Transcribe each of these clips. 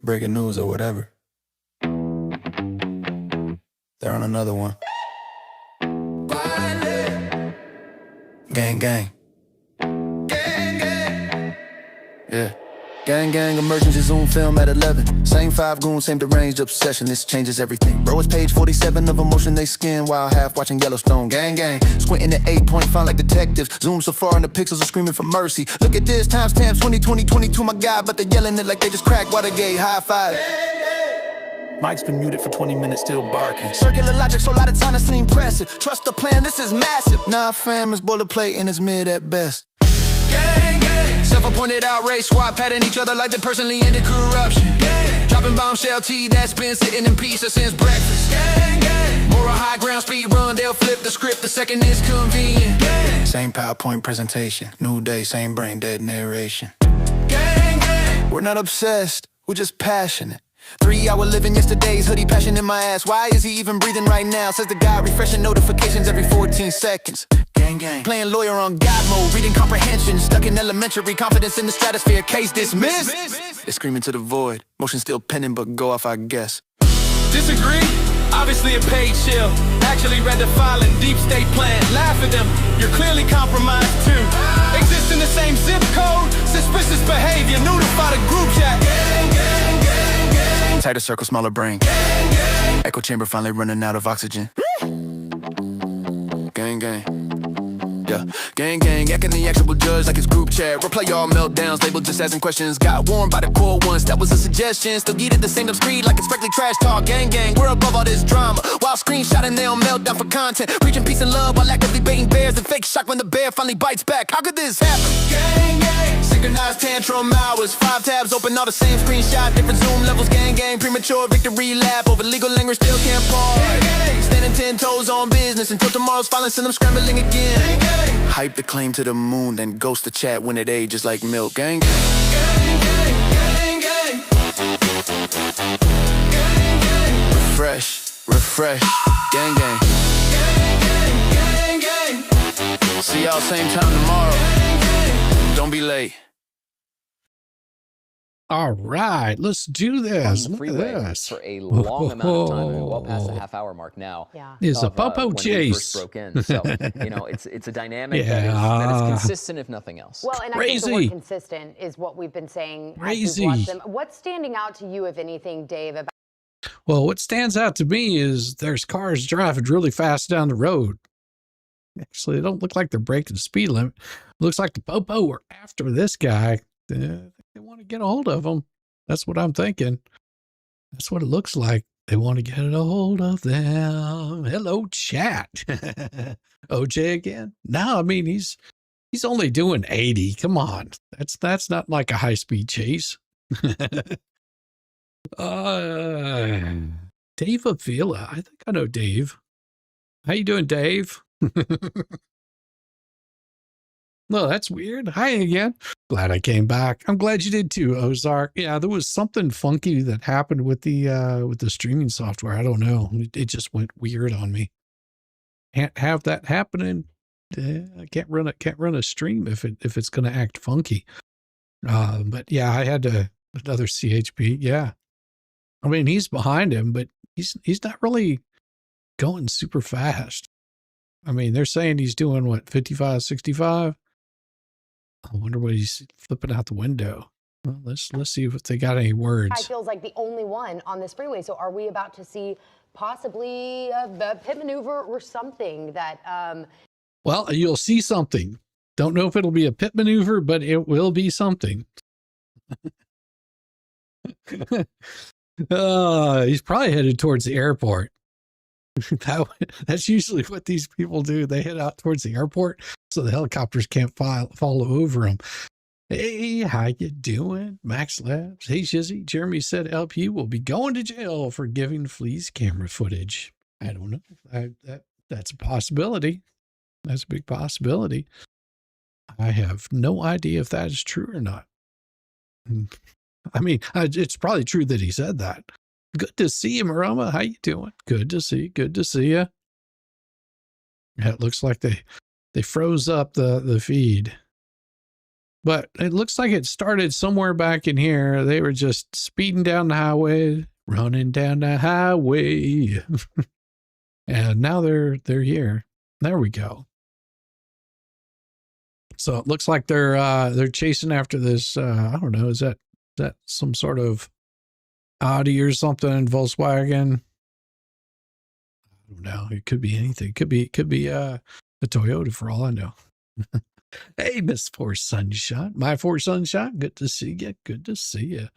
breaking news or whatever. They're on another one. Gang, gang. Yeah. Gang, gang, emergency Zoom film at 11. Same 5 goons, same deranged obsession. This changes everything. Bro, it's page 47 of emotion they skin while half watching Yellowstone. Gang, gang, squinting at 8-point font like detectives. Zoom so far and the pixels are screaming for mercy. Look at this, timestamp 2020, 22, my God. But they're yelling it like they just cracked Watergate. High five. Mike's been muted for 20 minutes, still barking. Circular logic, so a lot of time to seem impressive. Trust the plan, this is massive. Nah, fam, it's boilerplate and it's mid at best. Gang, gang. Self-appointed outrage squad patting each other like they personally ended corruption. Gang. Dropping bombshell tea that's been sitting in peace since breakfast. Gang, gang. Moral high ground speed run, they'll flip the script the second it's convenient. Gang. Same PowerPoint presentation, new day, same brain dead narration. Gang, gang. We're not obsessed, we're just passionate. 3-hour living yesterday's hoodie, passion in my ass. Why is he even breathing right now? Says the guy refreshing notifications every 14 seconds. Gang, gang. Playing lawyer on God mode, reading comprehension. Stuck in elementary, confidence in the stratosphere. Case dismissed. They screaming to the void. Motion still pending, but go off, I guess. Disagree? Obviously a paid shill. Actually read the file in deep state plan. Laugh at them, you're clearly compromised too. Exist in the same zip code. Suspicious behavior, notify the group chat. Gang, gang, gang, gang. Tighter circle, smaller brain. Gang, gang. Echo chamber finally running out of oxygen. Gang, gang. Yeah. Gang, gang, acting the actual judge like it's group chat. Replay all meltdowns, labeled just asking questions. Got warned by the core once, that was a suggestion. Still yeeted the same dumb screed like it's strictly trash talk. Gang, gang, we're above all this drama. While screenshotting, they on meltdown for content. Preaching peace and love while actively baiting bears. And fake shock when the bear finally bites back. How could this happen? Gang, gang. Synchronized tantrum hours. 5 tabs open, all the same screenshot. Different zoom levels, gang, gang. Premature victory lap over legal language, still can't pause. Gang, gang. Standing 10 toes on business until tomorrow's violence and I'm scrambling again. Gang, gang. Hype the claim to the moon, then ghost the chat when it ages like milk. Gang, gang. Gang, gang, gang, gang. Gang, gang. Refresh, refresh. Gang, gang. Gang, gang, gang, gang. See y'all same time tomorrow. Gang, gang. Don't be late. All right, let's do this. On the freeway for a long amount of time. I mean, well past the half-hour mark now. Yeah. Is a popo when we chase. first broke in. So, you know, it's a dynamic that is consistent, if nothing else. Well, and I think the word consistent is what we've been saying. Crazy. As we've watched them. What's standing out to you, if anything, Dave? About Well, what stands out to me is there's cars driving really fast down the road. Actually, they don't look like they're breaking the speed limit. Looks like the popo are after this guy. They want to get a hold of him. That's what I'm thinking. That's what it looks like. They want to get a hold of them. Hello, chat. OJ again? No, I mean, he's only doing 80. Come on. That's not like a high-speed chase. Dave Avila. I think I know Dave. How you doing, Dave? No, that's weird. Hi again. Glad I came back. I'm glad you did too, Ozark. Yeah, there was something funky that happened with the streaming software. I don't know. It just went weird on me. Can't have that happening. I can't run a stream if it's gonna act funky. But yeah, I had another CHP. Yeah. I mean, he's behind him, but he's not really going super fast. I mean, they're saying he's doing what, 55, 65? I wonder what he's flipping out the window. Well, let's see if they got any words. I feels like the only one on this freeway. So are we about to see possibly a pit maneuver or something that? Well, you'll see something. Don't know if it'll be a pit maneuver, but it will be something. He's probably headed towards the airport. That's usually what these people do. They head out towards the airport so the helicopters can't follow over them. Hey, how you doing? Max Labs. Hey, Shizzy. Jeremy said LP will be going to jail for giving Flea's camera footage. I don't know. That's a possibility. That's a big possibility. I have no idea if that is true or not. I mean, it's probably true that he said that. Good to see you, Maroma. How you doing? Good to see you. Yeah, it looks like they froze up the feed. But it looks like it started somewhere back in here. They were just speeding down the highway, running down the highway. And now they're here. There we go. So it looks like they're chasing after this. I don't know. Is that some sort of Audi or something? Volkswagen? I don't know. It could be anything. It could be a Toyota for all I know. Hey, Miss Four Sunshine. My Four Sunshine. Good to see you. Good to see you.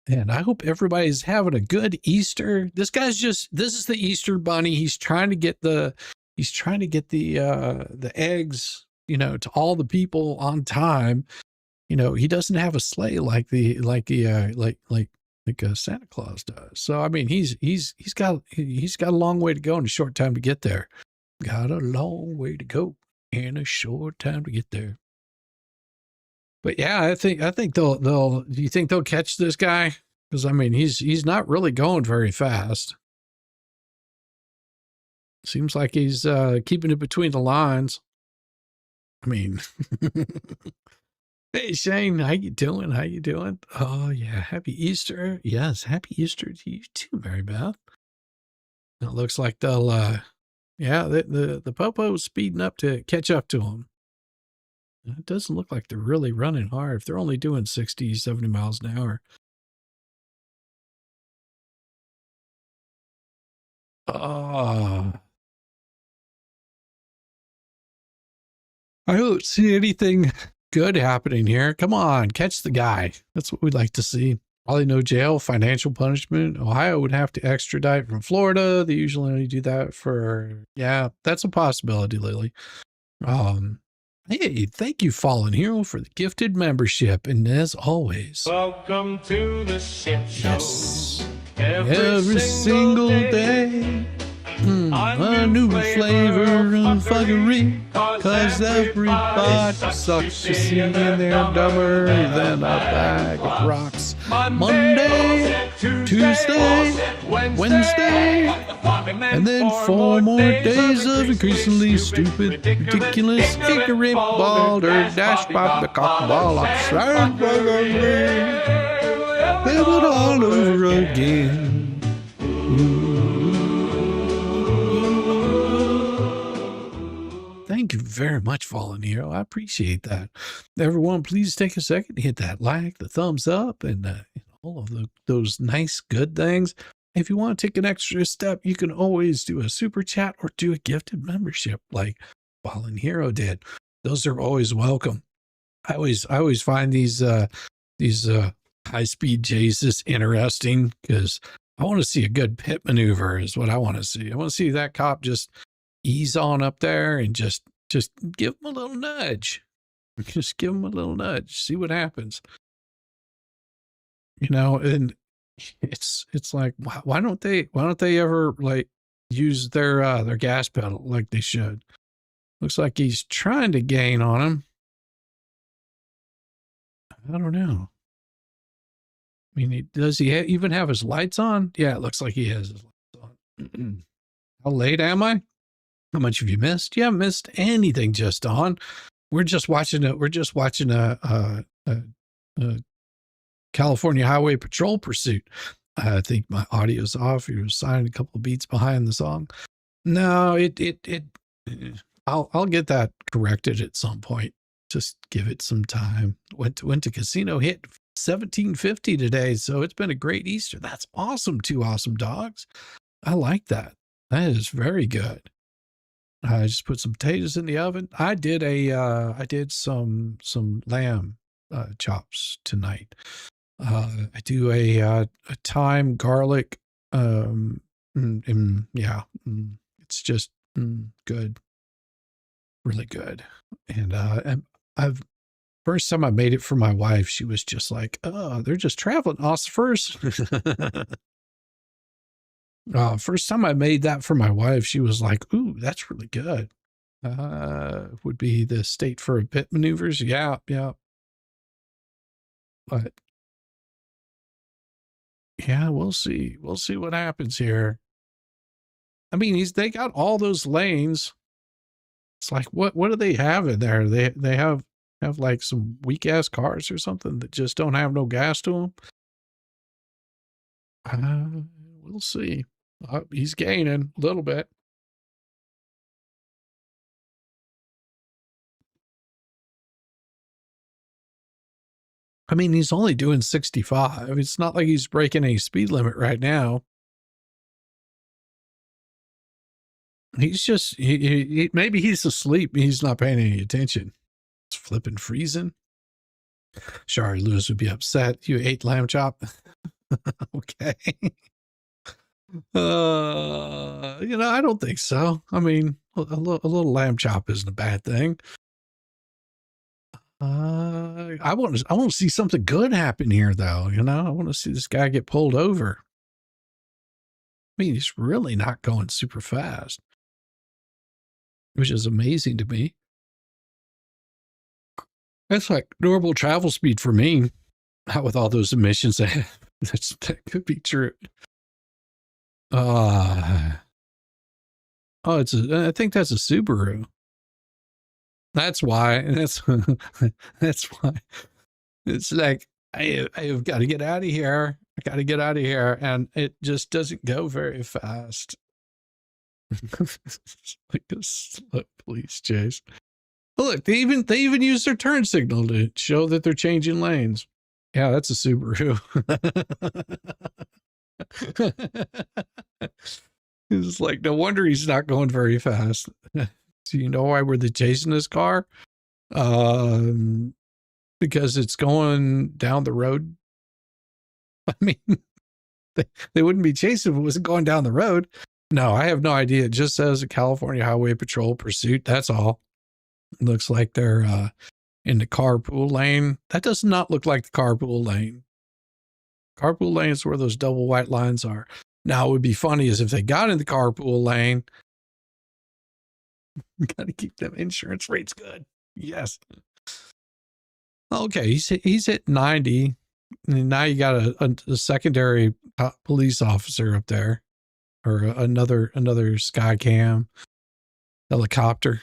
And I hope everybody's having a good Easter. This is the Easter bunny. He's trying to get the eggs, to all the people on time. He doesn't have a sleigh like Santa Claus does. So I mean, he's got a long way to go and a short time to get there. Got a long way to go and a short time to get there. But yeah, I think they'll. Do you think they'll catch this guy? Because I mean, he's not really going very fast. Seems like he's keeping it between the lines. I mean, hey Shane, how you doing? How you doing? Oh yeah, happy Easter. Yes, happy Easter to you too, Mary Beth. It looks like they'll the popo's speeding up to catch up to them. It doesn't look like they're really running hard if they're only doing 60, 70 miles an hour. Oh, I don't see anything good happening here. Come on, catch the guy. That's what we'd like to see. Probably no jail, financial punishment. Ohio would have to extradite from Florida. They usually only do that for, yeah, that's a possibility, Lily. Hey, thank you, Fallen Hero, for the gifted membership. And as always, welcome to the shit show. Yes, every single day. A new flavor of fuckery, cause everybody sucks to see and they're dumber than a bag of rocks. Monday, Tuesday, Wednesday, and then 4 more days of increasingly stupid, ridiculous, ignorant, balder, dash pop the cock ball upside. Live it all over again. Thank you very much, Fallen Hero. I appreciate that. Everyone, please take a second to hit that like, the thumbs up, and all of those nice, good things. If you want to take an extra step, you can always do a super chat or do a gifted membership like Fallen Hero did. Those are always welcome. I always find these high-speed chases interesting because I want to see a good pit maneuver is what I want to see. I want to see that cop just ease on up there and just give him a little nudge. Just give him a little nudge. See what happens. And it's like, why don't they ever like use their gas pedal like they should? Looks like he's trying to gain on him. I don't know. I mean, does he even have his lights on? Yeah, it looks like he has his lights on. How late am I? How much have you missed? You haven't missed anything just on. We're just watching a California Highway Patrol pursuit. I think my audio's off. You're signing a couple of beats behind the song. No, I'll get that corrected at some point. Just give it some time. Went to casino, hit 1750 today, so it's been a great Easter. That's awesome. 2 awesome dogs. I like that. That is very good. I just put some potatoes in the oven. I did some lamb chops tonight. I do a thyme garlic. It's just good, really good. And first time I made it for my wife, she was just like, "Oh, they're just traveling ossifers." First time I made that for my wife, she was like, "Ooh, that's really good." Would be the state for pit maneuvers. Yeah. But yeah, we'll see. We'll see what happens here. I mean, they got all those lanes. It's like, what do they have in there? They have have like some weak ass cars or something that just don't have no gas to them. We'll see. He's gaining a little bit. I mean, he's only doing 65. It's not like he's breaking any speed limit right now. He's just, maybe he's asleep. He's not paying any attention. It's flipping freezing. Shari Lewis would be upset. You ate lamb chop. Okay. I don't think so. I mean, a little lamb chop isn't a bad thing. I want to see something good happen here, though. I want to see this guy get pulled over. I mean, he's really not going super fast, which is amazing to me. That's like normal travel speed for me. Not with all those emissions. That could be true. I think that's a Subaru. That's why. That's why. It's like I've got to get out of here. I got to get out of here, and it just doesn't go very fast. Like a slow police chase. Look, they even use their turn signal to show that they're changing lanes. Yeah, that's a Subaru. It's like, no wonder he's not going very fast. So you know why we're chasing this car? Because it's going down the road. I mean, they wouldn't be chasing if it wasn't going down the road. No, I have no idea. It just says a California Highway Patrol pursuit. That's all. It looks like they're in the carpool lane. That does not look like the carpool lane. Carpool lane is where those double white lines are. Now, it would be funny is if they got in the carpool lane. Got to keep them insurance rates good. Yes. Okay, he's hit 90. And now you got a secondary police officer up there, or another sky cam helicopter.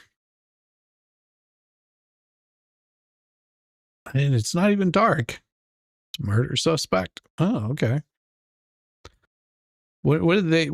And it's not even dark. It's a murder suspect. Oh, okay. Who did they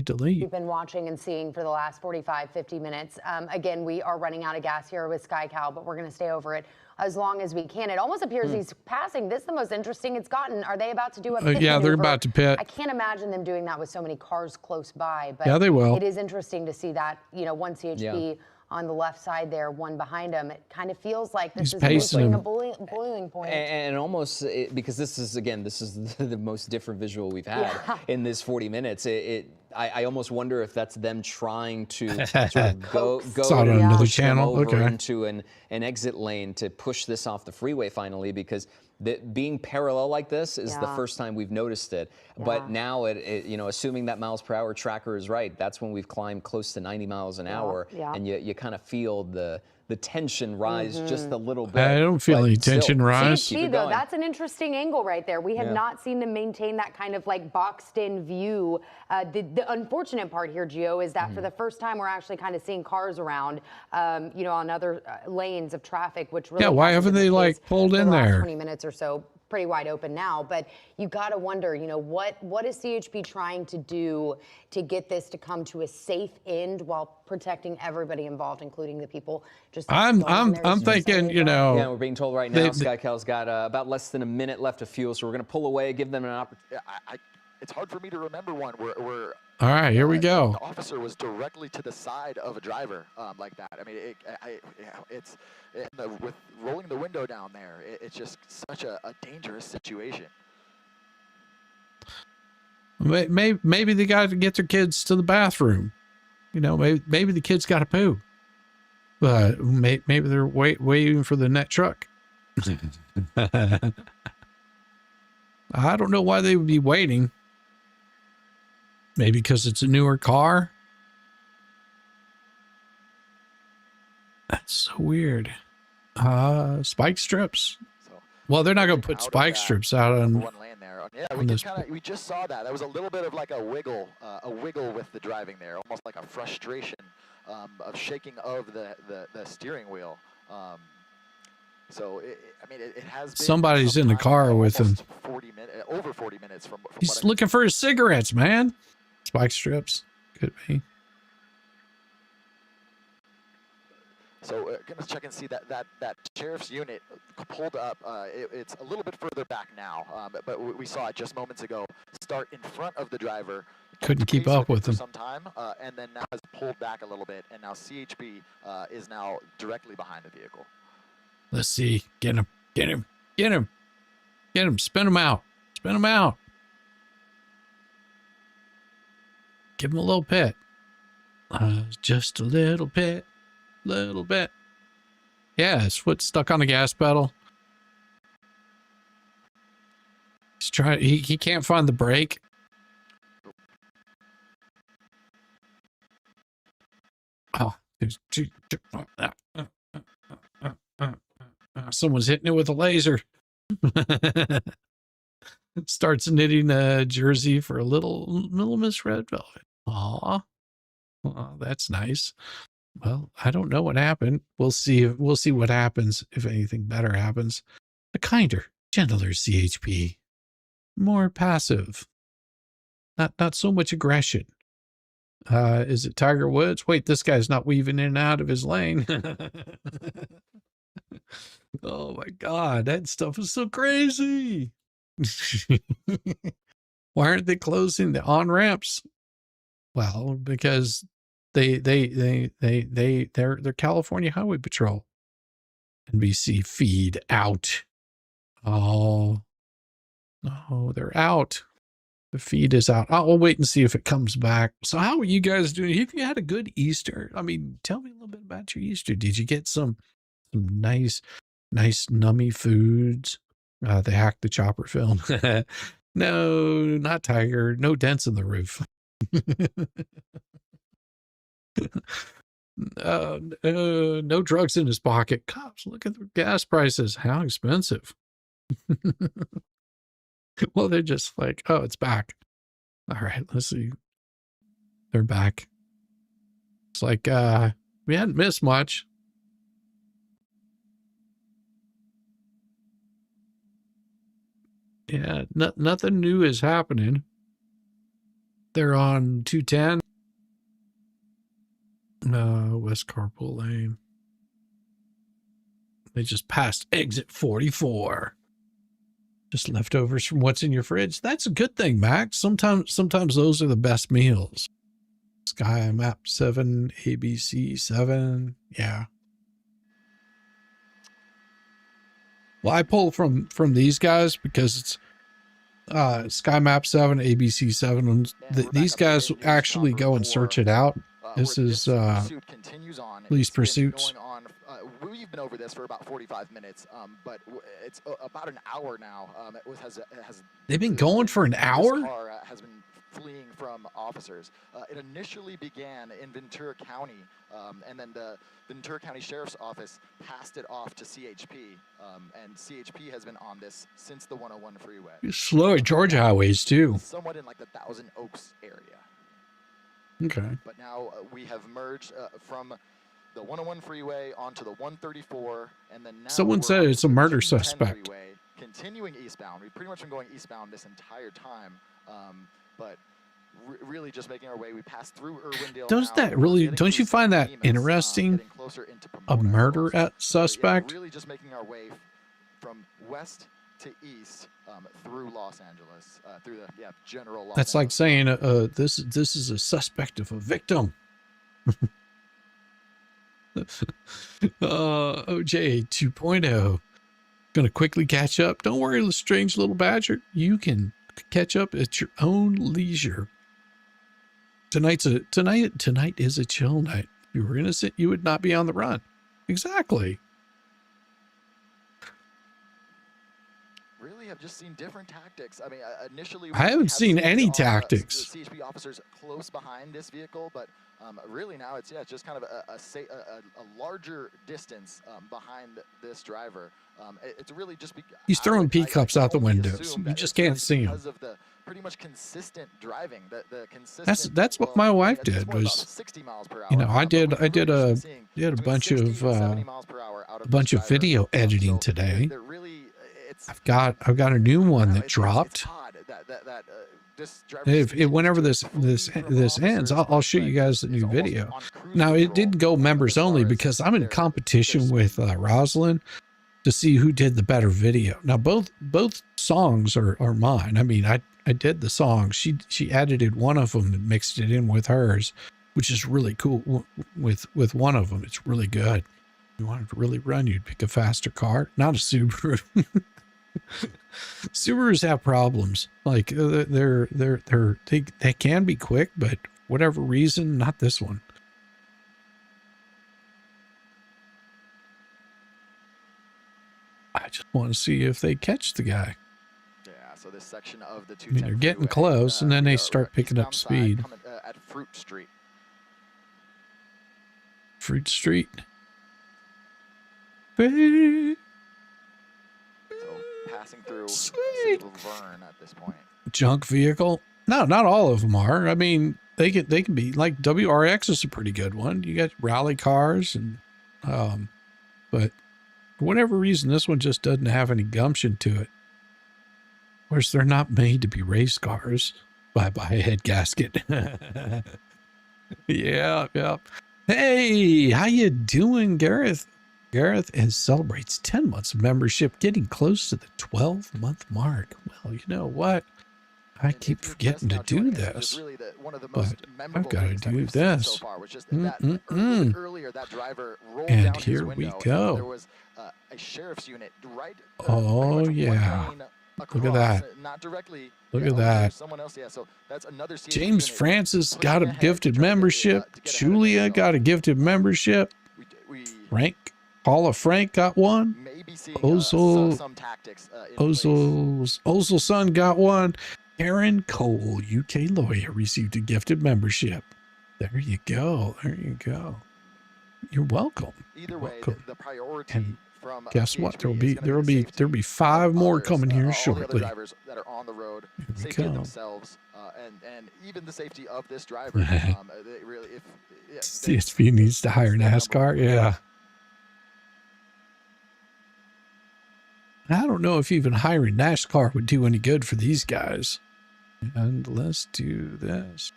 delete? We've been watching and seeing for the last 45, 50 minutes. Again, we are running out of gas here with SkyCal, but we're going to stay over it as long as we can. It almost appears he's passing. This is the most interesting it's gotten. Are they about to do a pit yeah, maneuver? They're about to pit. I can't imagine them doing that with so many cars close by. But yeah, they will. It is interesting to see that, one CHP on the left side there, one behind him. It kind of feels like this is reaching a boiling point. And almost, because this is the most different visual we've had in this 40 minutes. I almost wonder if that's them trying to sort of go on another channel over into an exit lane to push this off the freeway finally, because being parallel like this is the first time we've noticed it. But now, assuming that miles per hour tracker is right, that's when we've climbed close to 90 miles an hour, and you kind of feel the tension rise just a little bit. I don't feel any tension rise. See, though, that's an interesting angle right there. We have not seen them maintain that kind of like boxed-in view. The unfortunate part here, Gio, is that for the first time we're actually kind of seeing cars around, on other lanes of traffic, which really why haven't they like pulled in there? 20 minutes or so. Pretty wide open now, but you got to wonder, what is CHP trying to do to get this to come to a safe end while protecting everybody involved, including the people just. I'm thinking, Yeah, we're being told right now, SkyCal's got about less than a minute left of fuel, so we're going to pull away, give them an opportunity. It's hard for me to remember one where all right, here we go. The officer was directly to the side of a driver like that. I mean, it's with rolling the window down there, it's just such a dangerous situation. Maybe they got to get their kids to the bathroom. Maybe the kids got to poo. But maybe they're waiting for the next truck. I don't know why they would be waiting. Maybe because it's a newer car. That's so weird. Spike strips. Well, they're not going to put spike strips out on one lane there. Yeah, we just saw that. That was a little bit of like a wiggle with the driving there, almost like a frustration of shaking of the steering wheel. So I mean, it has been Somebody's in the car with him. 40 minutes, over 40 minutes from He's looking for his cigarettes, man. Spike strips. Could be. So gonna check and see that sheriff's unit pulled up. It's a little bit further back now, but we saw it just moments ago. Start in front of the driver. Couldn't keep up with him for some time, and then now has pulled back a little bit, and now CHP is now directly behind the vehicle. Let's see. Get him. Get him. Get him. Get him. Spin him out. Spin him out. Give him a little pit. Just a little pit. Little bit. Yeah, his foot's stuck on the gas pedal. He's trying. He can't find the brake. Oh, someone's hitting it with a laser. Starts knitting a jersey for a little Miss Red Velvet. Aw, well, that's nice. Well, I don't know what happened. We'll see. We'll see what happens if anything better happens. A kinder, gentler CHP, more passive. Not so much aggression. Is it Tiger Woods? Wait, this guy's not weaving in and out of his lane. Oh my God, that stuff is so crazy. Why aren't they closing the on-ramps? Well, because they're California Highway Patrol. NBC feed out. Oh, no, they're out. The feed is out. I'll wait and see if it comes back. So how are you guys doing? Have you had a good Easter? I mean, tell me a little bit about your Easter. Did you get some nice nummy foods? They hacked the chopper film. No, not Tiger. No dents in the roof. No drugs in his pocket. Cops, look at the gas prices. How expensive. Well, they're just like, oh, it's back. All right, let's see. They're back. It's like, we hadn't missed much. Yeah, nothing new is happening. They're on 210. West Carpool Lane. They just passed exit 44. Just leftovers from what's in your fridge. That's a good thing, Max. Sometimes those are the best meals. Sky Map 7, ABC 7. Yeah. Well, I pull from these guys because it's Sky Map 7, ABC 7. These guys actually go and search it out. This is Police Pursuits. We've been over this for about 45 minutes, but it's about an hour now. They've been going for an hour? This car has been fleeing from officers. It initially began in Ventura County, and then the Ventura County Sheriff's Office passed it off to CHP, and CHP has been on this since the 101 freeway. You're slow at Georgia highways, too. Somewhat in like the Thousand Oaks area. Okay. But now we have merged from the 101 freeway onto the 134, and then now someone said it's a murder suspect. Freeway, continuing eastbound. We've pretty much been going eastbound this entire time, but really just making our way. We passed through Irwindale. Don't you find that interesting? A murder suspect? So, yeah, really just making our way from west to east through Los Angeles, through the general Los That's Angeles. like saying this is a suspect of a victim. OJ 2.0. Gonna quickly catch up. Don't worry, strange little badger. You can catch up at your own leisure. Tonight is a chill night. If you were innocent, you would not be on the run. Exactly. Really, I've just seen different tactics. I mean, initially, I haven't seen any tactics. The CHP officers close behind this vehicle, but really now it's just kind of a larger distance behind this driver. It's really just he's throwing pea cups out the windows. You just can't see him. pretty much consistent driving. The consistent. That's what my wife at this did point, about was, 60 miles per hour. you know, I but we've really did a been seeing did a between bunch 60 of and 70 miles per hour out a of bunch this of driver. video editing So today. they're really, it's I've got a new one that it's dropped. odd that this driver just Whenever continues this to flee from this ends, officers, I'll show you but guys the is new almost video. on cruise Now it control, didn't go members as only far as because I'm in their competition speed. with Rosalind to see who did the better video. Now both songs are mine. I mean, I did the song. She edited one of them and mixed it in with hers, which is really cool. With one of them, it's really good. If you wanted to really run, you'd pick a faster car, not a Subaru. Subarus have problems. Like they can be quick, but whatever reason, not this one. I just want to see if they catch the guy. Yeah, so this section of the I mean, they're getting close, and then they start picking up speed. At Fruit Street. Fruit Street. Hey. So passing through the Sweet. city of Laverne at this point. Junk vehicle. No, not all of them are. I mean, they can be like WRX is a pretty good one. You got rally cars and but for whatever reason, this one just doesn't have any gumption to it. Of course, they're not made to be race cars. Bye bye head gasket. Yeah. Hey, how you doing, Gareth? Gareth celebrates 10 months of membership, getting close to the 12-month mark. Well, you know what? I keep forgetting to do this, but I've got to do this. And here we go. There was a sheriff's unit right. Oh, yeah. Look at that. Not directly. Look at that. Someone else, yeah. So that's another James Francis got a gifted membership. Julia got a gifted membership. Frank, Paula Frank got one. Ozil's son got one. Aaron Cole, UK lawyer, received a gifted membership. There you go. There you go. You're welcome. Either way, the priority and from guess what? CHP There'll be 5 more coming here shortly. All the other drivers that are on the road, safety of themselves, and even the safety of this driver. They really, CSP needs to hire NASCAR. Yeah. I don't know if even hiring NASCAR would do any good for these guys. And let's do this.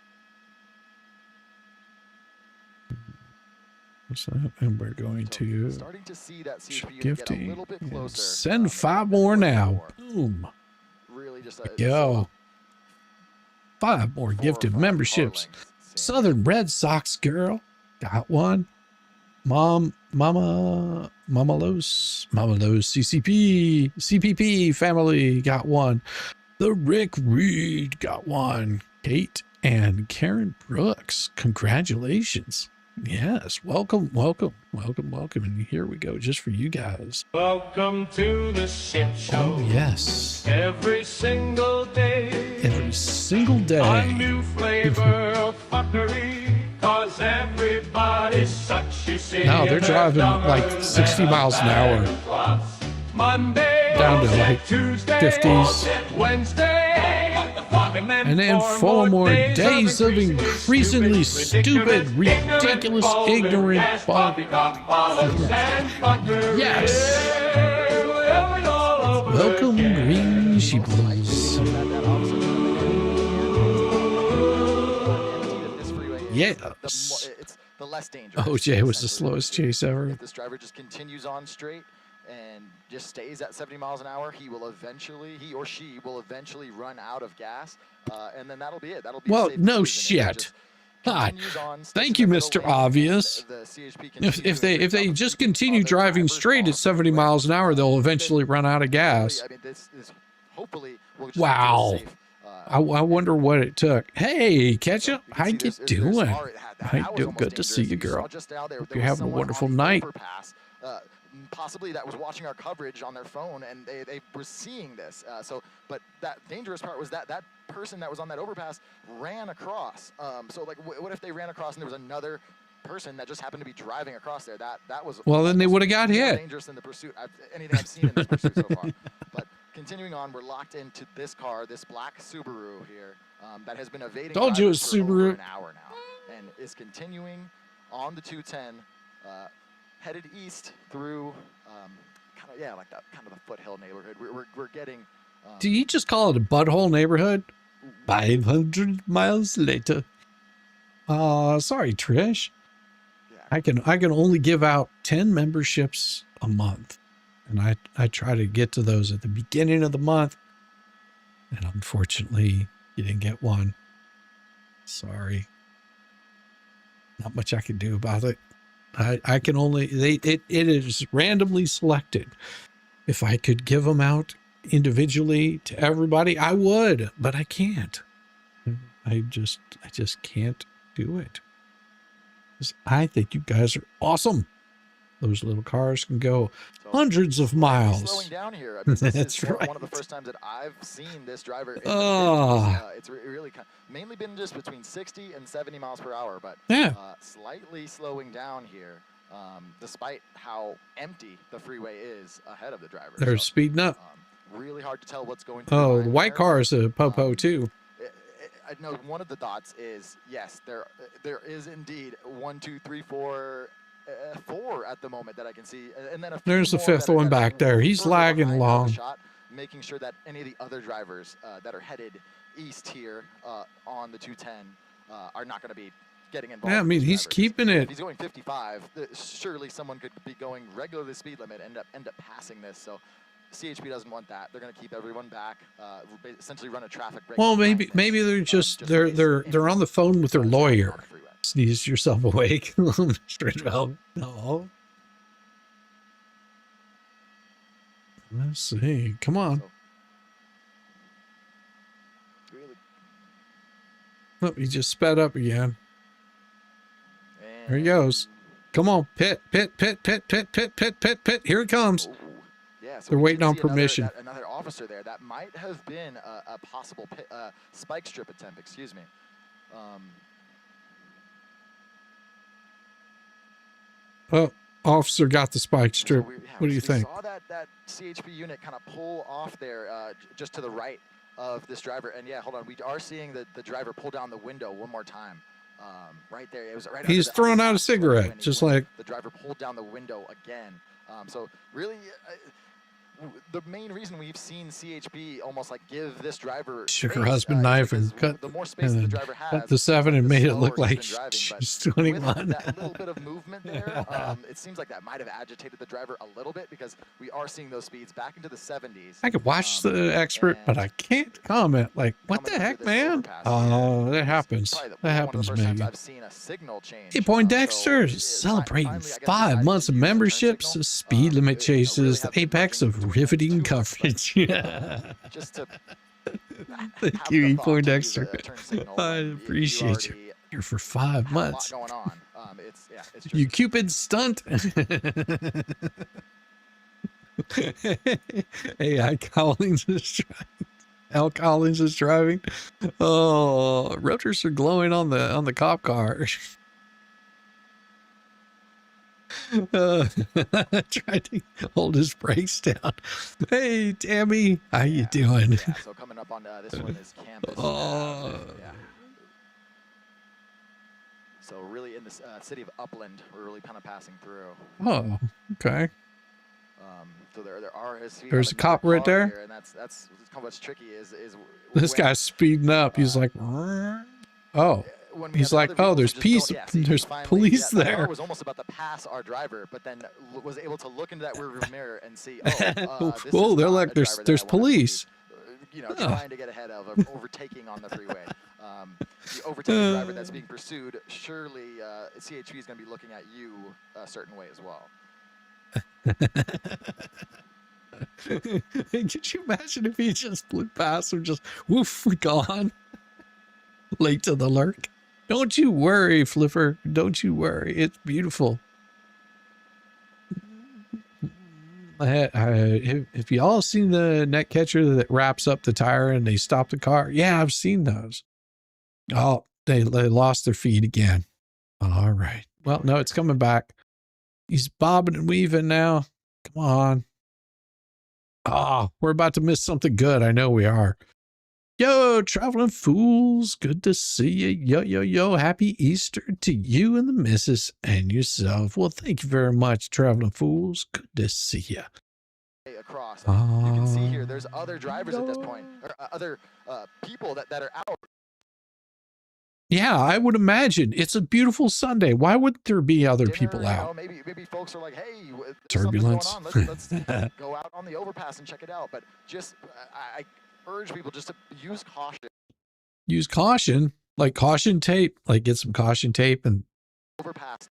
And we're going to starting to see that CHP gifting. Get a little bit closer. Send 5 more now. Boom. Really just go. 5 more gifted memberships. Southern Red Sox girl got one. Mama Los CCP family got one. The Rick Reed got one. Kate and Karen Brooks, congratulations. Yes, welcome. And here we go, just for you guys. Welcome to the shit show. Oh, yes. Every single day. Every single day. A new flavor of fuckery. Cause everybody's such, you see. No, they're driving like 60 miles an hour. Monday, down to like Tuesday, 50s. Wednesday. And then 4 more days of increasingly stupid, ridiculous, ignorant fun. Yes. Welcome, green sheeples. Yes. It's the less dangerous. OJ was the slowest chase ever. If this driver just continues on straight and just stays at 70 miles an hour, he or she will eventually run out of gas, and then that'll be it. That'll be well, safe no cruising. shit. Hi. Thank you, Mr. Obvious. If they just continue driving straight at 70 miles an hour, they'll eventually run out of gas. I mean, this hopefully will just Wow. safe, I wonder what it took. Hey, Ketchup, how you doing? How you was doing? almost Good to see dangerous. you, saw girl. just now there You're was having a someone wonderful on the night. overpass, possibly that was watching our coverage on their phone, and they were seeing this. But that dangerous part was that person that was on that overpass ran across. So like, what if they ran across and there was another person that just happened to be driving across there? That was Well, then they would have got more hit. dangerous than the pursuit. Anything I've seen in this pursuit so far. But continuing on, we're locked into this car, this black Subaru here, that has been evading Told you it drivers was for over Subaru. an hour now, and is continuing on the 210, headed east through, kind of, yeah, like that kind of the foothill neighborhood. We're getting. Do you just call it a butthole neighborhood? 500 miles later. Sorry, Trish. Yeah. I can only give out 10 memberships a month. And I try to get to those at the beginning of the month. And unfortunately, you didn't get one. Sorry. Not much I can do about it. I can only, it is randomly selected. If I could give them out individually to everybody, I would, but I can't. I just can't do it. 'Cause I think you guys are awesome. Those little cars can go hundreds of miles. Slowing down here. I mean, this That's is right. one of the first times that I've seen this driver in the Oh. 50s. It's really mainly been just between 60 and 70 miles per hour, but Yeah. slightly slowing down here, despite how empty the freeway is ahead of the driver. They're speeding up. Really hard to tell what's going through. Oh, mind the white there. car is a popo too. I know one of the dots is, yes, there is indeed 1, 2, 3, 4, 4 at the moment that I can see, and then a few There's the more fifth that are one kind of back there. He's further lagging behind out of along. the shot, making sure that any of the other drivers that are headed east here on the 210 are not going to be getting involved. Yeah, I with mean, this he's driver. keeping If it. he's going 55, surely someone could be going regular the speed limit, end up passing this. So CHP doesn't want that. They're going to keep everyone back, essentially run a traffic break. Well, behind maybe this, they're just in they're case they're on the phone with their anyone is lawyer. on the freeway. Sneeze yourself awake. Straight up. No. Let's see. Come on. So, really, Oh, he just sped up again. There he and- goes. Come on. Pit. Here it comes. Oh, yeah, so They're we waiting did on see another- permission. Another officer there. That might have been a possible spike strip attempt. Excuse me. Oh, officer got the spike strip. So yeah, What do you we think? saw that CHP unit kind of pull off there, just to the right of this driver. And yeah, hold on. We are seeing the driver pull down the window one more time. Right there. It was right. He's under the throwing out a underpass cigarette, when just when like- the driver pulled down the window again. So really, the main reason we've seen CHP almost like give this driver Shook her space, husband is knife because and cut the more space that the driver has, cut the 7 the and made it slower look he's like been driving. But she's with 21. that little bit of movement there, it seems like that might have agitated the driver a little bit, because we are seeing those speeds back into the 70s. I could watch the expert, but I can't comment. Like, what the coming through heck, this man? overpass Oh, here that is happens. probably That one of the happens, first times Megan. I've seen a signal change. Hey, So Poindexter, it is celebrating finally, I guess, 5 decided months to of use the turn memberships, signal. speed limit It, you know, really chases, the have been apex merging of between riveting the two of us, but, coverage. Yeah. just to Thank have you, the E. thought to use Poindexter. a turn signal I when appreciate you. already Here for 5 have a lot months. going on. It's just You Cupid stunt. Hey, Al Collins is driving. Oh, rotors are glowing on the cop car. Tried to hold his brakes down. Hey, Tammy, how you doing? Yeah, so coming up on this one is Campus. Oh. Yeah. So really in the city of Upland, we're really kind of passing through. Oh, okay. So there are. There's a cop right there? Here, and that's kind of what's tricky is This when- guy's speeding up. He's like, oh. when we He's have like, other oh, vehicles there's that just peace. don't- yeah, see, There's finally, police that car there. was almost about to pass our driver, but then was able to look into that rearview mirror and see, this Whoa, is they're not like, a there's driver that I wanna be, police. Oh. trying to get ahead of, or overtaking on the freeway. The overtaking driver that's being pursued, surely CHP is going to be looking at you a certain way as well. Could you imagine if he just flew past him, just woof, gone? Late to the lurk. Don't you worry, Flipper. Don't you worry. It's beautiful. If y'all seen the net catcher that wraps up the tire and they stop the car, yeah, I've seen those. Oh, they lost their feed again. All right. Well, no, it's coming back. He's bobbing and weaving now. Come on. Ah, we're about to miss something good. I know we are. Yo, traveling fools, good to see you. Yo, happy Easter to you and the missus and yourself. Well, thank you very much, traveling fools. Good to see you. Across. You can see here, there's other drivers at this point, or other people that are out. Yeah, I would imagine. It's a beautiful Sunday. Why wouldn't there be other Dinner, people out? Maybe folks are like, hey, there's Turbulence. something going on. Let's go out on the overpass and check it out. But just, I urge people just to use caution. Use caution, like caution tape, like get some caution tape and overpass.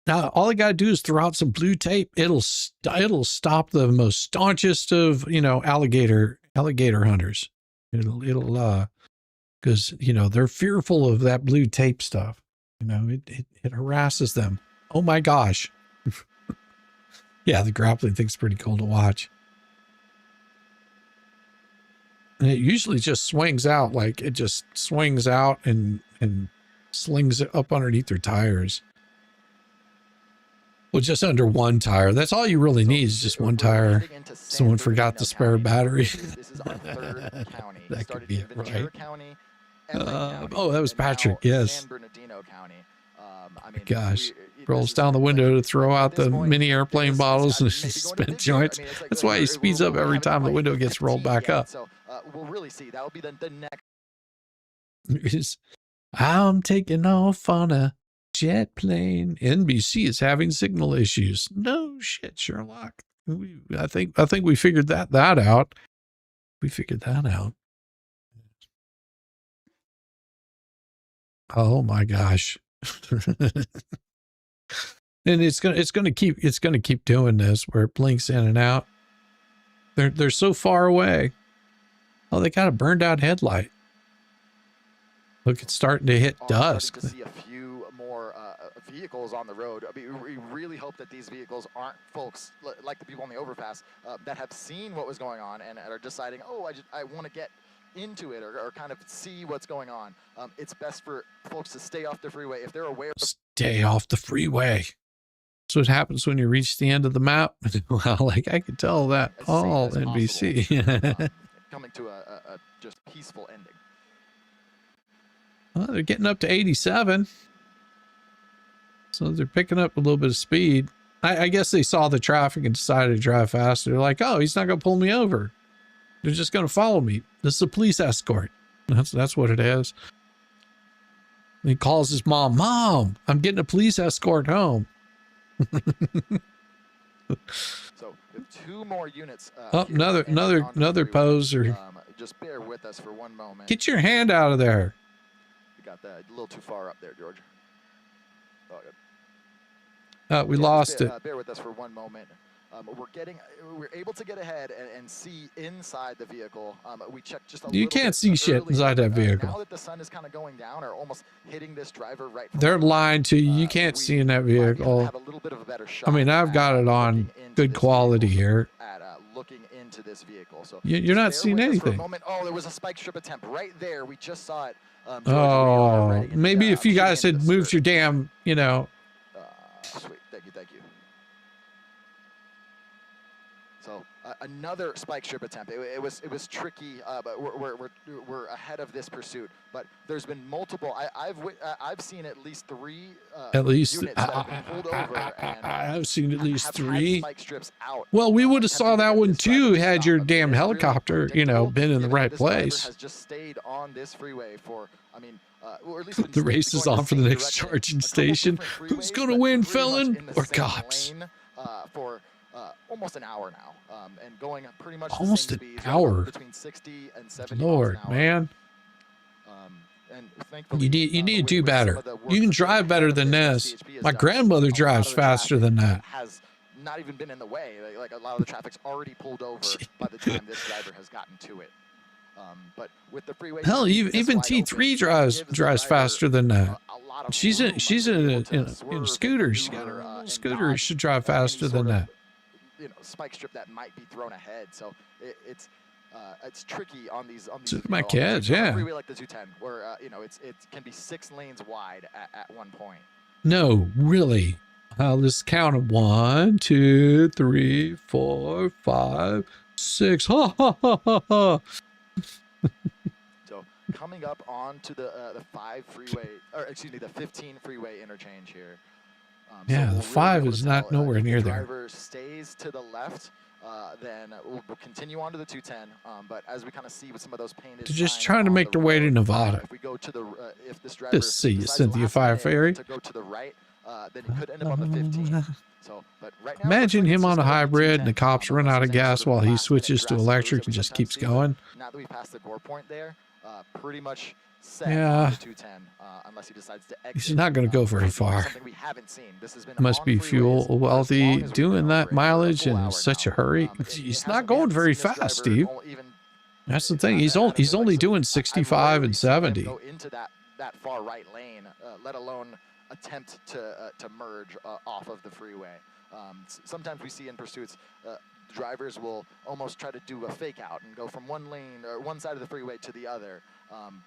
Now, all I got to do is throw out some blue tape. It'll stop the most staunchest of, alligator hunters. It'll because, they're fearful of that blue tape stuff. It harasses them. Oh my gosh. Yeah, the grappling thing's pretty cool to watch. And it usually just swings out, like it just swings out and slings it up underneath their tires. Well, just under one tire. That's all you really need is just one tire. Someone forgot the spare battery. This is our third county. That could be it, right? County, oh, that was Patrick. Yes. San Bernardino County. Gosh, rolls down the window to throw out the mini airplane bottles and spent joints. That's why he speeds up every time the window gets rolled back up. So we'll really see. That will be the next. I'm taking off on a jet plane. NBC is having signal issues. No shit, Sherlock. I think we figured that out. We figured that out. Oh my gosh. And it's gonna keep doing this where it blinks in and out. They're so far away. Oh, they got a burned out headlight. Look, it's starting to hit dusk. To see a few more vehicles on the road. I mean, we really hope that these vehicles aren't folks like the people on the overpass that have seen what was going on and are deciding, oh, I want to get into it or kind of see what's going on. It's best for folks to stay off the freeway if they're aware. Stay off the freeway. That's what happens when you reach the end of the map. Well, like I could tell that all NBC. Coming to a just peaceful ending. Well, they're getting up to 87. So they're picking up a little bit of speed. I guess they saw the traffic and decided to drive faster. They're like, oh, he's not going to pull me over. They're just going to follow me. This is a police escort. That's what it is. And he calls his mom, Mom, I'm getting a police escort home. So two more units. Oh, another poser. Just bear with us for one moment. Get your hand out of there. You got that a little too far up there, George. Oh, good. We lost it. Bear with us for one moment. We're able to get ahead and see inside the vehicle. We checked just a little. You can't see shit inside that vehicle. Now that the sun is kind of going down, or almost hitting this driver right. They're lying to you. You can't see in that vehicle. Have a little bit of a better shot. I mean, I've got it on good quality here. At looking into this vehicle, so you're not seeing anything. Oh, there was a spike strip attempt right there. We just saw it. Oh, maybe if you guys had moved your damn, Sweet, thank you. So another spike strip attempt. It was tricky, but we're ahead of this pursuit. But there's been multiple. I've seen at least three. Units that have been pulled over. And, I've seen at least three. Spike strips out. Well, we would have saw that one too had your damn helicopter, been in the right place. Has just stayed on this freeway for. Or at least the race is on for the next charging station. Who's gonna win, felon or cops? For almost an hour now, and going pretty much almost the an same speed, hour. Between 60 and 70 Lord, miles an hour. man. And thankfully, you need to do better. You can drive better than this. My grandmother drives faster than that. Has not even been in the way. Like a lot of the traffic's already pulled over by the time this driver has gotten to it. But with the freeway, hell, even T3 drives faster than that. She's in a scooter. She got her own scooter. Should drive faster than that. Spike strip that might be thrown ahead. So it's tricky on these. My kids, yeah. Freeway like the 210, where it can be 6 lanes wide at one point. No, really. Let's count them. 1, 2, 3, 4, 5, 6. Ha ha ha ha ha. So coming up onto the 5 freeway, or excuse me, the 15 freeway interchange here. Yeah, so the we'll 5 be able is to not tell, nowhere if near the there. driver stays to the left, then we'll continue on to the 210. But as we kind of see with some of those painted They're just signs trying to on make the their way to road, Nevada. if we go to the, if this driver Just see you, decides Cynthia last Fire minute Fairy. to go to the right, then he could end up on the 15. So, but right now, Imagine him on a hybrid and the cops run out of same gas sort of while he last-minute switches to drastic moves electric that and we just sometimes keeps see, but going. now that we passed the gore point there, pretty much set Yeah. on the 210, unless he decides to exit. He's not going to go very far. Something we haven't seen. This has been Must on be freeways fuel for as wealthy long as we've doing known, that for a mileage full in hour such a now. hurry. He's not going very fast, Steve. That's the thing. He's only doing 65 and 70. Go into that far right lane, let alone attempt to merge off of the freeway. Sometimes we see in pursuits, drivers will almost try to do a fake out and go from one lane or one side of the freeway to the other.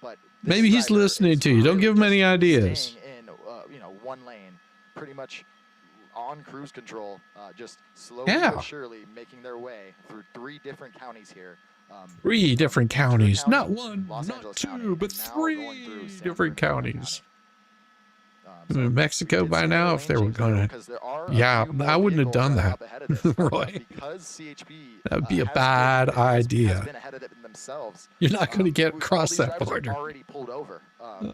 But maybe he's listening to you. Don't give him any ideas. Staying in, one lane, pretty much on cruise control, just slowly but surely making their way through 3 different counties here. 3 different counties, County, not 1, Los not Angeles 2, County, but and now 3 going through San different Bernardino counties. County. In Mexico by now, if they were going to. Yeah, I wouldn't have done that, Roy. That would be a bad idea. You're not going to get across that border. Already pulled over,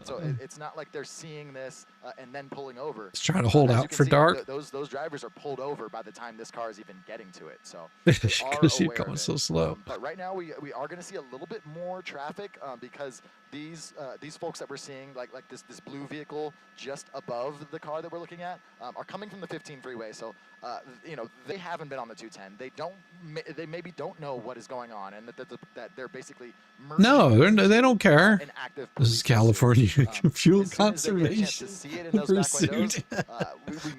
so it's not like they're seeing this and then pulling over. It's trying to hold out for dark. Those drivers are pulled over by the time this car is even getting to it. So because you're going so slow. But right now we are going to see a little bit more traffic because these folks that we're seeing, like this blue vehicle just above the car that we're looking at, are coming from the 15 freeway. So they haven't been on the 210. They maybe don't know what is going on, and that they're basically they don't care. An active this is California fuel conservation. pursuit.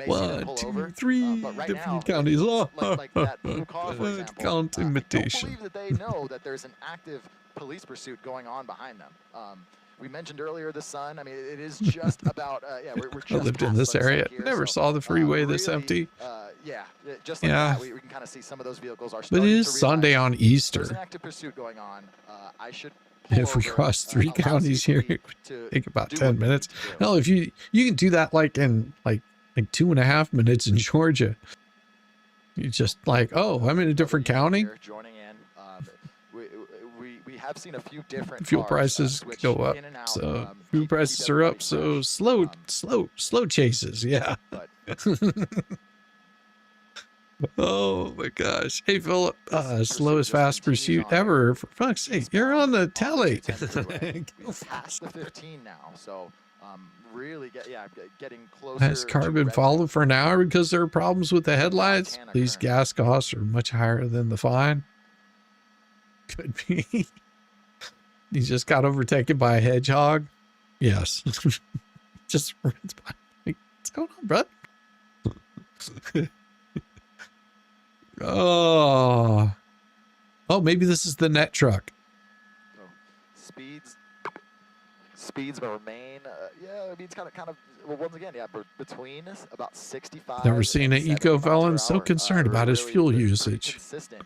1, 2, 3 different counties. Like that blue car, for example. Intimidation. I don't believe that they know that there's an active police pursuit going on behind them. We mentioned earlier the sun. I mean, it is just about, we're just I lived in this area. Never saw the freeway this empty. Just like that, we can kind of see some of those vehicles are But it is Sunday on Easter. There's an active pursuit going on. I should if we cross 3 counties here, it would take about 10 minutes. No, if you can do that in 2.5 minutes in Georgia. You just I'm in a different county. Joining in. We have seen a few different fuel prices go up, so fuel prices are up, so slow chases, yeah. Oh my gosh. Hey Philip, slowest fast pursuit ever, for fuck's sake, you're on the telly. Past the 15 now, so really getting closer. Has car been followed for an hour because there are problems with the headlights? These gas costs are much higher than the fine. Could be. He just got overtaken by a hedgehog. Yes. Just runs by. What's going on, bro? Oh, maybe this is the net truck. Speeds will remain. I mean, it's kind of. Well, once again, between about 65. Never seen an eco felon so concerned about his fuel usage.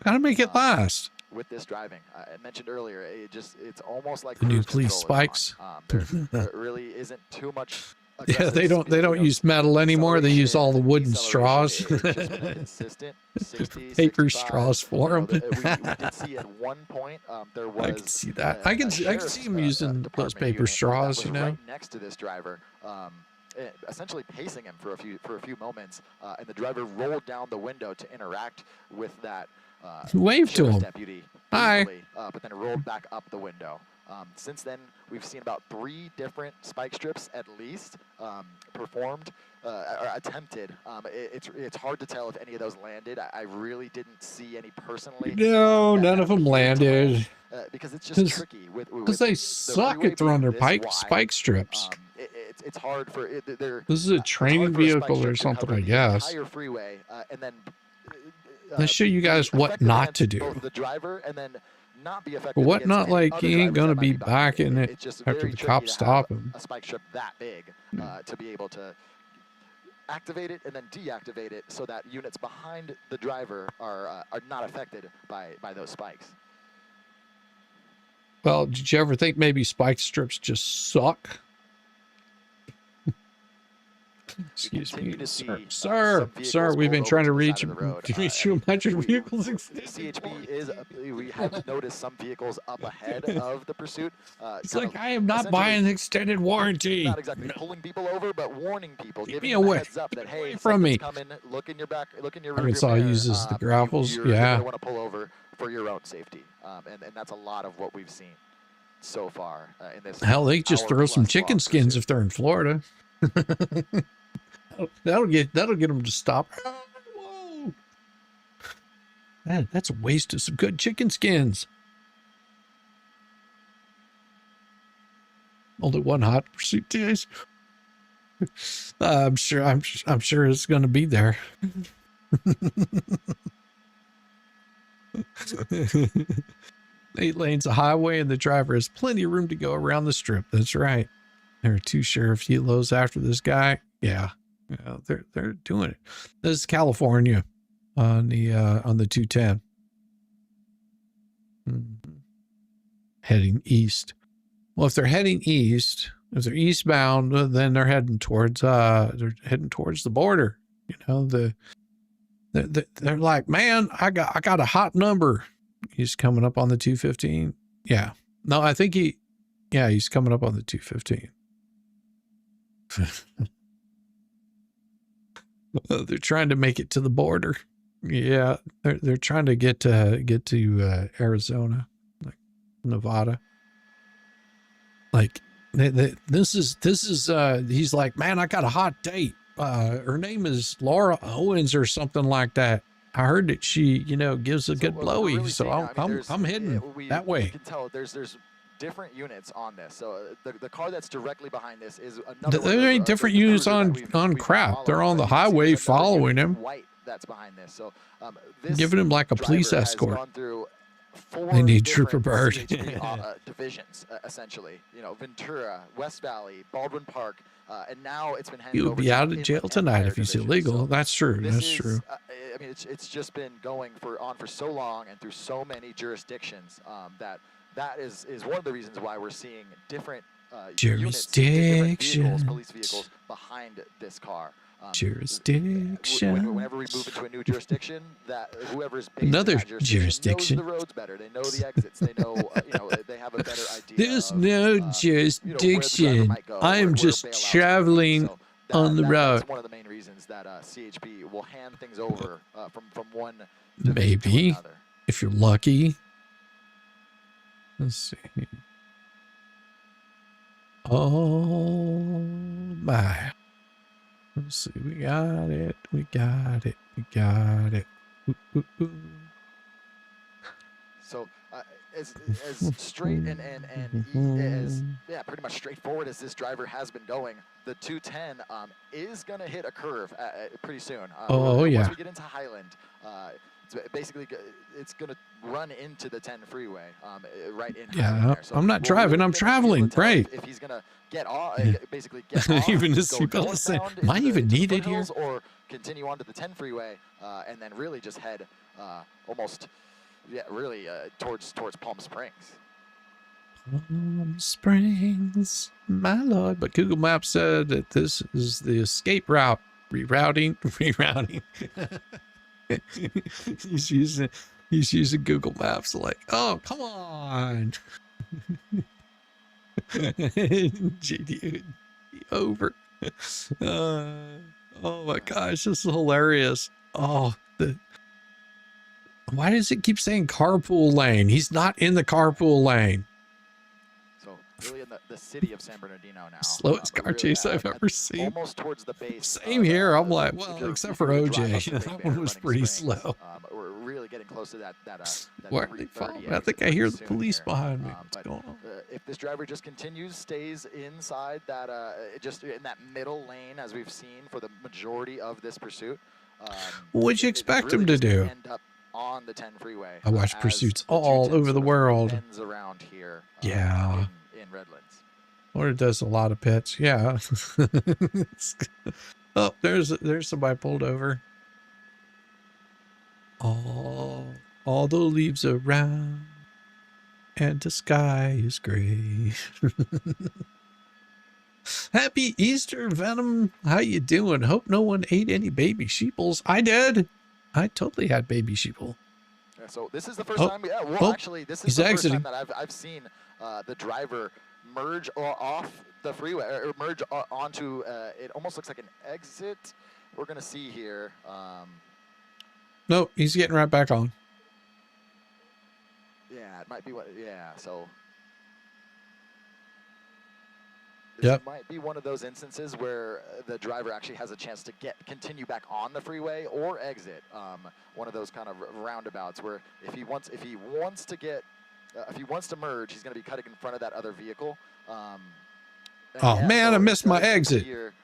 Gotta make it last. With this driving, I mentioned earlier, it's almost like the new police spikes. There really isn't too much. Yeah, they don't use metal anymore. They use all the wooden straws. Paper straws for them. We did see at one point there was. I can see that. I can see him using those paper straws. Right next to this driver. Essentially pacing him for a few moments, and the driver rolled down the window to interact with that wave to him. Deputy. Hi. But then rolled back up the window. Since then, we've seen about 3 different spike strips at least performed or attempted. It's hard to tell if any of those landed. I really didn't see any personally. No, none of them landed. Because it's just tricky because they suck at throwing their spike strips. It's hard for it. This is a training vehicle or something, I guess. Freeway, and then let's show you guys what not to do. The driver and then not be but what not he ain't gonna be backing it after the cops stop him. A spike strip that big to be able to activate it and then deactivate it so that units behind the driver are not affected by those spikes. Well, did you ever think maybe spike strips just suck? Excuse me, sir. We've been trying to reach you. Did you imagine vehicles? CHP is, we have noticed some vehicles up ahead of the pursuit. It's like, I am not buying the extended warranty. Not exactly pulling people over, but warning people, giving them a heads up that, hey, from me. coming, look in your back, look in your Arkansas rearview mirror. uses the grapples. You're going to want to pull over for your own safety. And that's a lot of what we've seen so far in this. Hell, they just throw some chicken skins pursuit. if they're in Florida. that'll get them to stop. Whoa. That's a waste of some good chicken skins. Only one hot pursuit days. I'm sure it's going to be there. 8 lanes of highway, and the driver has plenty of room to go around the strip. That's right. There are 2 sheriff helos after this guy. Yeah, they're doing it. This is California on the 210. Heading east. Well, if they're heading east, if they're eastbound, then they're heading towards the border. You know, they're like, man, I got a hot number. He's coming up on the 215. Yeah. No, I think he's coming up on the 215. They're trying to make it to the border. Yeah, they're trying to get to Arizona, like Nevada. Like this is he's like, man, I got a hot date. Her name is Laura Owens or something like that. I heard that she, gives a good blowy. Really so I'm heading that way. You can tell there's different units on this. So the car that's directly behind this is another. There ain't different units on crap. They're on the highway following him. White that's behind this. So giving him like a police escort. They need Trooper Bird. Divisions, essentially. Ventura, West Valley, Baldwin Park, and now it's been handed over. You'll be out of jail tonight if he's illegal. So that's true. That's true. I mean, it's just been going for so long and through so many jurisdictions that is one of the reasons why we're seeing different jurisdictions, police vehicles behind this car. Jurisdiction. Whenever we move into a new jurisdiction, that whoever's based another in that jurisdiction knows the roads better. They know the exits. They know, they have a better idea. There's no jurisdiction. I am just traveling on the road. That's one of the main reasons that CHP will hand things over from one maybe to another. If you're lucky. Let's see. Oh my. Let's see. We got it. Ooh, ooh, ooh. So as straight and as pretty much straightforward as this driver has been going, the 210 is going to hit a curve pretty soon. Once we get into Highland, it's going to run into the 10 freeway right in Highland there. So I'm not driving, I'm traveling, right. If he's going to get off, basically get off, even the seatbelt is saying, am I even needed here? Or continue onto the 10 freeway and then really just head almost, towards Palm Springs. Palm Springs, my lord. But Google Maps said that this is the escape route. Rerouting. He's using Google Maps like, oh, come on. JD over. Oh my gosh, this is hilarious. Why does it keep saying carpool lane? He's not in the carpool lane. So really in the city of San Bernardino now. Slowest car chase I've ever seen. Almost towards the base. Same here. I'm like, well, except for OJ, that one was pretty slow. We're really getting close to that Why are they following? I think I hear the police behind me. What's going on? If this driver just stays inside that, just in that middle lane, as we've seen for the majority of this pursuit. What'd you expect him to do? End up on the 10 freeway. I watch pursuits all over the world. Ends around here. Yeah. In Redlands. Or it does a lot of pits. Yeah. Oh, there's somebody pulled over. All the leaves around and the sky is gray. Happy Easter, Venom. How you doing? Hope no one ate any baby sheeples. I did. I totally had baby sheeple. Yeah, so this is the first time. Yeah, well, actually, this is the first time that I've seen the driver merge off the freeway or merge onto. It almost looks like an exit. We're gonna see here. Nope, he's getting right back on. Yeah, it might be what. Yeah, so. This might be one of those instances where the driver actually has a chance to continue back on the freeway or exit. One of those kind of roundabouts where if he wants to merge, he's going to be cutting in front of that other vehicle. Man, I missed my exit. Here,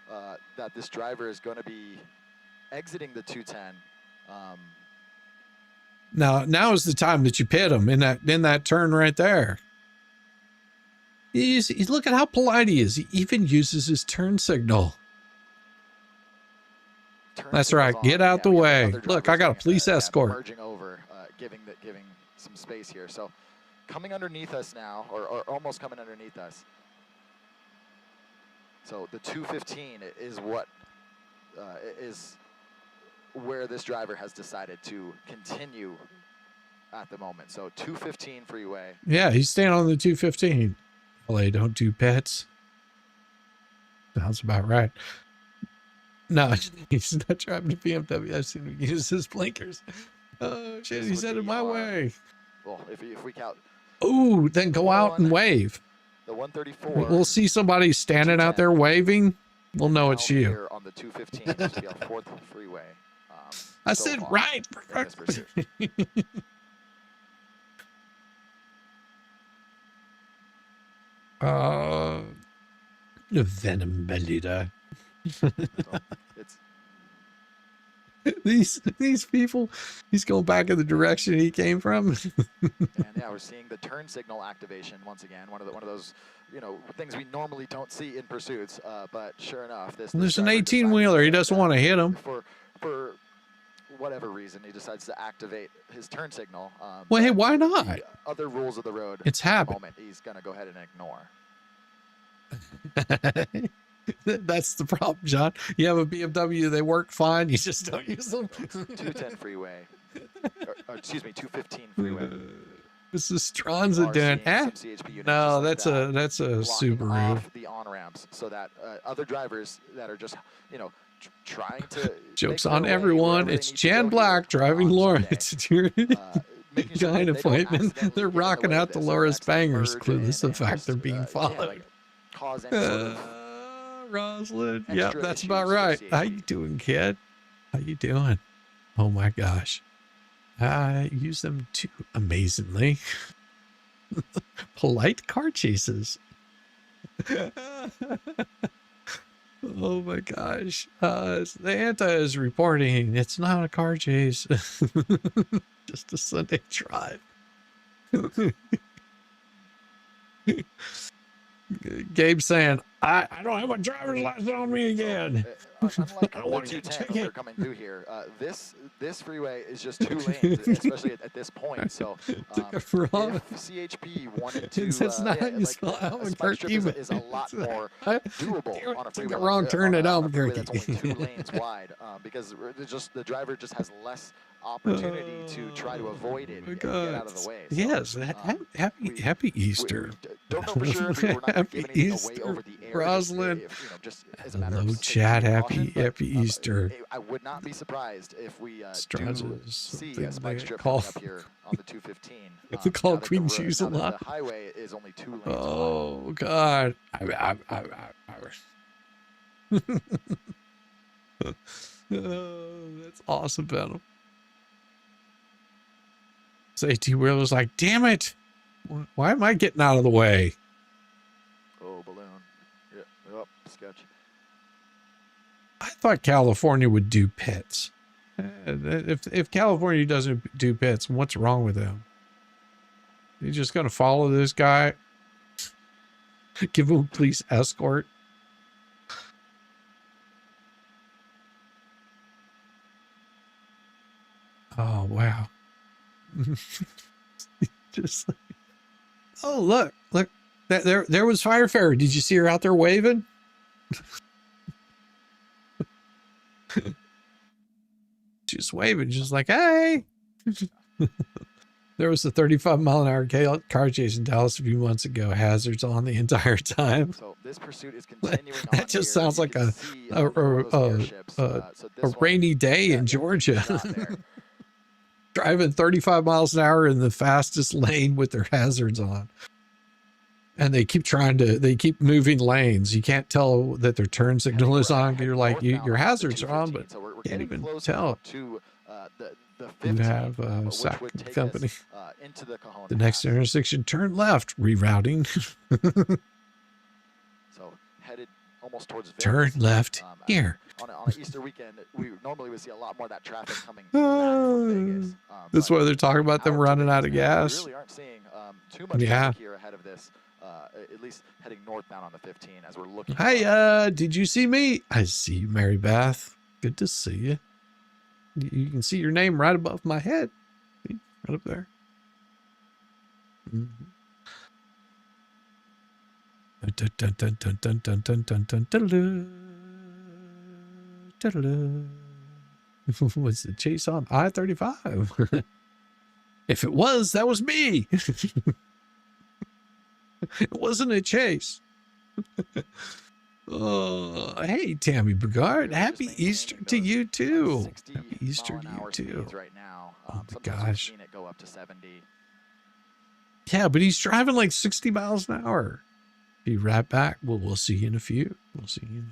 that this driver is going to be exiting the 210. Now is the time that you pit him in that turn right there. He's look at how polite he is. He even uses his turn signal. That's right. Get out the way. Look, I got a police escort. Merging over, giving some space here. So, coming underneath us now, or almost coming underneath us. So the 215 is what is where this driver has decided to continue at the moment. So 215 freeway. Yeah, he's staying on the 215. LA don't do pets. Sounds about right. No, he's not driving a BMW. I've seen him use his blinkers. Oh shit, he's headed my way. Well, if we count. Oh, then go out and wave. The 134. We'll see somebody standing out there waving. We'll know it's you. Here on the 215, this will be our 4th freeway. I said right. Venom leader. These people, he's going back in the direction he came from. And yeah, we're seeing the turn signal activation once again. One of those, things we normally don't see in pursuits. But sure enough, there's an 18-wheeler. He doesn't want to hit him. For whatever reason, he decides to activate his turn signal. Well, hey, why not? The other rules of the road. It's habit. Moment, he's gonna go ahead and ignore. That's the problem, John. You have a BMW, they work fine. You just don't use them. 210 freeway. Or, excuse me, 215 freeway. This is Stronza doing. No, that's a Subaru. Off the on ramps so that other drivers that are just trying to. Jokes on everyone. It's Jan Black driving Laura. It's your kind appointment. They're rocking out the Laura's bangers, clueless of the fact they're being followed. Cause any sort of Rosalind. Yep, that's about right. How you doing, kid? How you doing? Oh my gosh. I use them too amazingly. Polite car chases. Oh my gosh. The Anti is reporting it's not a car chase. Just a Sunday drive. Gabe saying, I don't have a driver's license on me again. Unlike the 210 they're coming through here, this freeway is just 2 lanes, especially at this point. So if CHP wanted to, that's not how you spell Albuquerque, is a lot more doable on a freeway. Wrong turn at Albuquerque. That's only 2 lanes wide, because the driver just has less opportunity to try to avoid it and get out of the way. So, yes, happy Easter. Don't know for sure if we're not giving anything away over the air. Rosalind. Just as a matter of hello, chat. Happy Easter. I would not be surprised if we do see a spike strip call up here on the 215. It's called Queen Shoes a lot. The highway is only 2 lanes. Oh God. That's awesome, Venom. Safety Wheeler's like, damn it. Why am I getting out of the way? Oh, balloon. Yeah. Oh, sketch. I thought California would do pits. If California doesn't do pits, what's wrong with them? You just gonna follow this guy? Give him a police escort? Oh, wow. Just like, oh, look. There was Fire Fairy. Did you see her out there waving? She's waving, just like, hey. There was a 35-mile-an-hour car chase in Dallas a few months ago. Hazards on the entire time. So this pursuit is continuing. That just sounds like a rainy day in Georgia. Driving 35 miles an hour in the fastest lane with their hazards on. And they keep moving lanes. You can't tell that their turn signal is on. You're like, your hazards are on, but you can't even tell. You have a SAC company. The next intersection, turn left, rerouting. So headed almost towards turn left here. On an Easter weekend, we normally would see a lot more of that traffic coming back from Vegas. That's why they're talking about them running out of gas. We really aren't seeing too much traffic here ahead of this. At least heading northbound on the 15 as we're looking. Hey, did you see me? I see you, Mary Beth. Good to see you. You can see your name right above my head. See? Right up there. Was the chase on I-35? If it was, that was me. It wasn't a chase. Oh, hey, Tammy Bogart. Happy Easter to you, too. Happy Easter to you, too. Right now. Oh, my gosh. It go up to 70. Yeah, but he's driving like 60 miles an hour. Be right back. Well, we'll see you in a few. We'll see you in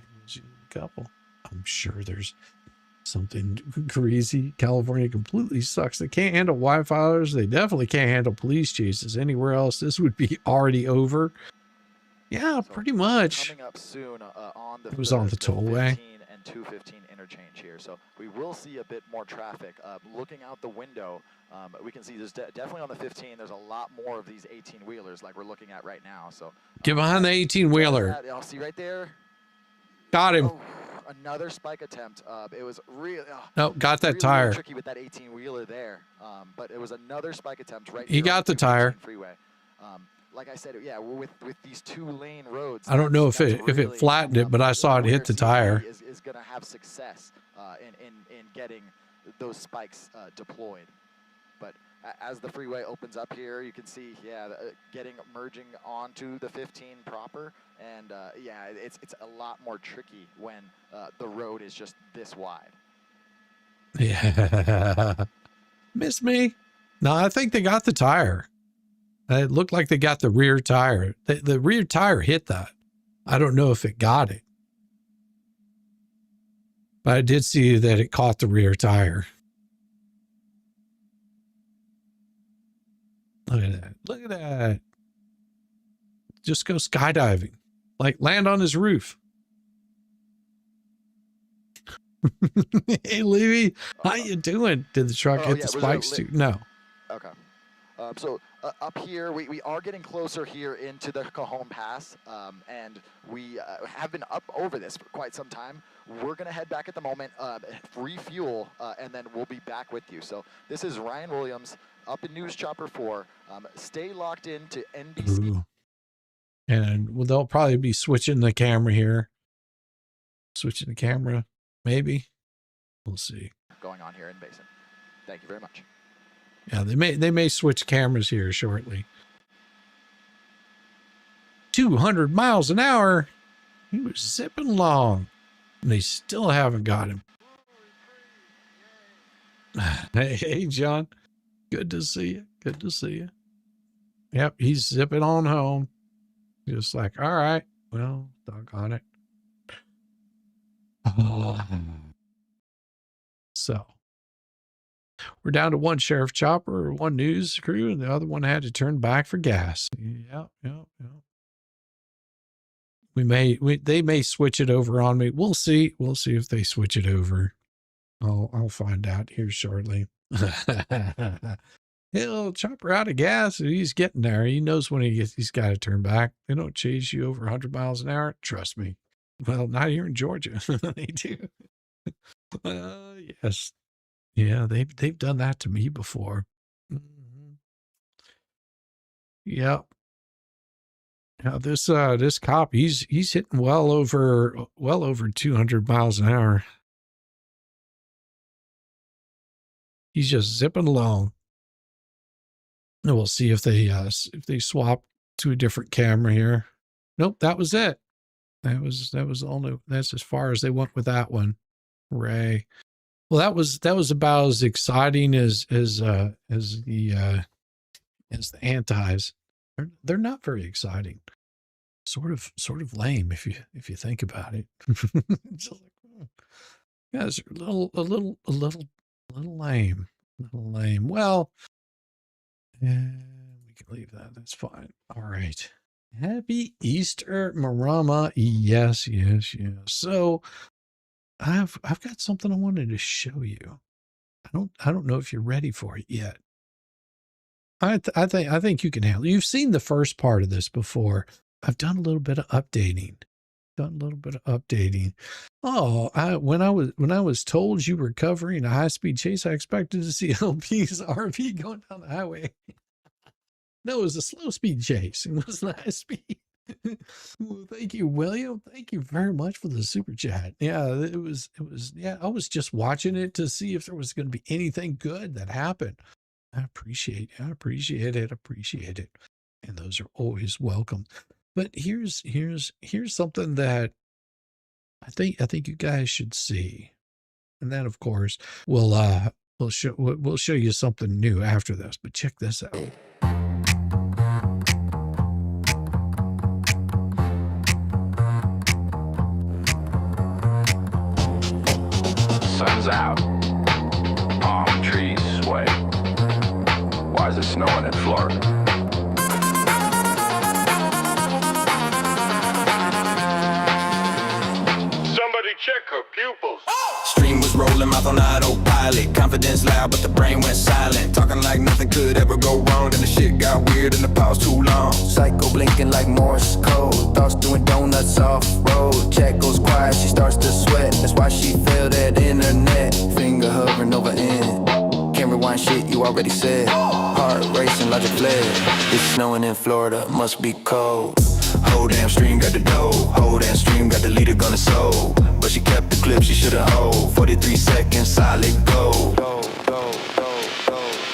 a couple. I'm sure there's something crazy. California completely sucks. They can't handle wildfires. They definitely can't handle police chases. Anywhere else, this would be already over. Yeah, so pretty much. Coming up soon on the, it was on the tollway. 15 and 215 interchange here, so we will see a bit more traffic. Looking out the window, we can see there's definitely on the 15. There's a lot more of these 18-wheelers like we're looking at right now. So get behind the 18-wheeler. I'll see right there. Got him. Oh, another spike attempt. It was really got that really tire. Tricky with that 18-wheeler there, but it was another spike attempt right. He got the tire. Freeway. Like I said, yeah, with these 2-lane roads. I don't know if it flattened it, but I saw it hit the tire. Is going to have success in getting those spikes deployed. But as the freeway opens up here, you can see, merging onto the 15 proper, and it's a lot more tricky when the road is just this wide. Yeah, miss me? No, I think they got the tire. It looked like they got the rear tire. The rear tire hit that. I don't know if it got it. But I did see that it caught the rear tire. Look at that. Look at that. Just go skydiving. Like land on his roof. Hey, Levy, how you doing? Did the truck hit the spikes too? No. Okay. So up here, we are getting closer here into the Cajon Pass, and we have been up over this for quite some time. We're going to head back at the moment, refuel, and then we'll be back with you. So this is Ryan Williams up in News Chopper 4. Stay locked in to NBC. Ooh. And they'll probably be switching the camera here. Switching the camera, maybe. We'll see. Going on here in Basin. Thank you very much. Yeah, they may switch cameras here shortly. 200 miles an hour. He was zipping along. And they still haven't got him. Hey, John. Good to see you. Good to see you. Yep, he's zipping on home. Just like, all right. Well, doggone it. So. We're down to one sheriff chopper, one news crew, and the other one had to turn back for gas. Yep. They may switch it over on me. We'll see. We'll see if they switch it over. I'll find out here shortly. He'll chopper out of gas. He's getting there. He knows when he's got to turn back. They don't chase you over 100 miles an hour. Trust me. Well, not here in Georgia. They do. Yes. Yeah, they've done that to me before. Mhm. Yep. Now this cop, he's hitting well over 200 miles an hour. He's just zipping along. And we'll see if they swap to a different camera here. Nope, that was it. That was only, that's as far as they went with that one. Ray. Well, that was about as exciting as the antis. They're not very exciting. Sort of lame if you think about it. Just like, yeah, it's a little lame. A little lame. Well, we can leave that. That's fine. All right. Happy Easter, Marama. Yes. So I've got something I wanted to show you. I don't know if you're ready for it yet. I think you can handle it. You've seen the first part of this before. I've done a little bit of updating. Oh, when I was told you were covering a high-speed chase, I expected to see LP's RV going down the highway. No, it was a slow speed chase. It wasn't high speed. Well, thank you, William. Thank you very much for the super chat. Yeah, it was, yeah, I was just watching it to see if there was going to be anything good that happened. I appreciate it. And those are always welcome. But here's something that I think you guys should see. And then of course we'll show you something new after this. But check this out. Sun's out, palm trees sway. Why is it snowing in Florida? Somebody check her pupils. Stream was rolling, mouth on autopilot. Confidence loud, but the brain went silent. Talking like nothing could ever go wrong. Then the shit got weird and the pause too long. Psycho blinking like Morse code. Thoughts doing donuts off road. Chat goes quiet, she starts to sweat. That's why she feel that internet. Finger hovering over end. Can't rewind shit you already said. Heart racing, logic fled. It's snowing in Florida, must be cold. Whole damn stream got the dough. Whole damn stream got the leader gonna soul. But she kept the clip, she should've hold. 43 seconds, solid gold.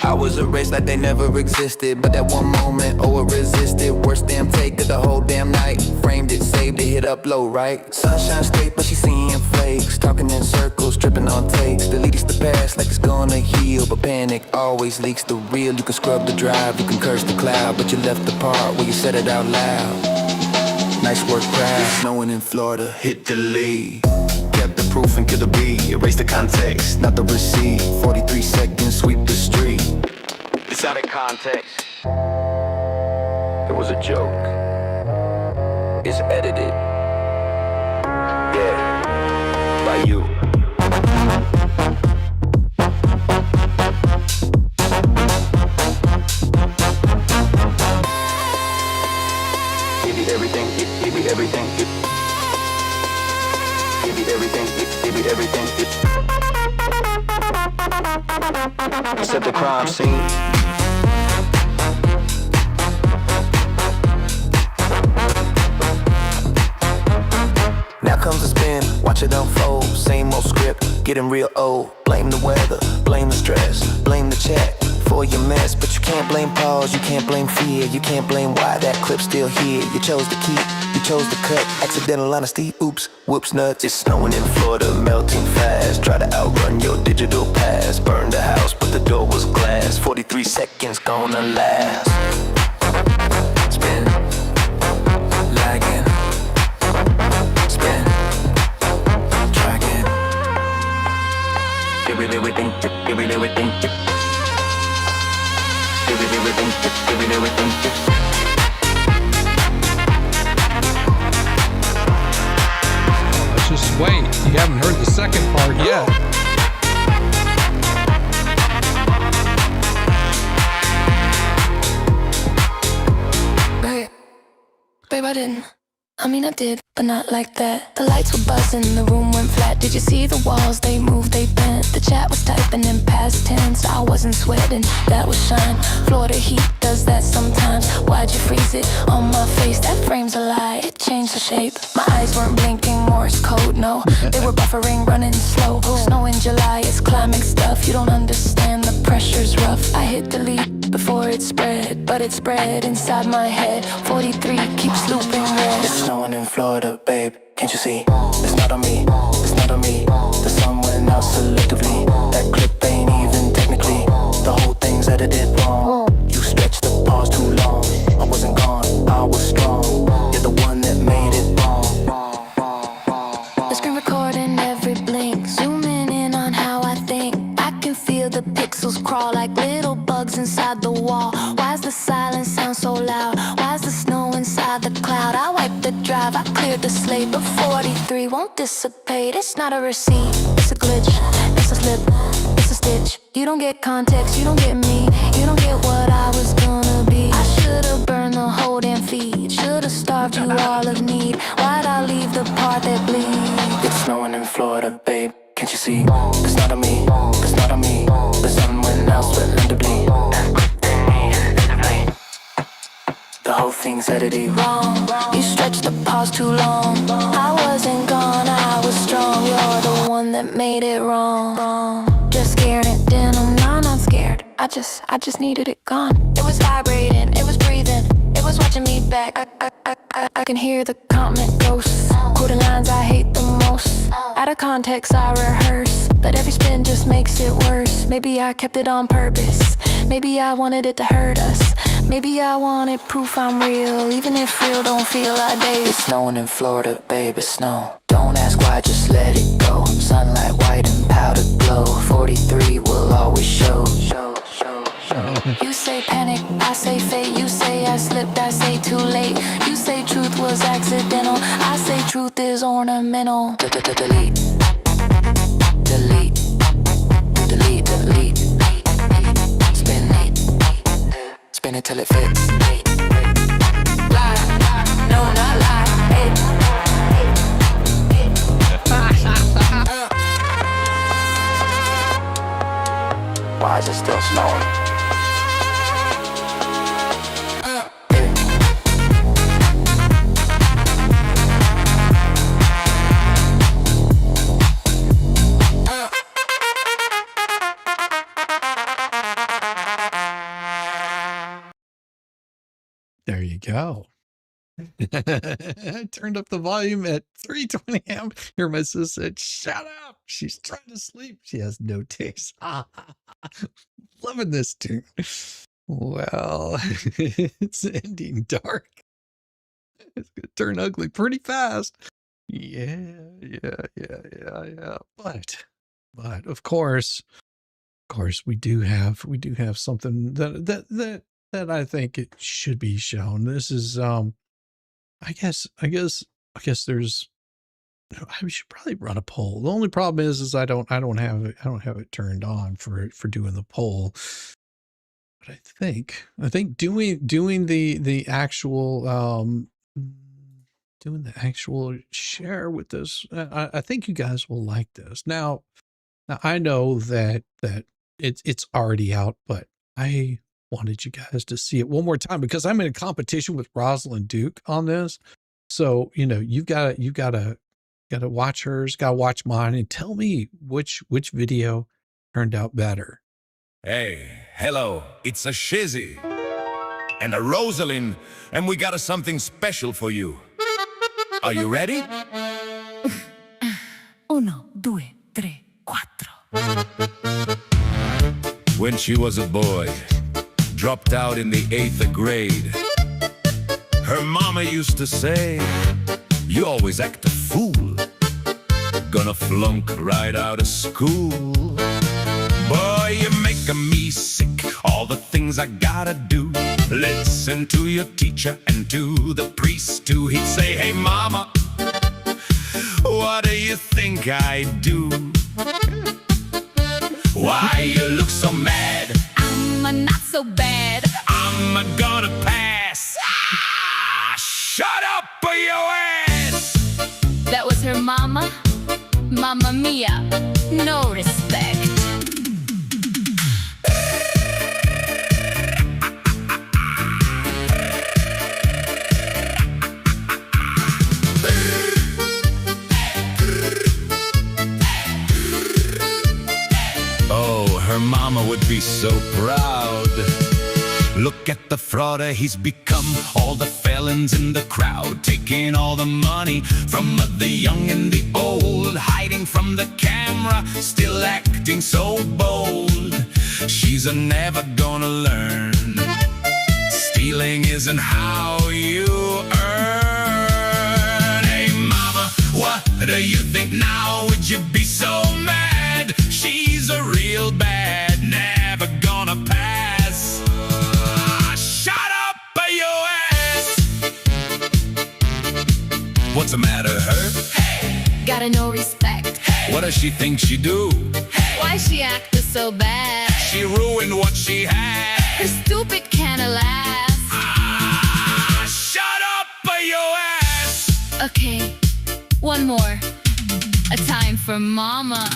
I was erased like they never existed. But that one moment, it resisted. Worst damn take of the whole damn night. Framed it, saved it, hit upload, right? Sunshine state, but she seeing flakes. Talking in circles, tripping on takes. Deletes the past like it's gonna heal. But panic always leaks the real. You can scrub the drive, you can curse the cloud. But you left the part where you said it out loud. Nice work, crowd. Snowing in Florida, hit the lead. Kept the proof and killed the beat. Erase the context, not the receipt. 43 seconds, sweep the street. It's out of context. It was a joke. It's edited. Yeah, by you. Give me everything, give me everything. Give me everything, give me everything. Set the crime scene. Now comes the spin, watch it unfold. Same old script, getting real old. Blame the weather, blame the stress, blame the chat for your mess. But you can't blame pause, you can't blame fear. You can't blame why that clip's still here. You chose to keep, you chose to cut. Accidental honesty, oops, whoops nuts. It's snowing in Florida, melting fast. Try to outrun your digital past. Burn the house, but the door was glass. 43 seconds gonna last. Spin, lagging. Spin, tracking. Give me everything, give me everything. Give me everything, give me everything. Let's just wait. You haven't heard the second part yet. Babe, I didn't. I mean, I did, but not like that. The lights were buzzing, the room went flat. Did you see the walls? They moved, they bent. The chat was typing in past tense. I wasn't sweating, that was shine. Florida heat does that sometimes. Why'd you freeze it on my face? That frame's a lie, it changed the shape. My eyes weren't blinking, Morse code, no. They were buffering, running slow. Snow in July, it's climbing stuff. You don't understand, the pressure's rough. I hit delete before it spread, but it spread inside my head. 43 keeps looping red. It's snowing in Florida, babe, can't you see? It's not on me, it's not on me. The sun went out selectively. That clip ain't even technically. The whole thing's edited wrong. You stretched the pause too long. I wasn't gone, I was strong. You're the one that made it wrong. The screen recording every blink, zooming in on how I think. I can feel the pixels crawl like little bugs inside the wall. Why's the silence sound so loud? Why's the snow inside the cloud? I wiped the drive, I cleared the slate, but 43 won't dissipate. It's not a receipt, it's a glitch, it's a slip, it's a stitch. You don't get context, you don't get me, you don't get what I was gonna be. I should've burned the whole damn feed, should've starved you all of need. Why'd I leave the part that bleeds? It's snowing in Florida, babe, can't you see? It's not on me, it's not on me. The sun went out splendidly. The whole thing's edited Wrong, you stretched the pause too long. I wasn't gone, I was strong. You're the one that made it wrong. Just scared it, then I'm not scared. I just needed it gone. It was vibrating, it was breathing, it was watching me back. I can hear the comment ghosts, quoting lines I hate the most. Out of context I rehearse, but every spin just makes it worse. Maybe I kept it on purpose, maybe I wanted it to hurt us. Maybe I wanted proof I'm real, even if real don't feel like days. It's snowing in Florida, babe, it's snow. Don't ask why, just let it go. Sunlight white and powder glow. 43 will always show. You say panic, I say fate. You say I slipped, I say too late. You say truth was accidental, I say truth is ornamental. Delete. Delete. Delete, delete. Spin it. Spin it till it fits. Lie, no, not lie. Why is it still snowing? There you go. I turned up the volume at 320 amp. Here my sis said, shut up. She's trying to sleep. She has no taste. Loving this tune. Well, it's ending dark. It's going to turn ugly pretty fast. Yeah. But of course, we do have something that I think it should be shown. This is, I guess there's, I should probably run a poll. The only problem is I don't have it turned on for doing the poll. But I think doing the actual, doing the actual share with this, I think you guys will like this. Now I know that it's already out, but I wanted you guys to see it one more time because I'm in a competition with Rosalind Duke on this. So, you've got to watch hers, got to watch mine, and tell me which video turned out better. Hey, hello, it's a Shizzy and a Rosalind, and we got something special for you. Are you ready? 1, 2, 3, 4. When she was a boy, dropped out in the 8th grade, her mama used to say, you always act a fool, gonna flunk right out of school. Boy, you're making me sick, all the things I gotta do. Listen to your teacher and to the priest too. He'd say, hey mama, what do you think I do? Why you look so mad? I'm not so bad. I'm gonna pass. shut up, your ass! That was her mama. Mamma mia, no respect. Oh, her mama would be so proud. Look at the frauder he's become. All the felons in the crowd, taking all the money from the young and the old, hiding from the camera, still acting so bold. She's never gonna learn. Stealing isn't how you earn. Hey mama, what do you think now? Would you be so mad? She's a real bad, never gonna pass. Shut up, your ass! What's the matter, her? Hey, gotta no respect. Hey, what does she think she do? hey, why she acted so bad? She ruined what she had. Her stupid can't last. Shut up, your ass! Okay, one more. A time for mama.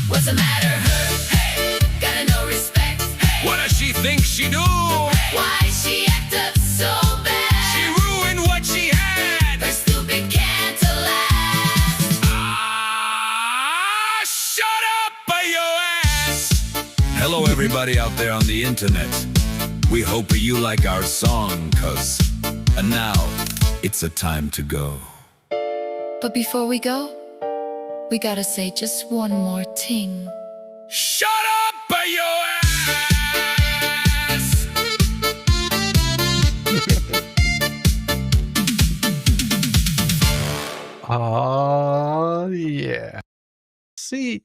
What's the matter, her? Hey, gotta no respect. Hey, What does she think she do? why she acted so bad? She ruined what she had. Her stupid can't last. Shut up, your ass! Hello, everybody out there on the internet. We hope you like our song, cause now it's a time to go. But before we go, we gotta say just one more thing. Shut up, your ass! Oh, yeah. See,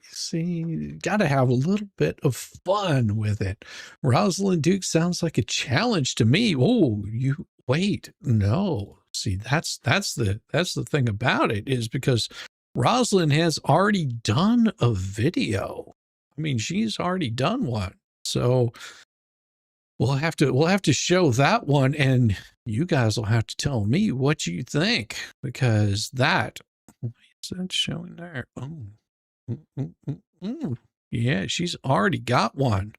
gotta have a little bit of fun with it. Rosalind Duke sounds like a challenge to me. Oh, you wait, no. See, that's the thing about it, is because Rosalind has already done a video. I mean, she's already done one. So we'll have to show that one, and you guys will have to tell me what you think, because that, why is that showing there? Oh. Yeah, she's already got one.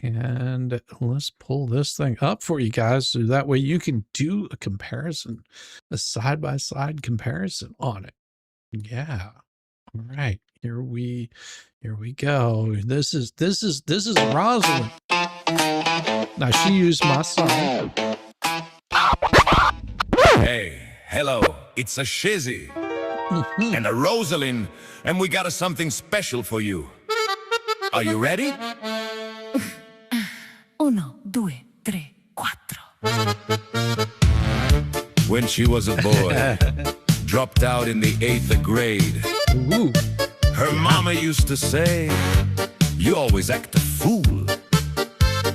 And let's pull this thing up for you guys, so that way you can do a comparison, a side-by-side comparison on it. Yeah. All right. Here we go. This is Rosalind. Now she used my song. Hey, hello, it's a Shizzy and a Rosalind, and we got something special for you. Are you ready? 1, 2, 3, 4. When she was a boy, dropped out in the 8th grade, Ooh. her mama used to say, you always act a fool.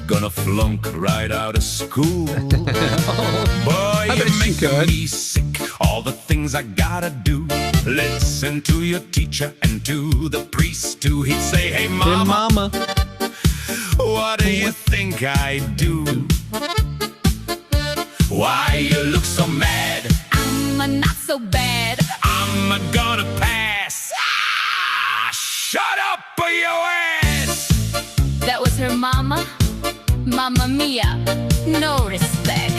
Gonna flunk right out of school. Boy, I bet you're she making could. me sick. All the things I gotta do. Listen to your teacher and to the priest too. He'd say, hey Hey, mama, mama. what do you think I do? Why you look so mad? I'm not so bad. I'm gonna pass. Shut up, your ass! That was her mama. Mamma mia, no respect.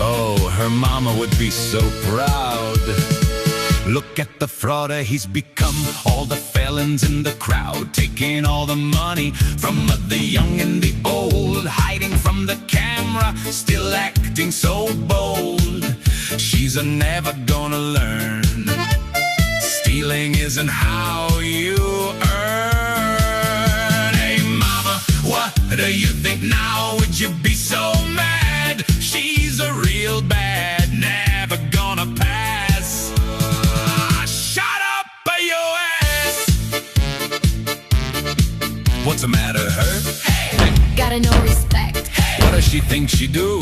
Oh, her mama would be so proud. Look at the frauder he's become. All the felons in the crowd, taking all the money from the young and the old, hiding from the camera, still acting so bold. She's never gonna learn. Stealing isn't how you earn. Hey mama, what do you think now? Would you be so mad? She's a real bad, never gonna pass. Shut up, your ass! What's the matter, her? Hey, gotta no respect. Hey, What does she think she do?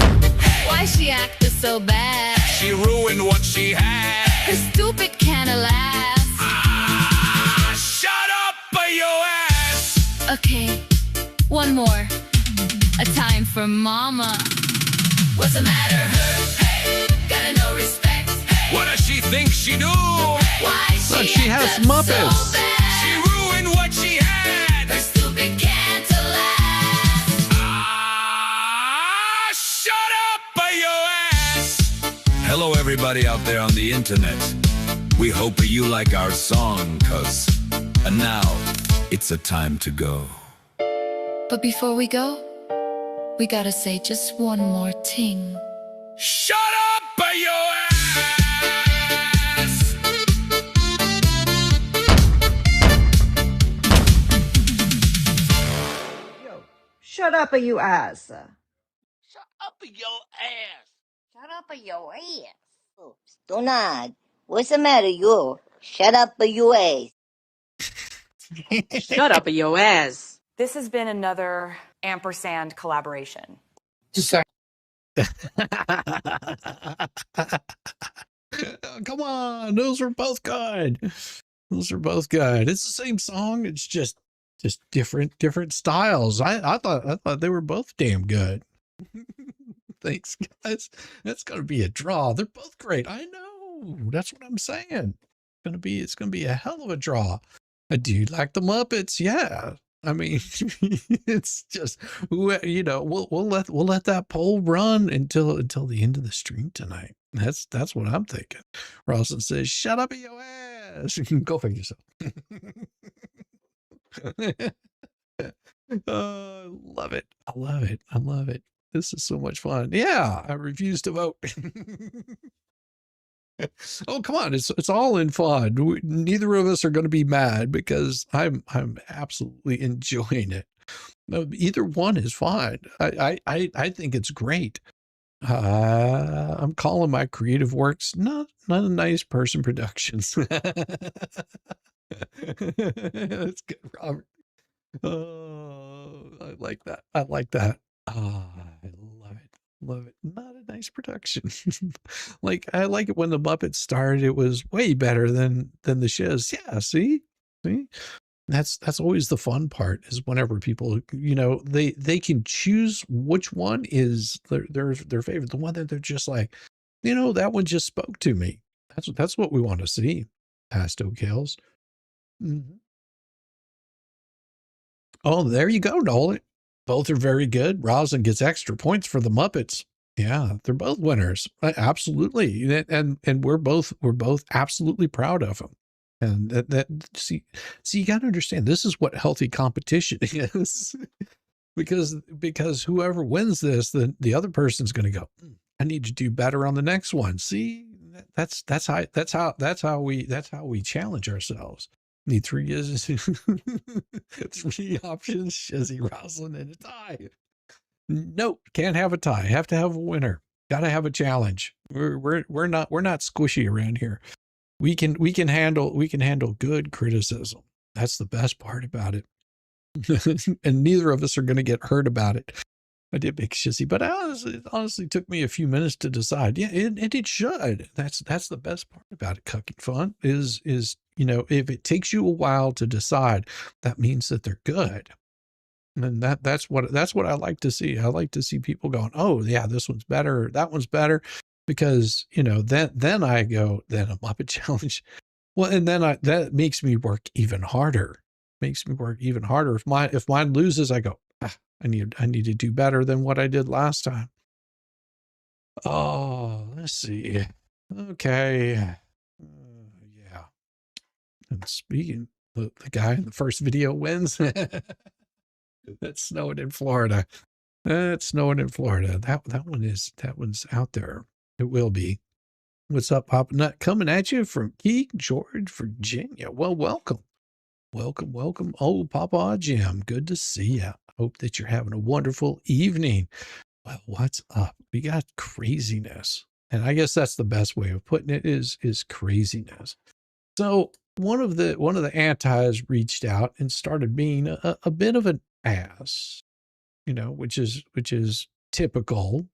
why she acted so bad? she ruined what she had. Her stupid kind of laugh. Ah, shut up, your ass. Okay, one more. A time for mama. What's the matter, her? Hey, gotta no respect. Hey, What does she think she do? why Look, she she has acts up Muppets. so bad? She ruined what she had. Her stupid can't laugh. Ah, shut up, your ass. Hello, everybody out there on the internet. We hope you like our song, cuz. And now, it's a time to go. But before we go, we gotta say just one more thing. Shut up, your ass. Yo, shut up, you ass. Shut up your ass. Shut up your ass. Oh, Donald, what's the matter, you? Shut up your ass. Shut up, your ass. This has been another ampersand collaboration. Come on, those were both good. Those are both good. It's the same song. It's just different styles. I thought they were both damn good. Thanks, guys. That's gonna be a draw. They're both great. I know. That's what I'm saying. It's gonna be a hell of a draw. I do like the Muppets. Yeah. I mean, it's just, you know, we'll let that poll run until the end of the stream tonight. That's what I'm thinking. Rawson says, "Shut up, your ass." Go figure yourself. Love it. I love it. I love it. This is so much fun. Yeah, I refuse to vote. Oh, come on. It's all in fun. Neither of us are going to be mad because I'm absolutely enjoying it. No, either one is fine. I think it's great. I'm calling my creative works not a nice person productions. That's good, Robert. Oh, I like that. I like that. Ah, I love it. Love it. Not a nice production. Like, I like it when the Muppets started. It was way better than the Shiz. Yeah, see? That's always the fun part, is whenever people, you know, they can choose which one is their favorite. The one that they're just like, you know, that one just spoke to me. That's what we want to see. Pasto kills. Mhm. Oh, there you go, Nolan. Both are very good. Rosin gets extra points for the Muppets. Yeah, they're both winners. Absolutely. And we're both absolutely proud of them. And that see, you got to understand, this is what healthy competition is. because whoever wins this, then the other person's going to go, I need to do better on the next one. See, that's how we challenge ourselves. Need three options: Shizzy, Roslyn, and a tie. Nope, can't have a tie. Have to have a winner. Got to have a challenge. We're not squishy around here. We can handle good criticism. That's the best part about it. And neither of us are going to get hurt about it. I did make Shizzy, but it honestly took me a few minutes to decide. Yeah, it should. That's the best part about it. Cooking fun is, you know, if it takes you a while to decide, that means that they're good. And that's what I like to see. I like to see people going, oh yeah, this one's better, that one's better, because, you know, then I go, then a Muppet challenge. Well, and then that makes me work even harder. Makes me work even harder. If mine loses, I go, I need to do better than what I did last time. Oh, let's see. Okay. Yeah. And speaking, the guy in the first video wins. That's snowing in Florida. That's snowing in Florida. That one's out there. It will be. What's up, Papa Nut? Coming at you from King George, Virginia. Well, welcome. Welcome. Oh, Papa Jim, good to see you. Hope that you're having a wonderful evening. Well, what's up? We got craziness. And I guess that's the best way of putting it, is craziness. So one of the antis reached out and started being a bit of an ass, you know, which is typical.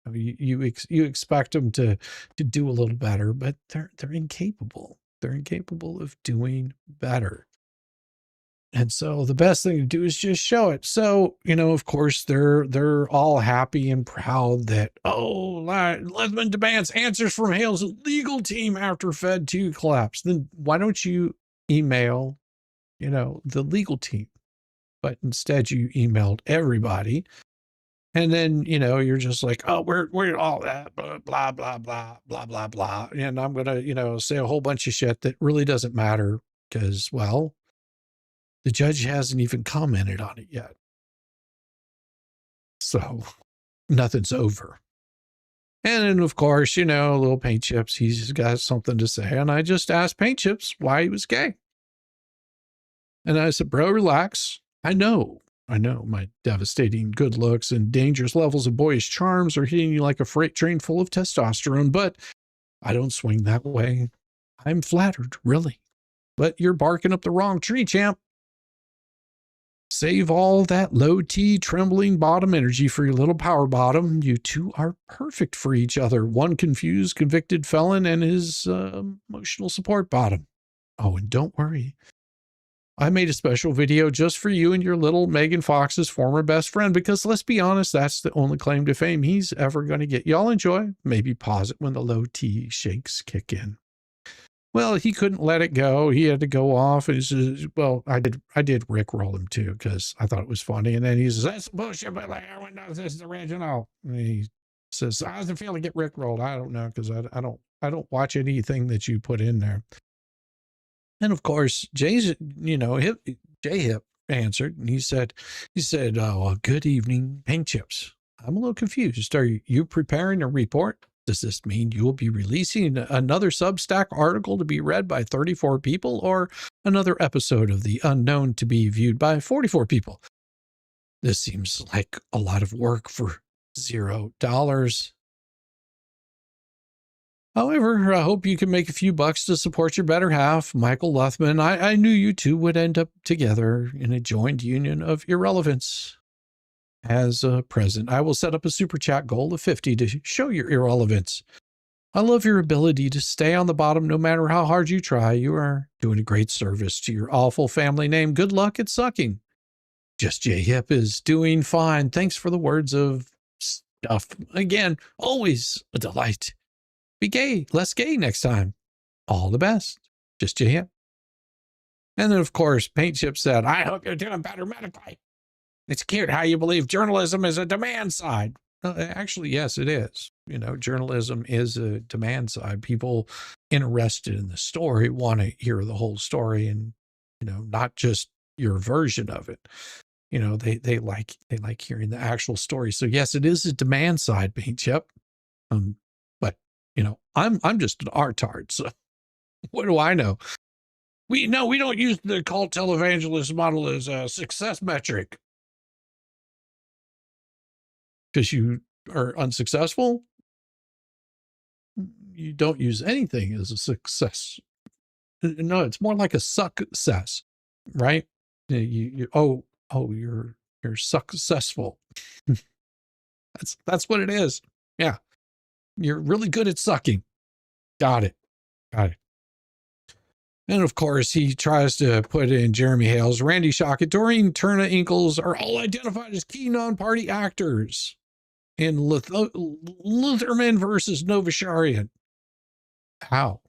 I mean, you expect them to do a little better, but they're incapable. They're incapable of doing better. And so the best thing to do is just show it. So, of course, they're all happy and proud that, Lethman demands answers from Hale's legal team after Fed 2 collapsed. Then why don't you email, the legal team? But instead you emailed everybody. And then, you're just like, oh, we're all that, blah, blah, blah, blah, blah, blah, blah. And I'm going to, say a whole bunch of shit that really doesn't matter because, well, the judge hasn't even commented on it yet. So nothing's over. And then, of course, little Paint Chips, he's got something to say. And I just asked Paint Chips why he was gay. And I said, bro, relax. I know my devastating good looks and dangerous levels of boyish charms are hitting you like a freight train full of testosterone, but I don't swing that way. I'm flattered, really. But you're barking up the wrong tree, champ. Save all that low T trembling bottom energy for your little power bottom. You two are perfect for each other. One confused, convicted felon and his emotional support bottom. Oh, and don't worry. I made a special video just for you and your little Megan Fox's former best friend because let's be honest, that's the only claim to fame he's ever going to get. Y'all enjoy. Maybe pause it when the low T shakes kick in. Well, he couldn't let it go. He had to go off. And he says, well, I did rickroll him too because I thought it was funny. And then he says, that's bullshit, but like everyone knows this is original. And he says, how does it feel to get rickrolled? I don't know because I don't watch anything that you put in there. And of course, J-Hip answered and he said, oh, good evening, Paint Chips. I'm a little confused. Are you preparing a report? Does this mean you will be releasing another Substack article to be read by 34 people or another episode of The Unknown to be viewed by 44 people? This seems like a lot of work for $0. However, I hope you can make a few bucks to support your better half, Michael Lethman. I knew you two would end up together in a joined union of irrelevance. As present, I will set up a super chat goal of 50 to show your irrelevance. I love your ability to stay on the bottom no matter how hard you try. You are doing a great service to your awful family name. Good luck at sucking. Just J-Hip is doing fine. Thanks for the words of stuff. Again, always a delight. Be gay, less gay next time. All the best. Just J-Hip. And then, of course, Paint Chip said, I hope you're doing better medically. It's cute how you believe journalism is a demand side. Actually, yes, it is. Journalism is a demand side. People interested in the story want to hear the whole story and, not just your version of it. They like hearing the actual story. So yes, it is a demand side, Paint Chip. But I'm just an artard. So what do I know? We don't use the cult televangelist model as a success metric. Because you are unsuccessful, you don't use anything as a success. No, it's more like a success, right? You're successful. That's what it is. Yeah, you're really good at sucking. Got it. And of course, he tries to put in Jeremy Hales, Randy Shockett, Doreen Turner Ingalls are all identified as key non-party actors in Lutherman versus Novasharian. How?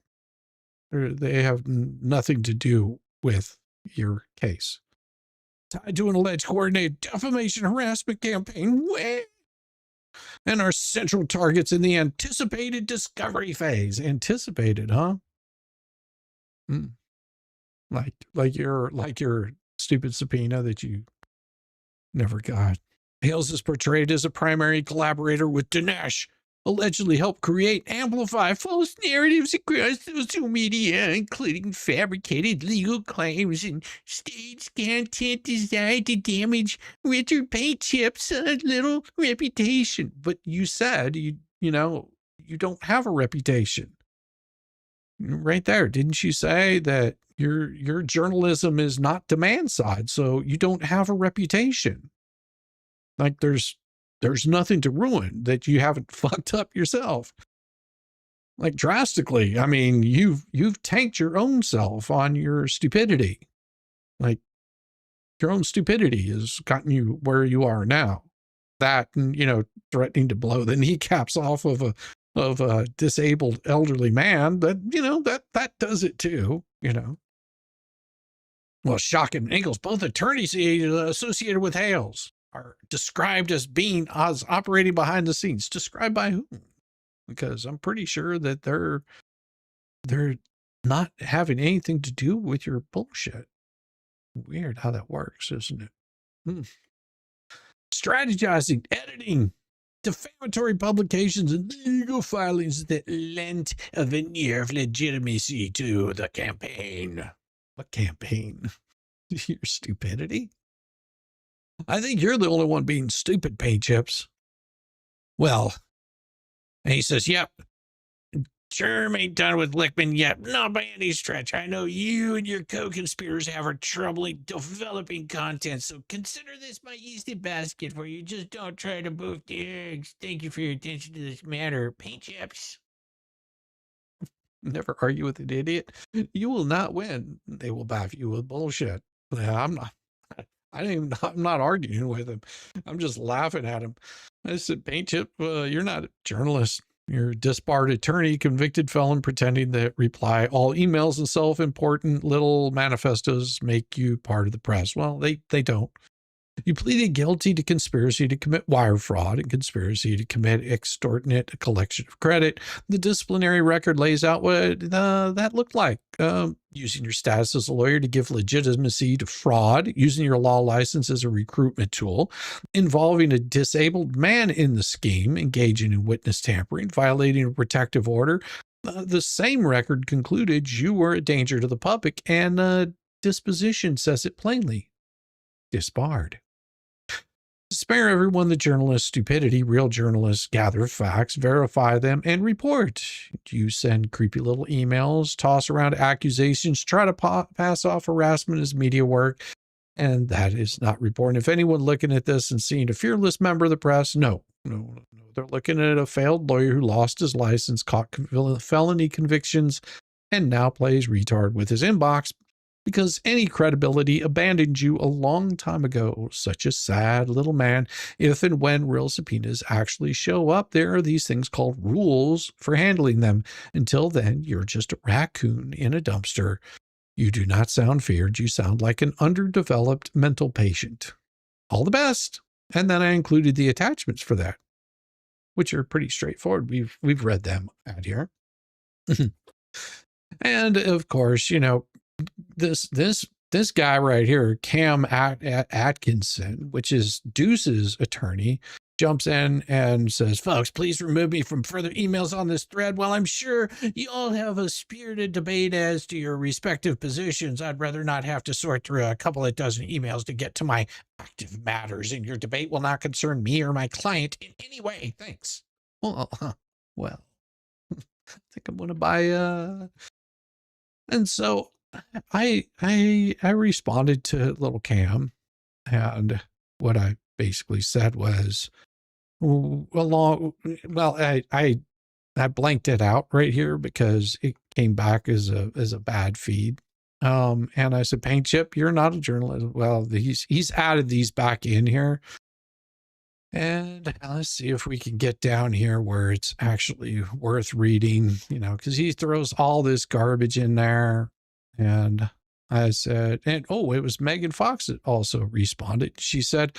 They have nothing to do with your case. Tied to an alleged coordinated defamation harassment campaign. And our central targets in the anticipated discovery phase. Anticipated, huh? Like your stupid subpoena that you never got. Hales is portrayed as a primary collaborator with Dinesh, allegedly helped create, amplify false narratives across social media, including fabricated legal claims and staged content designed to damage Richard Paint Chip's little reputation. But you said you don't have a reputation. Right there, didn't you say that your journalism is not demand side, so you don't have a reputation? Like there's There's nothing to ruin that you haven't fucked up yourself. Like drastically. I mean, you've tanked your own self on your stupidity. Like your own stupidity has gotten you where you are now. That and, you know, threatening to blow the kneecaps off of a disabled elderly man, that, you know, that does it too, you know. Well, shocking angles. Both attorneys associated with Hales are described as being operating behind the scenes. Described by whom? Because I'm pretty sure that they're not having anything to do with your bullshit. Weird how that works, isn't it? Strategizing, editing, defamatory publications, and legal filings that lent a veneer of legitimacy to the campaign. What campaign? Your stupidity? I think you're the only one being stupid, Paint Chips. Well, and he says, yep, Germ ain't done with Lickman yet. Not by any stretch. I know you and your co-conspirators have trouble developing content, so consider this my Easter basket for you. Just don't try to boof the eggs. Thank you for your attention to this matter, Paint Chips. Never argue with an idiot. You will not win. They will baff you with bullshit. I'm not arguing with him. I'm just laughing at him. I said, Paint Chip, you're not a journalist. You're a disbarred attorney, convicted felon, pretending that reply all emails and self-important little manifestos make you part of the press. Well, they don't. You pleaded guilty to conspiracy to commit wire fraud and conspiracy to commit extortionate collection of credit. The disciplinary record lays out what that looked like. Using your status as a lawyer to give legitimacy to fraud, using your law license as a recruitment tool, involving a disabled man in the scheme, engaging in witness tampering, violating a protective order. The same record concluded you were a danger to the public, and disposition says it plainly. Disbarred. To spare everyone the journalist's stupidity, real journalists gather facts, verify them, and report. You send creepy little emails, toss around accusations, try to pass off harassment as media work, and that is not reporting. If anyone looking at this and seeing a fearless member of the press, no. They're looking at a failed lawyer who lost his license, caught felony convictions, and now plays retard with his inbox because any credibility abandoned you a long time ago. Such a sad little man. If and when real subpoenas actually show up, there are these things called rules for handling them. Until then, you're just a raccoon in a dumpster. You do not sound feared. You sound like an underdeveloped mental patient. All the best. And then I included the attachments for that, which are pretty straightforward. We've read them out here. And of course, you know, this guy right here, Cam Atkinson, which is Deuce's attorney, jumps in and says, folks, please remove me from further emails on this thread. While I'm sure you all have a spirited debate as to your respective positions, I'd rather not have to sort through a couple of dozen emails to get to my active matters, and your debate will not concern me or my client in any way. Thanks. Well, I think I'm going to buy, and so I responded to little Cam, and what I basically said was, I blanked it out right here because it came back as a bad feed. And I said, Paint Chip, you're not a journalist. Well, he's added these back in here. And let's see if we can get down here where it's actually worth reading, you know, because he throws all this garbage in there. And I said, it was Megan Fox that also responded. She said,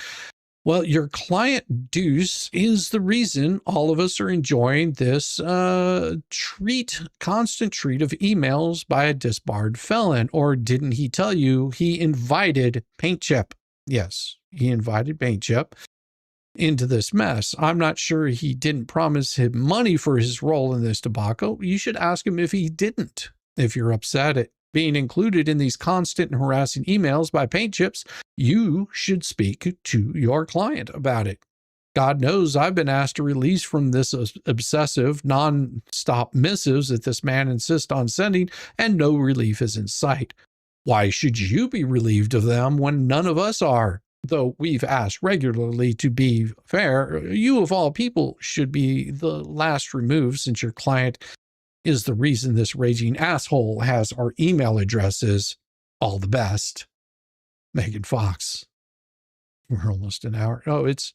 well, your client Deuce is the reason all of us are enjoying this constant treat of emails by a disbarred felon. Or didn't he tell you he invited Paint Chip? Yes, he invited Paint Chip into this mess. I'm not sure he didn't promise him money for his role in this debacle. You should ask him if he didn't. If you're upset at being included in these constant and harassing emails by Paint Chips, you should speak to your client about it. God knows I've been asked to release from this obsessive, non-stop missives that this man insists on sending, and no relief is in sight. Why should you be relieved of them when none of us are? though we've asked regularly to be fair, you of all people should be the last removed, since your client is the reason this raging asshole has our email addresses. All the best, Megan Fox. We're almost an hour. Oh, it's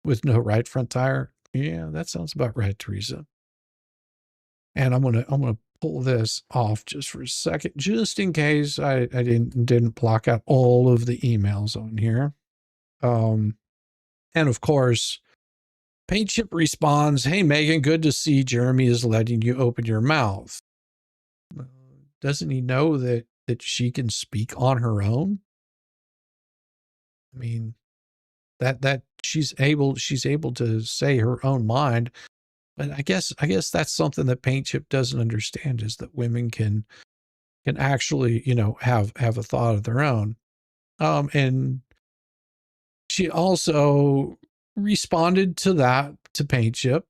with no right front tire. Yeah, that sounds about right, Teresa. And I'm gonna pull this off just for a second, just in case I didn't block out all of the emails on here. And of course, Paintship responds, "Hey Megan, good to see Jeremy is letting you open your mouth." Doesn't he know that she can speak on her own? I mean, that she's able to say her own mind. But I guess that's something that Paintship doesn't understand, is that women can actually, have a thought of their own. And she also responded to that, to Paintship,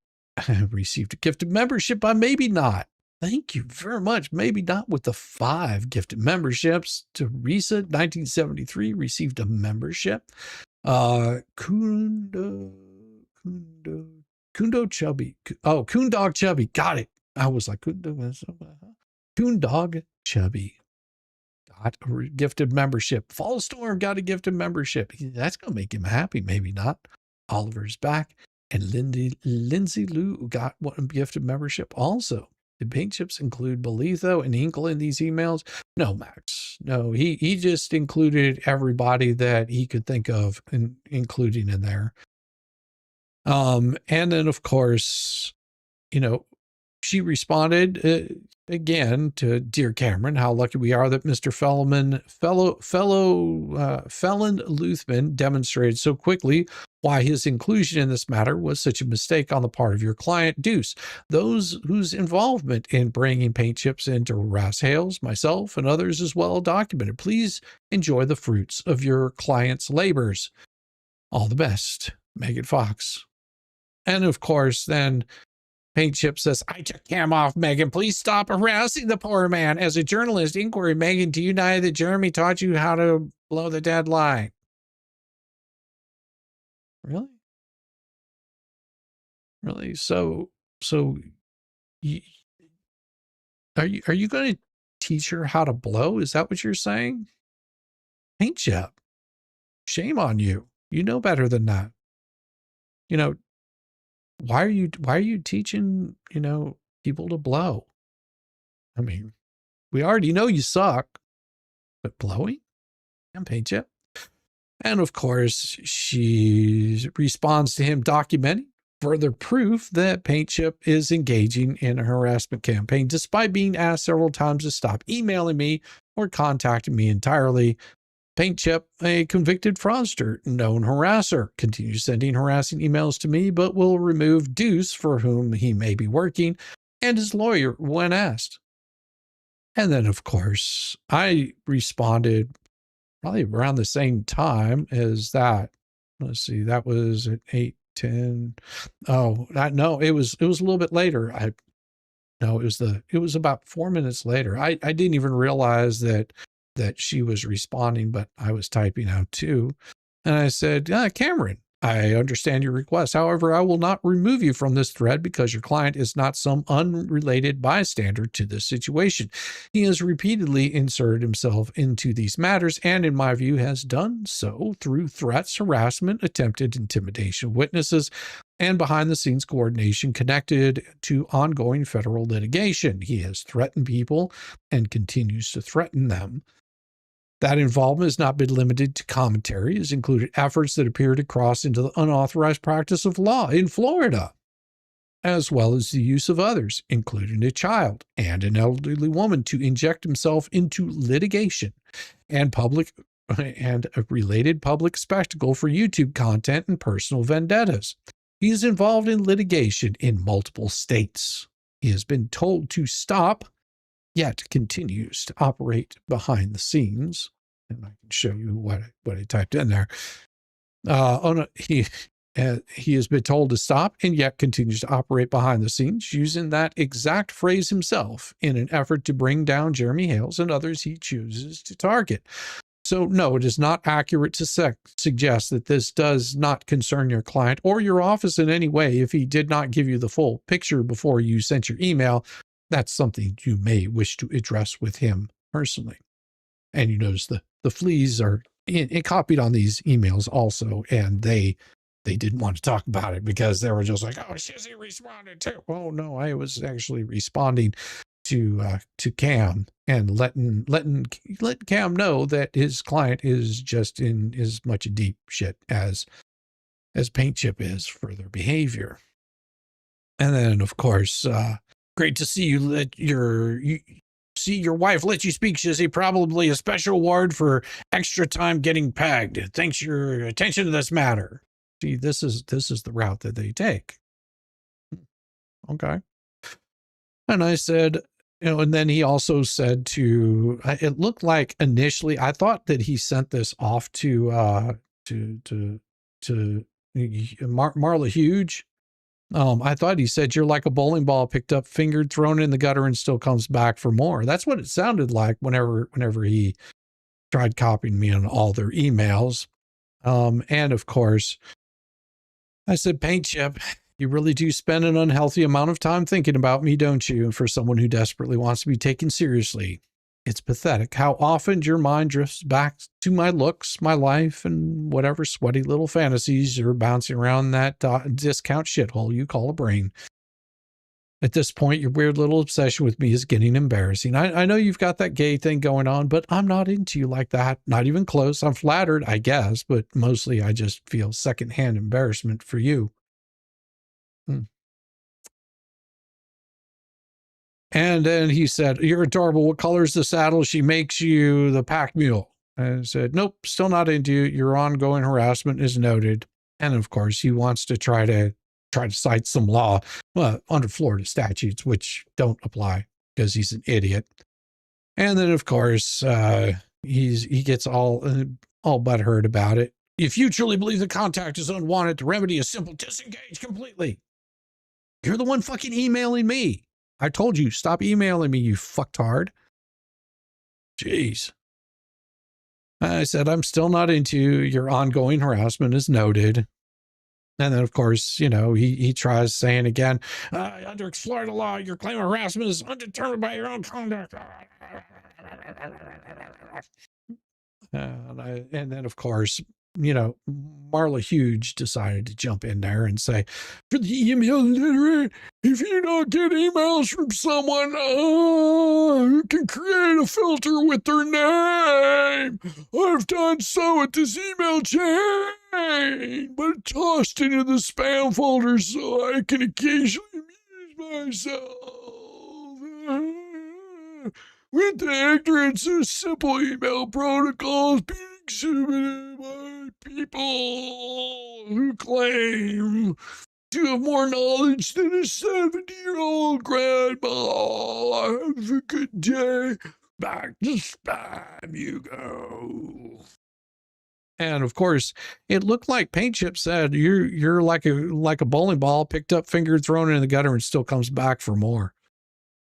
received a gifted membership by Maybe Not. Thank you very much. Maybe Not with the 5 gifted memberships. Teresa, 1973, received a membership. Kundo Chubby. Oh, Coondog Chubby. Got it. I was like, Coondog Chubby got a gifted membership. Fall Storm got a gifted membership. That's going to make him happy. Maybe Not. Oliver's back. And Lindsay Lou got one gifted membership also. Did Paintships include Belitho and Inkle in these emails? No, Max. No, he just included everybody that he could think of, including in there. And then, of course, she responded again to Dear Cameron, how lucky we are that Mr. Felon Luthman demonstrated so quickly why his inclusion in this matter was such a mistake on the part of your client, Deuce. Those whose involvement in bringing Paintships in to harass Hales, myself, and others is well documented. Please enjoy the fruits of your client's labors. All the best, Megan Fox. And of course, then Paintship says, "I took Cam off, Megan. Please stop harassing the poor man. As a journalist inquiry, Megan, do you deny that Jeremy taught you how to blow the deadline?" Really? Really? So are you going to teach her how to blow? Is that what you're saying? Paintship, shame on you. You know better than that. Why are you teaching, people to blow? I mean, we already know you suck, but blowing? And Paintship. And of course, she responds to him, documenting further proof that Paintship is engaging in a harassment campaign, despite being asked several times to stop emailing me or contacting me entirely. Paintship, a convicted fraudster, known harasser, continues sending harassing emails to me, but will remove Deuce, for whom he may be working, and his lawyer when asked. And then, of course, I responded probably around the same time as that. Let's see, that was at 8:10. Oh, no, it was a little bit later. It was about 4 minutes later. I didn't even realize that she was responding, but I was typing out too. And I said, Cameron, I understand your request. However, I will not remove you from this thread because your client is not some unrelated bystander to this situation. He has repeatedly inserted himself into these matters and, in my view, has done so through threats, harassment, attempted intimidation of witnesses, and behind-the-scenes coordination connected to ongoing federal litigation. He has threatened people and continues to threaten them. That involvement has not been limited to commentary. It has included efforts that appear to cross into the unauthorized practice of law in Florida, as well as the use of others, including a child and an elderly woman, to inject himself into litigation and a related public spectacle for YouTube content and personal vendettas. He is involved in litigation in multiple states. He has been told to stop, yet continues to operate behind the scenes. And I can show you what I typed in there. He has been told to stop and yet continues to operate behind the scenes, using that exact phrase himself in an effort to bring down Jeremy Hales and others he chooses to target. So no, it is not accurate to suggest that this does not concern your client or your office in any way. If he did not give you the full picture before you sent your email, that's something you may wish to address with him personally. And you notice the fleas are copied on these emails also, and they didn't want to talk about it because they were just like, oh, Shizzy responded too. Oh no, I was actually responding to Cam and letting Cam know that his client is just in as much a deep shit as Paint Chip is for their behavior. And then of course, great to see you see your wife let you speak, Shizzy. Probably a special award for extra time getting pegged. Thanks your attention to this matter. See, this is the route that they take. Okay. And I said, and then he also said it looked like initially, I thought that he sent this off to Marla Huge. I thought he said, you're like a bowling ball picked up, fingered, thrown in the gutter, and still comes back for more. That's what it sounded like whenever he tried copying me on all their emails. And of course, I said, Paint Chip, you really do spend an unhealthy amount of time thinking about me, don't you? For someone who desperately wants to be taken seriously. It's pathetic how often your mind drifts back to my looks, my life, and whatever sweaty little fantasies are bouncing around that discount shithole you call a brain. At this point, your weird little obsession with me is getting embarrassing. I know you've got that gay thing going on, but I'm not into you like that. Not even close. I'm flattered, I guess, but mostly I just feel secondhand embarrassment for you. And then he said, you're adorable. What color is the saddle? She makes you the pack mule. And I said, nope, still not into you. Your ongoing harassment is noted. And of course, he wants to try to cite some law under Florida statutes, which don't apply because he's an idiot. And then, of course, he gets all butthurt about it. If you truly believe the contact is unwanted, the remedy is simple: disengage completely. You're the one fucking emailing me. I told you, stop emailing me, you fucktard. Jeez. I said, I'm still not into your ongoing harassment is noted. And then, of course, he tries saying again, under Florida law, your claim of harassment is undetermined by your own conduct. And then, of course, Marla Huge decided to jump in there and say, for the email literate, if you don't get emails from someone who can create a filter with their name, I've done so with this email chain, but tossed into the spam folder so I can occasionally amuse myself. With the ignorance of simple email protocols being exhibited by people who claim to have more knowledge than a 70-year-old grandma. Have a good day. Back to spam you go. And of course, it looked like Paint Chip said, you're like a bowling ball picked up, fingered, thrown in the gutter, and still comes back for more.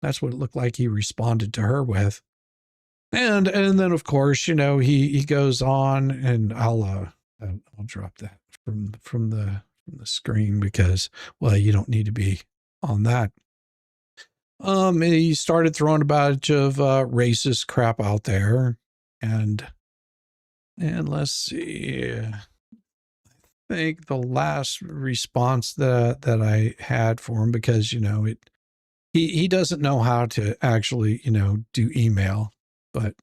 That's what it looked like he responded to her with. And then, of course, he goes on, and I'll drop that from the screen because, well, you don't need to be on that. He started throwing a bunch of racist crap out there, and let's see. I think the last response that I had for him, because he doesn't know how to actually do email, but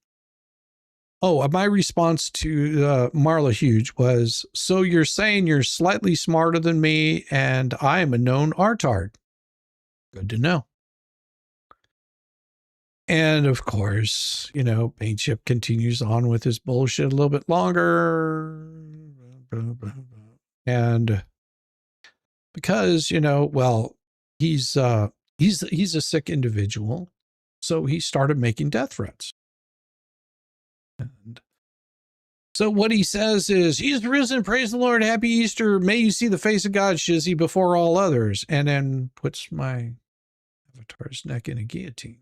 my response to Marla Huge was, so you're saying you're slightly smarter than me and I am a known artard. Good to know. And of course, Paint Chip continues on with his bullshit a little bit longer. And because, well, he's a sick individual, so he started making death threats. And so what he says is, he's risen, praise the Lord, happy Easter, may you see the face of God, Shizzy, before all others, and then puts my avatar's neck in a guillotine.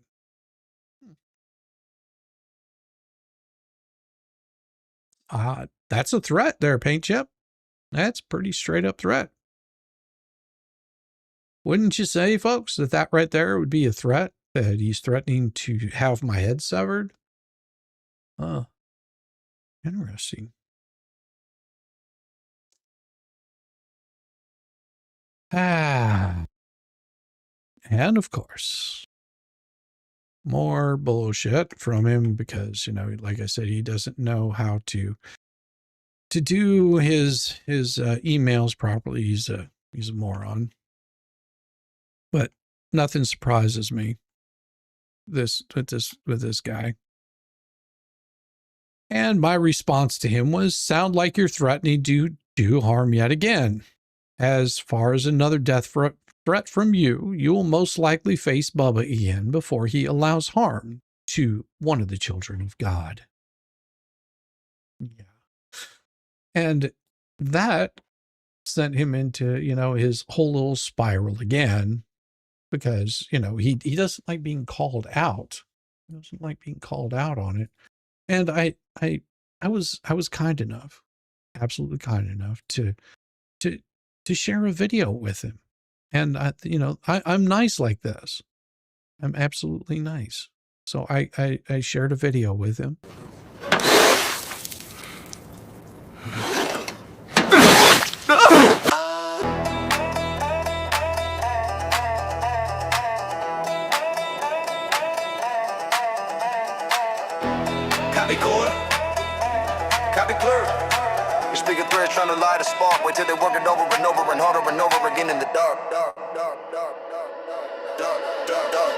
That's a threat there, Paint Chip. That's pretty straight up threat. Wouldn't you say, folks, that right there would be a threat? That he's threatening to have my head severed? Interesting. And of course, more bullshit from him because, you know, like I said, he doesn't know how to do his emails properly. He's a moron. But nothing surprises me with this guy. And my response to him was, sound like you're threatening to do harm yet again. As far as another death threat from you, you will most likely face Bubba again before he allows harm to one of the children of God. Yeah. And that sent him into, you know, his whole little spiral again, because, you know, he doesn't like being called out. He doesn't like being called out on it. And I was kind enough, absolutely kind enough to share a video with him. And I'm nice like this. I'm absolutely nice. So I shared a video with him. Copy quarter. Copy clear. You speak a thread trying to light a spark. Wait till they work it over and over and harder and over again in the dark.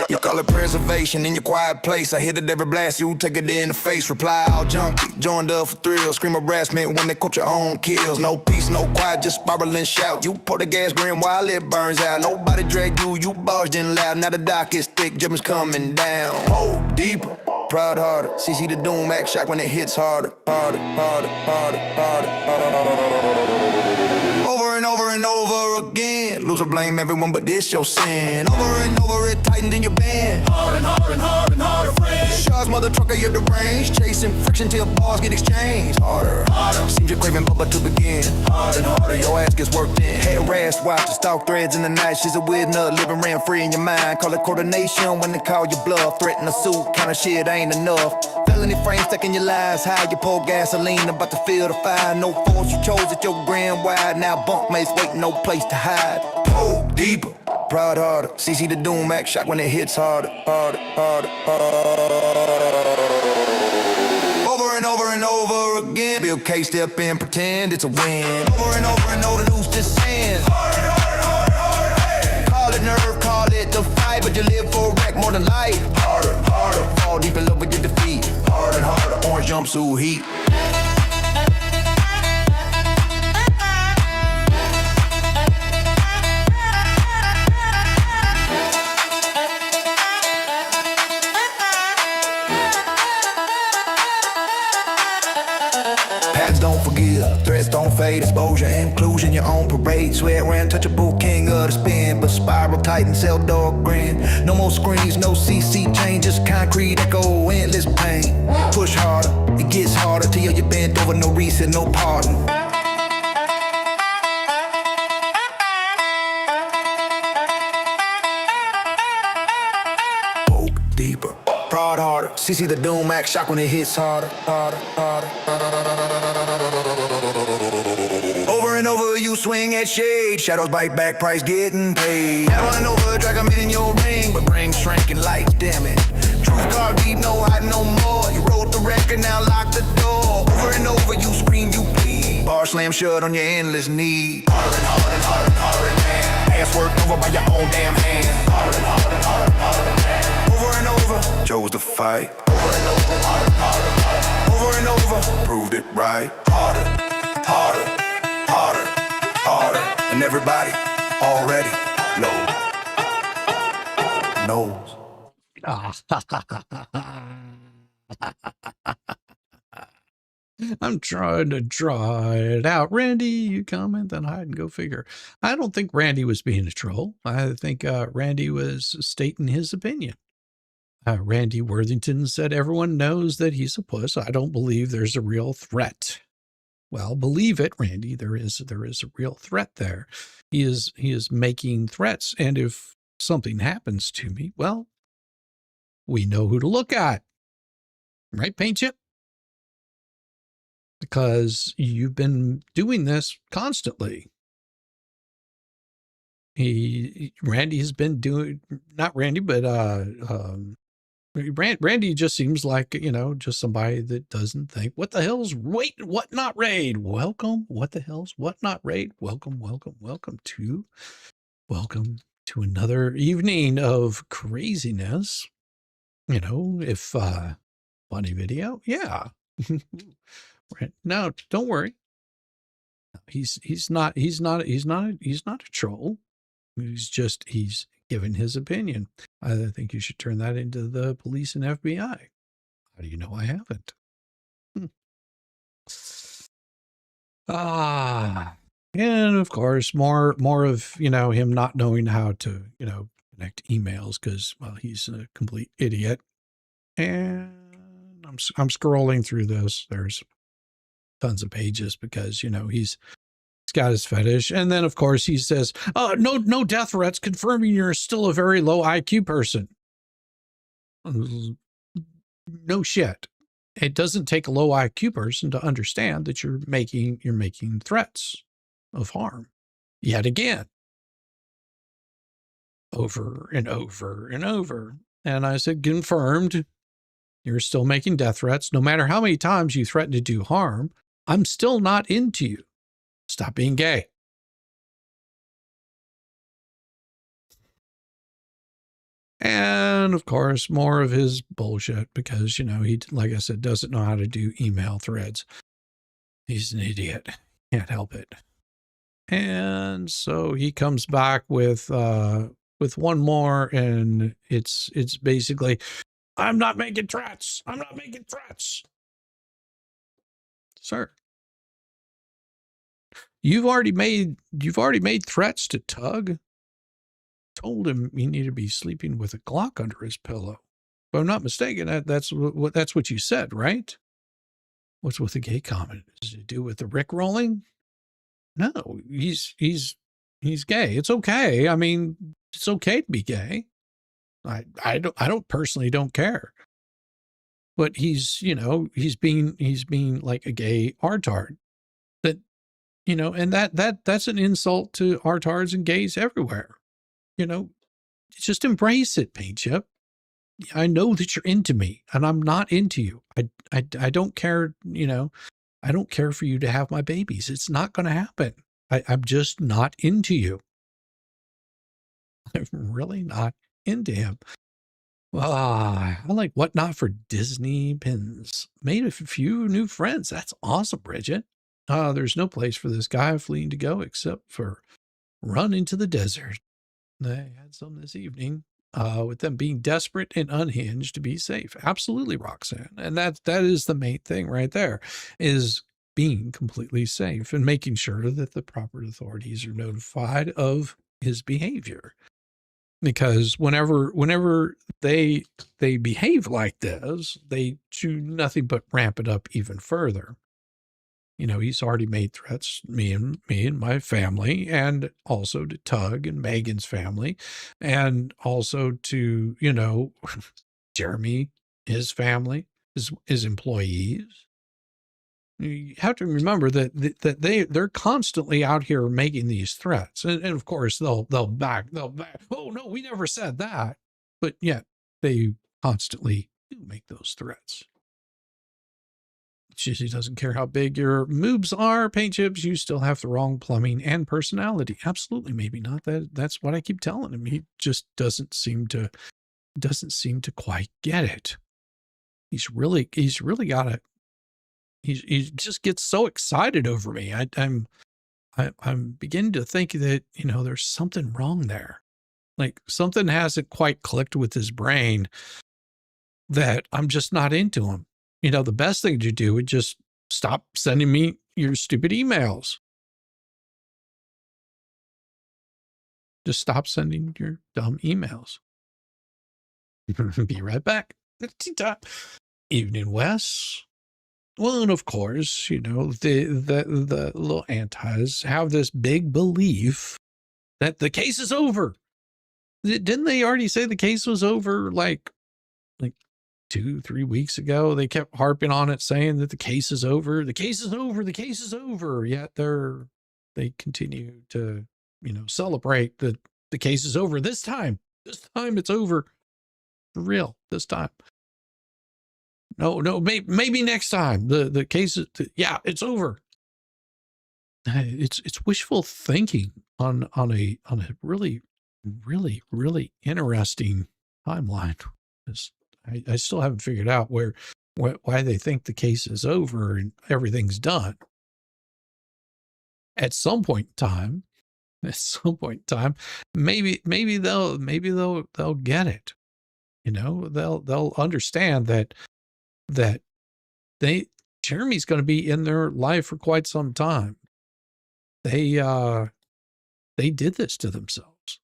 You call it preservation in your quiet place. I hit it every blast, you take it in the face. Reply all junkie, joined up for thrills. Scream harassment when they quote your own kills. No peace, no quiet, just spiral and shout. You pour the gas grin while it burns out. Nobody drag you, you barged in loud. Now the dock is thick, judgment's coming down. Oh, deeper, proud harder. CC the doom, act shock when it hits harder. Harder, harder, harder, harder, harder. Over and over and over again. Loser blame everyone but this your sin. Over and over it tightened in your band. Hard and hard and hard and harder, friend. Shaw's mother trucker, you're the range. Chasing friction till bars get exchanged. Harder, harder. Seems you're craving Bubba to begin. Harder and harder, your ass gets worked in. Harassed, watch the stalk threads in the night. She's a weird nut, living rent free in your mind. Call it coordination when they call you bluff. Threaten a suit, kind of shit ain't enough. Felony frame stuck in your lies. High, you pour gasoline, about to feel the fire. No force, you chose it, your grand wide. Now bunkmates waiting, no place to hide. Oh, deeper, proud harder. CC the doom, act shock when it hits harder. Harder, harder, harder. Over and over and over again. Bill K step in, pretend it's a win. Over and over and know the news just sends. Harder, harder, harder, harder, hey. Call it nerve, call it the fight, but you live for a wreck more than life. Harder, harder, fall deep in love with your defeat. Harder and harder, orange jumpsuit heat. Don't forgive, threats don't fade. Exposure, inclusion, your own parade. Swear we're untouchable, king of the spin. But spiral titan, cell dog grin. No more screens, no CC changes. Concrete echo, endless pain. Push harder, it gets harder till you bent over. No reset, no pardon. Poke deeper, prod harder. CC the doom, act shock when it hits harder. Harder, harder, over and over you swing at shade. Shadows bite back, price getting paid. Never and over, drag them in your ring. But brain shrinking lights, damn it. Truth card deep, no hide no more. You wrote the record, now lock the door. Over and over you scream, you bleed. Bar slam shut on your endless need. Harder and harder and harder and harder, man. Ass worked over by your own damn hand. Harder and harder and harder and harder, man. Over and over, chose to fight. Over and over, harder, harder, harder. Over and over, proved it right. Harder, harder, harder, harder. And everybody already knows. I'm trying to draw it out. Randy, you comment, then hide and go figure. I don't think Randy was being a troll. I think Randy was stating his opinion. Randy Worthington said, everyone knows that he's a puss. I don't believe there's a real threat. Well, believe it, Randy, there is a real threat there. He is making threats. And if something happens to me, well, we know who to look at. Right, Paint Chip? Because you've been doing this constantly. Randy has been doing, not Randy, but Randy just seems like, just somebody that doesn't think, what the hell's, wait, what not raid? Welcome. What the hell's, what not raid? Welcome to another evening of craziness. If, funny video. Yeah. No, don't worry. He's not a troll. He's given his opinion. I think you should turn that into the police and FBI. How do you know I haven't? And of course, more of, him not knowing how to, connect emails because, well, he's a complete idiot. And I'm scrolling through this. There's tons of pages because, he's got his fetish. And then, of course, he says, no death threats, confirming you're still a very low IQ person. No shit. It doesn't take a low IQ person to understand that you're making threats of harm yet again, over and over and over. And I said, confirmed, you're still making death threats. No matter how many times you threaten to do harm, I'm still not into you. Stop being gay. And of course, more of his bullshit because, he, like I said, doesn't know how to do email threads. He's an idiot. Can't help it. And so he comes back with one more, and it's basically, I'm not making threats. I'm not making threats. Sir, you've already made threats to Tug. Told him he needed to be sleeping with a Glock under his pillow. If I'm not mistaken, that's what you said, right? What's with the gay comment? Does it to do with the Rick rolling? No, he's gay. It's okay. I mean, it's okay to be gay. I don't personally don't care. But he's being like a gay artard. That, and that's an insult to artards and gays everywhere. Just embrace it, Paint Chip. I know that you're into me, and I'm not into you. I don't care, I don't care for you to have my babies. It's not going to happen. I'm just not into you. I'm really not into him. I like Whatnot for Disney pins. Made a few new friends. That's awesome, Bridget. There's no place for this guy fleeing to go except for run into the desert. They had some this evening, with them being desperate and unhinged to be safe. Absolutely, Roxanne. And that is the main thing right there, is being completely safe and making sure that the proper authorities are notified of his behavior. Because whenever they behave like this, they do nothing but ramp it up even further. He's already made threats, me and my family, and also to Tug and Megan's family, and also to, Jeremy, his family, his employees. You have to remember that they're constantly out here making these threats. And of course they'll back. Oh no, we never said that. But yet they constantly do make those threats. She doesn't care how big your moobs are, Paint Chips. You still have the wrong plumbing and personality. Absolutely, maybe not. That's what I keep telling him. He just doesn't seem to quite get it. He's really got it. He just gets so excited over me. I'm beginning to think that there's something wrong there. Like something hasn't quite clicked with his brain. That I'm just not into him. The best thing to do would just stop sending me your stupid emails. Just stop sending your dumb emails. Be right back. Evening, Wes. Well, and of course, you know, the little antis have this big belief that the case is over. Didn't they already say the case was over like 2-3 weeks ago? They kept harping on it, saying that the case is over. The case is over. The case is over. Yet they continue to, you know, celebrate that the case is over. This time it's over for real. This time. No, maybe next time the case is, yeah, it's over. It's wishful thinking on a really interesting timeline. I still haven't figured out why they think the case is over and everything's done. At some point in time, maybe they'll get it. You know, they'll understand that Jeremy's going to be in their life for quite some time. They did this to themselves.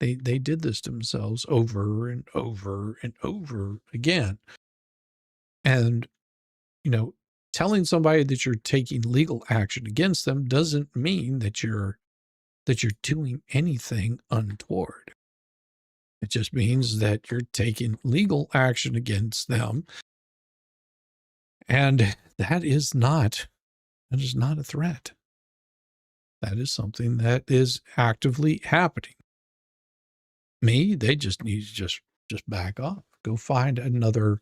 They did this to themselves over and over and over again. And, you know, telling somebody that you're taking legal action against them doesn't mean that you're doing anything untoward. It just means that you're taking legal action against them. And that is not a threat. That is something that is actively happening. They just need to just back off. Go find another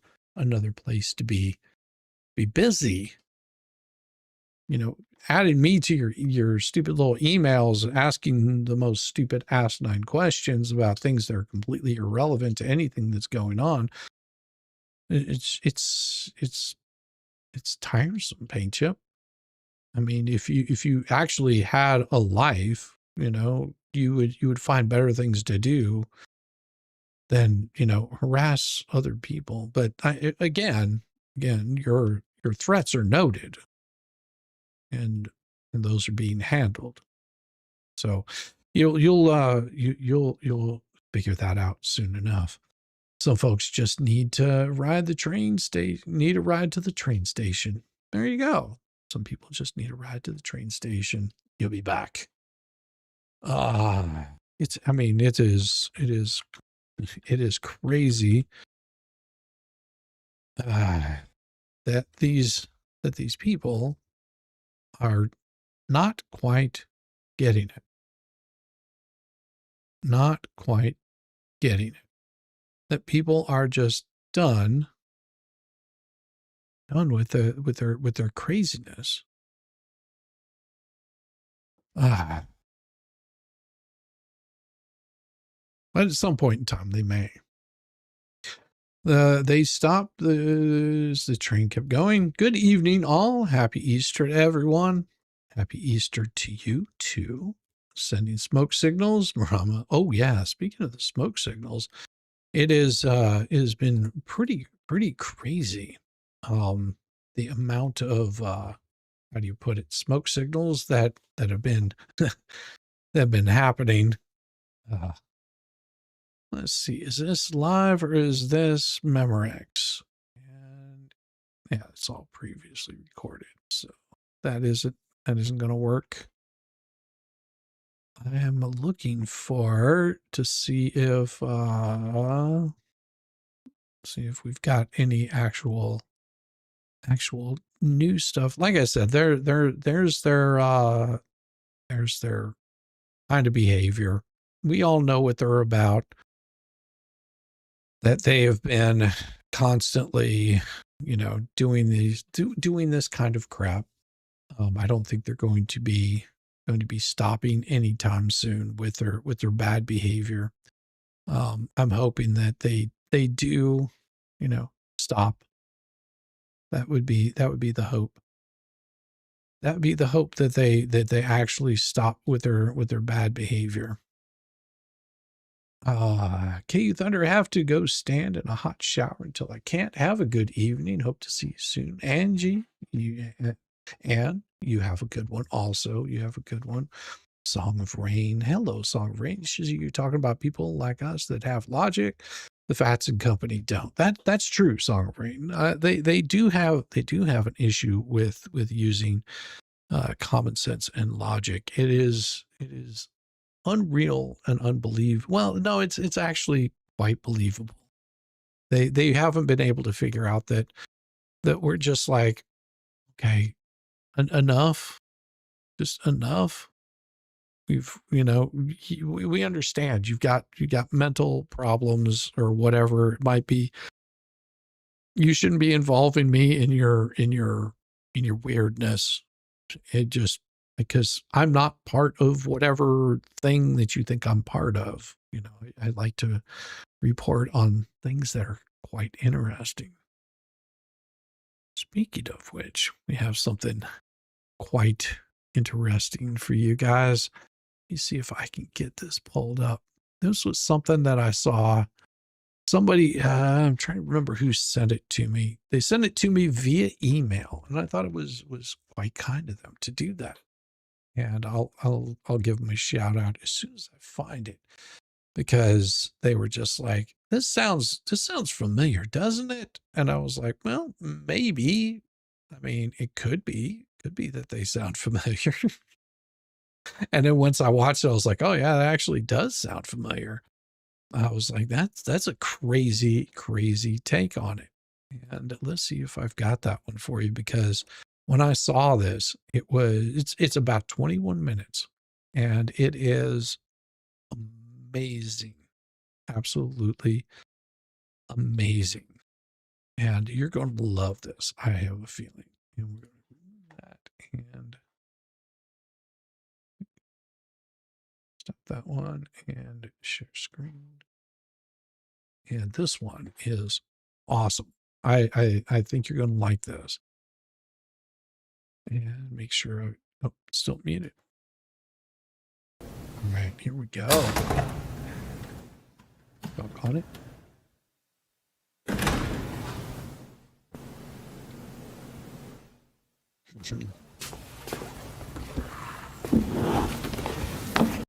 place to be busy. You know, adding me to your stupid little emails, asking the most stupid asinine questions about things that are completely irrelevant to anything that's going on. It's tiresome, Paint Chip. I mean, if you actually had a life, you know, you would find better things to do than, you know, harass other people. But again, your threats are noted, and those are being handled. So you'll figure that out soon enough. Some folks just need to ride the train need a ride to the train station. There you go. Some people just need a ride to the train station. You'll be back. It is crazy that these people are not quite getting it. Not quite getting it. That people are just done with their craziness. But at some point in time, they may. They stopped. The train kept going. Good evening, all. Happy Easter to everyone. Happy Easter to you, too. Sending smoke signals, Marama. Oh, yeah. Speaking of the smoke signals, it has been pretty crazy. The amount of, how do you put it? Smoke signals that have been, that have been happening. Let's see, is this live or is this Memorex? And yeah, it's all previously recorded. So that isn't going to work. I am looking to see if we've got any actual new stuff. Like I said, there's their kind of behavior. We all know what they're about. That they have been constantly, you know, doing this kind of crap. I don't think they're going to be stopping anytime soon with their bad behavior. I'm hoping that they do, you know, stop. That would be the hope. That would be the hope that they actually stop with their bad behavior. KU Thunder, have to go stand in a hot shower until I can't. Have a good evening. Hope to see you soon. Angie, you have a good one also. You have a good one. Song of Rain. Hello, Song of Rain. You're talking about people like us that have logic. The Fats and Company don't. That's true, Song of Rain. They do have an issue with using common sense and logic. It is unreal and unbelievable. Well, no, it's actually quite believable. They haven't been able to figure out that we're just like, okay, enough, just enough. We understand you've got mental problems or whatever it might be. You shouldn't be involving me in your weirdness. It just, because I'm not part of whatever thing that you think I'm part of. I like to report on things that are quite interesting. Speaking of which, we have something quite interesting for you guys. Let me see if I can get this pulled up. This was something that I saw. Somebody, I'm trying to remember who sent it to me. They sent it to me via email, and I thought it was quite kind of them to do that. And I'll give them a shout out as soon as I find it, because they were just like, this sounds familiar, doesn't it? And I was like, well, maybe. I mean, it could be that they sound familiar. And then once I watched it, I was like, oh yeah, that actually does sound familiar. I was like, that's a crazy, crazy take on it. And let's see if I've got that one for you, because when I saw this, it's about 21 minutes, and it is amazing. Absolutely amazing. And you're going to love this, I have a feeling. And we're going to do that and stop that one and share screen. And this one is awesome. I think you're going to like this. And make sure still muted. All right, here we go. Talk on it.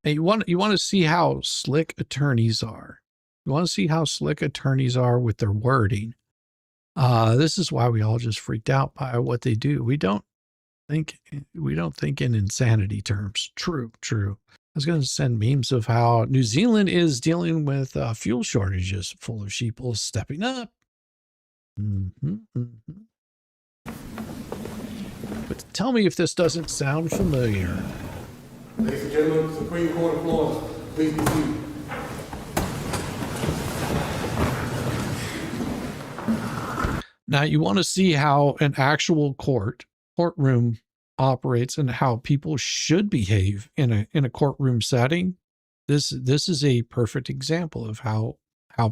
Hey, you want to see how slick attorneys are. You want to see how slick attorneys are with their wording. This is why we all just freaked out by what they do. We don't think in insanity terms. True. I was going to send memes of how New Zealand is dealing with fuel shortages, full of sheeple stepping up. But tell me if this doesn't sound familiar. Ladies and gentlemen, Supreme Court of Florida, please be seated. Now, you want to see how an actual courtroom operates and how people should behave in a courtroom setting. This is a perfect example of how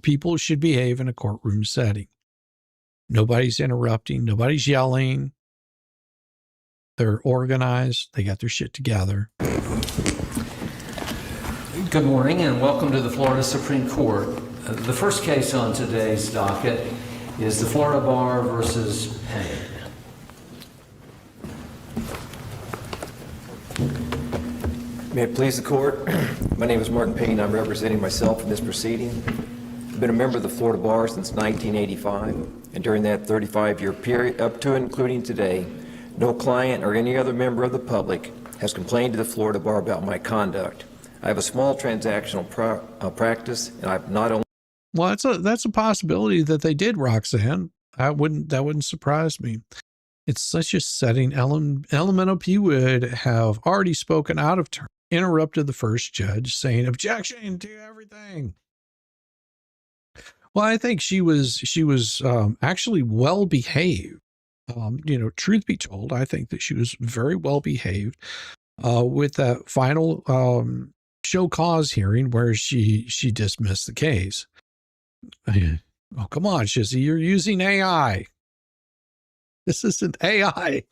people should behave in a courtroom setting. Nobody's interrupting, nobody's yelling. They're organized, they got their shit together. Good morning and welcome to the Florida Supreme Court. The first case on today's docket is the Florida Bar versus Payne. May it please the court, my name is Mark Payne. I'm representing myself in this proceeding. I've been a member of the Florida Bar since 1985, and during that 35-year period, up to and including today, no client or any other member of the public has complained to the Florida Bar about my conduct. I have a small transactional practice, and I've not only... Well, that's a possibility that they did, Roxanne. That wouldn't surprise me. It's such a setting. LMNOP would have already spoken out of turn, interrupted the first judge, saying objection to everything. Well, I think she was actually well behaved. Truth be told, I think that she was very well behaved with that final show cause hearing where she dismissed the case. Oh, come on, Shizzy, you're using AI. This isn't AI.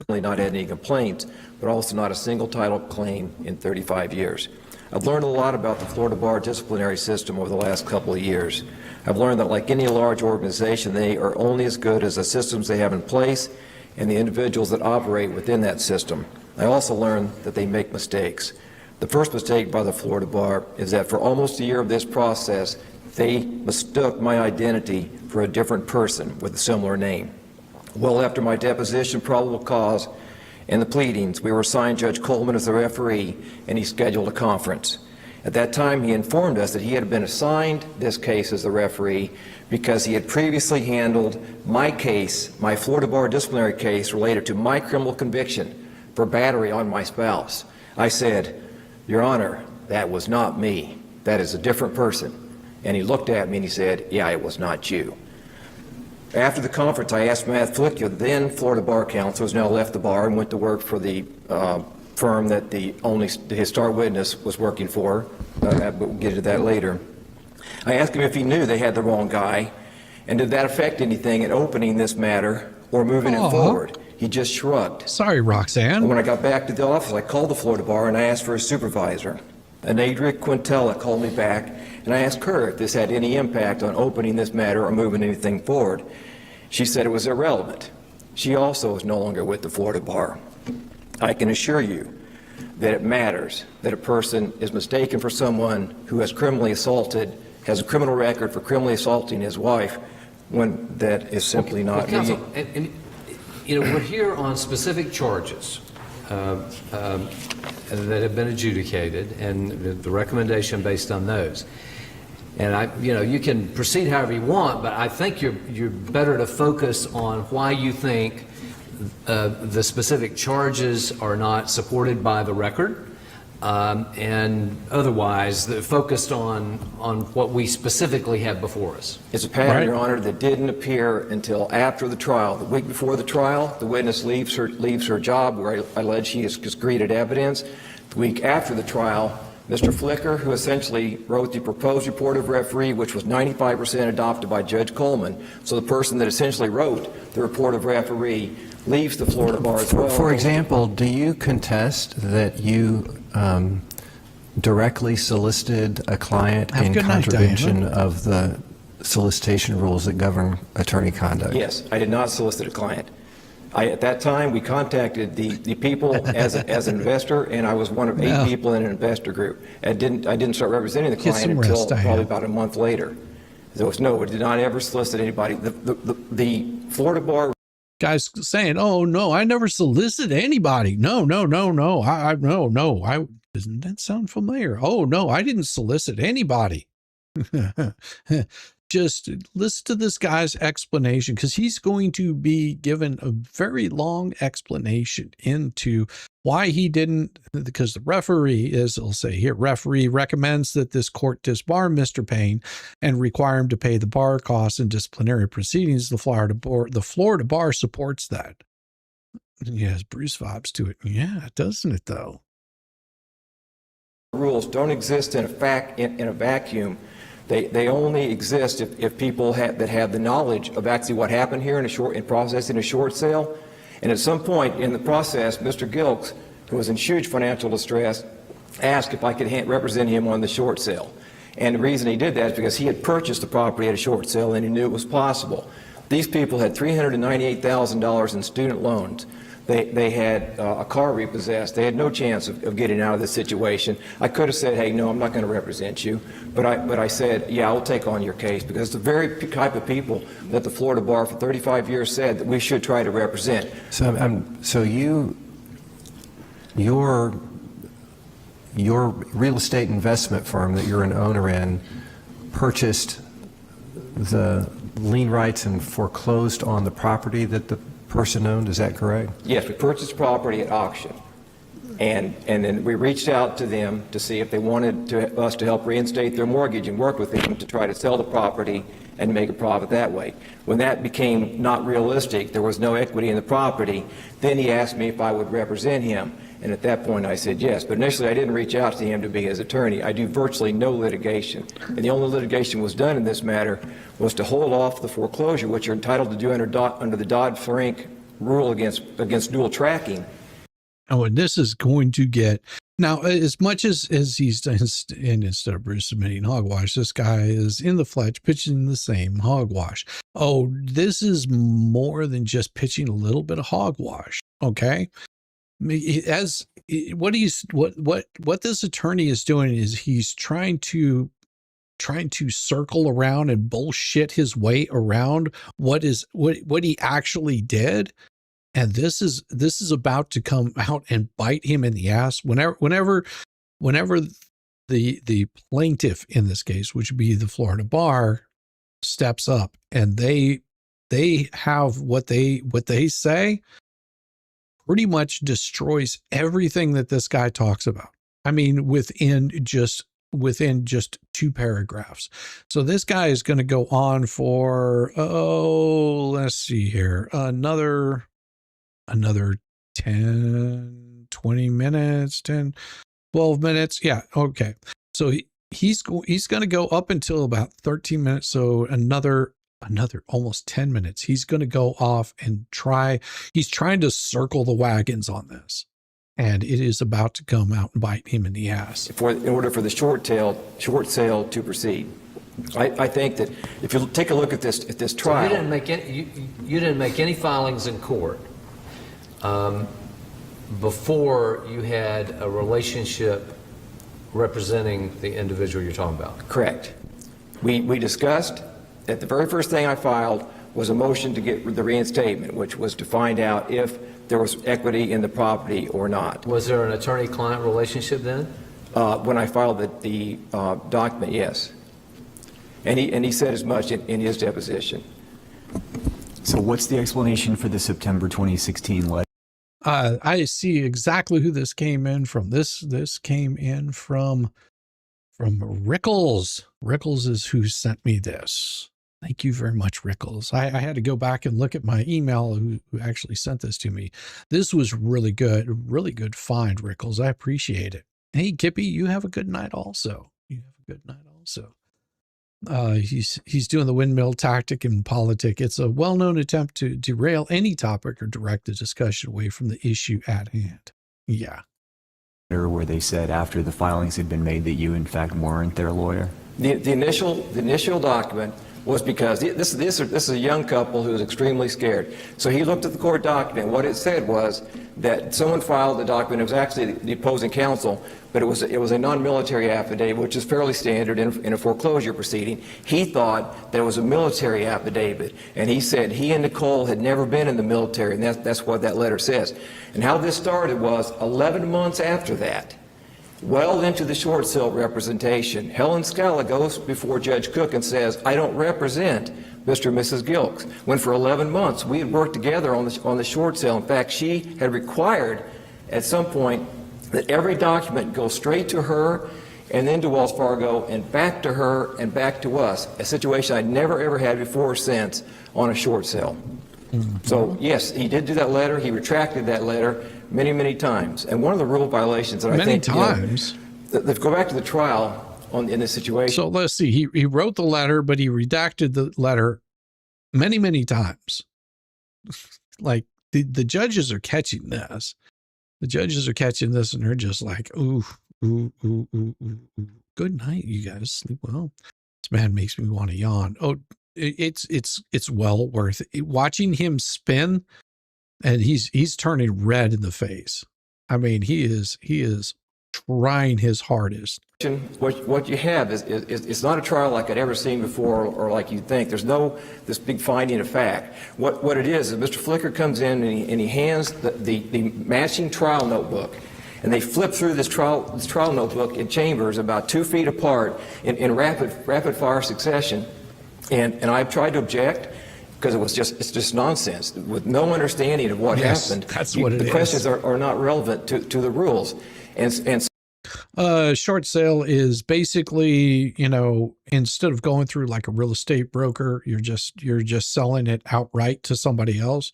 not had any complaints, but also not a single title claim in 35 years. I've learned a lot about the Florida Bar disciplinary system over the last couple of years. I've learned that like any large organization, they are only as good as the systems they have in place and the individuals that operate within that system. I also learned that they make mistakes. The first mistake by the Florida Bar is that for almost a year of this process, they mistook my identity for a different person with a similar name. Well, after my deposition, probable cause, and the pleadings, we were assigned Judge Coleman as the referee, and he scheduled a conference. At that time, he informed us that he had been assigned this case as the referee because he had previously handled my case, my Florida Bar disciplinary case related to my criminal conviction for battery on my spouse. I said, "Your Honor, that was not me. That is a different person." And he looked at me and he said, "Yeah, it was not you." After the conference, I asked Matt Flicker, then Florida Bar Counsel, who's now left the bar and went to work for the firm that his star witness was working for, but we'll get into that later. I asked him if he knew they had the wrong guy, and did that affect anything in opening this matter or moving it forward. He just shrugged. Sorry, Roxanne. And when I got back to the office, I called the Florida Bar and I asked for a supervisor. And Adria Quintella called me back, and I asked her if this had any impact on opening this matter or moving anything forward. She said it was irrelevant. She also is no longer with the Florida Bar. I can assure you that it matters that a person is mistaken for someone who has criminally assaulted, has a criminal record for criminally assaulting his wife, when that is simply not me. Counsel, and, you know, we're here on specific charges that have been adjudicated, and the recommendation based on those. And you can proceed however you want, but I think you're better to focus on why you think the specific charges are not supported by the record, and otherwise focused on what we specifically have before us. It's a pattern, Your Honor, that didn't appear until after the trial. The week before the trial, the witness leaves her job where I allege she has excreted evidence. The week after the trial, Mr. Flicker, who essentially wrote the proposed report of referee, which was 95% adopted by Judge Coleman, so the person that essentially wrote the report of referee leaves the Florida Bar as well. For example, do you contest that you directly solicited a client in contravention of the solicitation rules that govern attorney conduct? Yes, I did not solicit a client. At that time, we contacted the people as an investor, and I was one of 8 people in an investor group. I didn't start representing the client until probably about a month later. So no, we did not ever solicit anybody. The Florida Bar guys saying, "Oh no, I never solicited anybody." No. Doesn't that sound familiar? Oh no, I didn't solicit anybody. Just listen to this guy's explanation, because he's going to be given a very long explanation into why he didn't, because the referee is, I'll say here, referee recommends that this court disbar Mr. Payne and require him to pay the bar costs and disciplinary proceedings. The Florida Bar supports that. Yes, Bruce vibes to it. Yeah, doesn't it though? Rules don't exist in a vacuum. They only exist if people that have the knowledge of actually what happened here in processing a short sale. And at some point in the process, Mr. Gilks, who was in huge financial distress, asked if I could represent him on the short sale. And the reason he did that is because he had purchased the property at a short sale and he knew it was possible. These people had $398,000 in student loans. They had a car repossessed. They had no chance of getting out of this situation. I could have said, "Hey, no, I'm not going to represent you." But I said, "Yeah, I'll take on your case," because it's the very type of people that the Florida Bar for 35 years said that we should try to represent. So your real estate investment firm that you're an owner in purchased the lien rights and foreclosed on the property that the person owned, is that correct? Yes, we purchased property at auction, and then we reached out to them to see if they wanted us to help reinstate their mortgage and work with them to try to sell the property and make a profit that way. When that became not realistic, there was no equity in the property, then he asked me if I would represent him, and at that point I said yes. But initially I didn't reach out to him to be his attorney. I do virtually no litigation, and the only litigation was done in this matter was to hold off the foreclosure, which you're entitled to do under the Dodd-Frank rule against dual tracking. Oh, and this is going to get, now, as much as he's, and instead of Bruce submitting hogwash, this guy is in the flesh pitching the same hogwash. Oh, this is more than just pitching a little bit of hogwash, okay? as what this attorney is doing is he's trying to circle around and bullshit his way around what he actually did. And this is about to come out and bite him in the ass whenever the plaintiff in this case, which would be the Florida bar, steps up and they have what they say pretty much destroys everything that this guy talks about. I mean, within just 2 paragraphs. So this guy is going to go on for, let's see here, another 10, 20 minutes, 10, 12 minutes. Yeah. Okay. So he's going to go up until about 13 minutes. So another almost 10 minutes. He's going to go off and he's trying to circle the wagons on this. And it is about to come out and bite him in the ass. In order for the short sale to proceed. I think that if you take a look at this trial. So you didn't make any filings in court before you had a relationship representing the individual you're talking about. Correct. We discussed that the very first thing I filed was a motion to get the reinstatement, which was to find out if there was equity in the property or not. Was there an attorney-client relationship then? When I filed the document, yes. And he said as much in his deposition. So what's the explanation for the September 2016 letter? I see exactly who this came in from. This came in from Rickles. Rickles is who sent me this. Thank you very much, Rickles. I had to go back and look at my email who actually sent this to me. This was really good find, Rickles. I appreciate it. Hey, Kippy, you have a good night also. He's doing the windmill tactic in politics. It's a well-known attempt to derail any topic or direct the discussion away from the issue at hand. Yeah. Where they said after the filings had been made that you in fact weren't their lawyer? The initial document was because this is a young couple who was extremely scared. So he looked at the court document. What it said was that someone filed the document. It was actually the opposing counsel, but it was a non-military affidavit, which is fairly standard in a foreclosure proceeding. He thought that it was a military affidavit, and he said he and Nicole had never been in the military, and that's what that letter says. And how this started was 11 months after that. Well into the short sale representation, Helen Scala goes before Judge Cook and says, I don't represent Mr. and Mrs. Gilks. When for 11 months we had worked together on the short sale. In fact, she had required at some point that every document go straight to her and then to Wells Fargo and back to her and back to us, a situation I'd never ever had before or since on a short sale. So yes, he did do that letter. He retracted that letter many, many times. And one of the rule violations that I think, let's go back to the trial in this situation. So let's see. He wrote the letter, but he redacted the letter many, many times. Like the judges are catching this. The judges are catching this, and they're just like, ooh. Good night, you guys. Sleep well. This man makes me want to yawn. Oh, it's well worth it. Watching him spin, and he's turning red in the face. I mean, he is trying his hardest. What you have is it's not a trial like I'd ever seen before or like you'd think. There's no this big finding of fact. What it is Mr. Flicker comes in and he hands the matching trial notebook. And they flip through this trial notebook in chambers about 2 feet apart in rapid fire succession. And I tried to object because it's just nonsense with no understanding of what happened. That's what it is. The questions are not relevant to the rules. And short sale is basically, instead of going through like a real estate broker, you're just selling it outright to somebody else.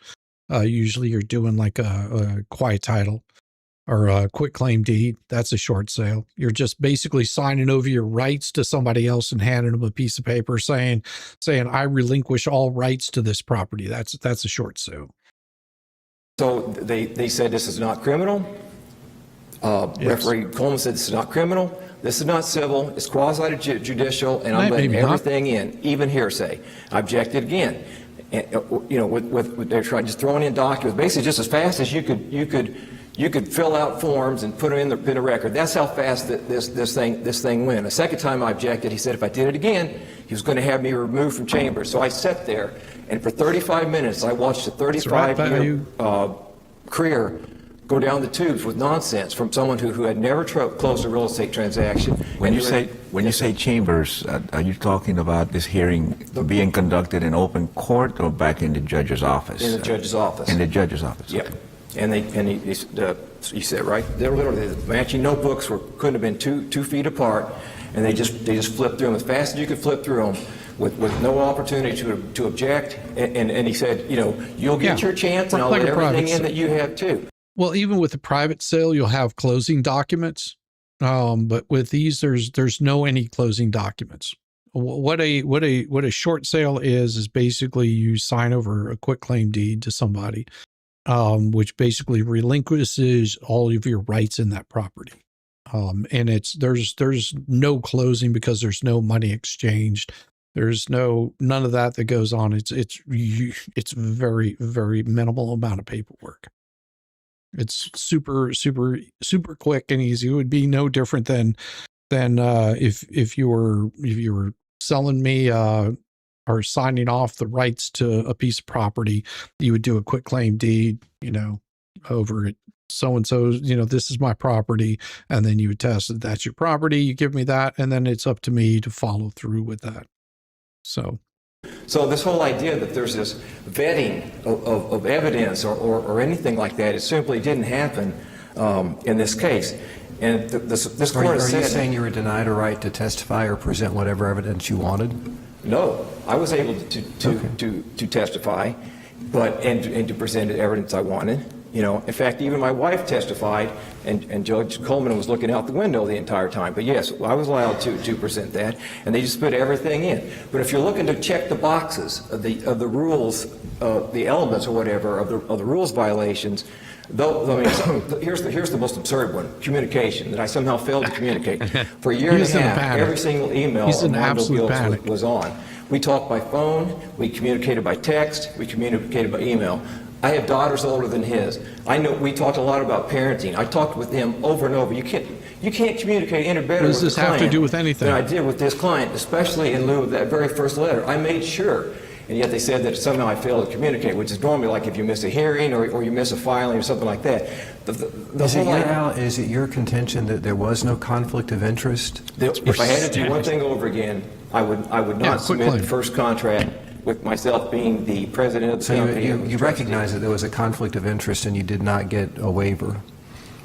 Usually you're doing like a quiet title or a quick claim deed. That's a short sale. You're just basically signing over your rights to somebody else and handing them a piece of paper saying I relinquish all rights to this property. That's a short sale. So they said this is not criminal. Yes. Referee Coleman said this is not criminal. This is not civil. It's quasi-judicial, and I'm letting everything in, even hearsay. I objected again. And, with they're trying just throwing in documents, basically just as fast as you could you could fill out forms and put them in the record. That's how fast this thing went. A second time I objected. He said if I did it again, he was going to have me removed from chambers. So I sat there, and for 35 minutes, I watched a 35-year career go down the tubes with nonsense from someone who had never closed a real estate transaction. When you say chambers, are you talking about this hearing being conducted in open court or back in the judge's office? In the judge's office. In the judge's office. Yep. And you said right. They were literally, the matching notebooks couldn't have been two feet apart, and they just flipped through them as fast as you could flip through them, with no opportunity to object. And he said, you'll get your chance, and I'll let everything in that you have too. Well, even with the private sale, you'll have closing documents, but with these, there's no any closing documents. What a short sale is basically you sign over a quitclaim deed to somebody, which basically relinquishes all of your rights in that property. And there's no closing because there's no money exchanged. There's none of that goes on. It's very, very minimal amount of paperwork. It's super, super, super quick and easy. It would be no different than if you were selling me or signing off the rights to a piece of property. You would do a quitclaim deed, over it. So-and-so, this is my property. And then you attest that that's your property. You give me that. And then it's up to me to follow through with that. So this whole idea that there's this vetting of evidence or anything like that, it simply didn't happen in this case. And this court Are you said, saying you were denied a right to testify or present whatever evidence you wanted? No, I was able to testify, and to present the evidence I wanted. In fact, even my wife testified, and Judge Coleman was looking out the window the entire time. But yes, I was allowed to present that, and they just put everything in. But if you're looking to check the boxes of the rules, the elements or whatever of the rules violations, here's the most absurd one: communication. That I somehow failed to communicate for a year and a half. Every single email of Mondo Gilks was on. We talked by phone. We communicated by text. We communicated by email. I have daughters older than his. I know we talked a lot about parenting. I talked with him over and over. You can't communicate any better with the client. What does this have to do with anything? Than I did with this client, especially in lieu of that very first letter. I made sure. And yet they said that somehow I failed to communicate, which is normally like if you miss a hearing or you miss a filing or something like that. Is it your contention that there was no conflict of interest? If I had to do one thing over again, I would not submit the first contract with myself being the president of the company. So you recognize that there was a conflict of interest and you did not get a waiver?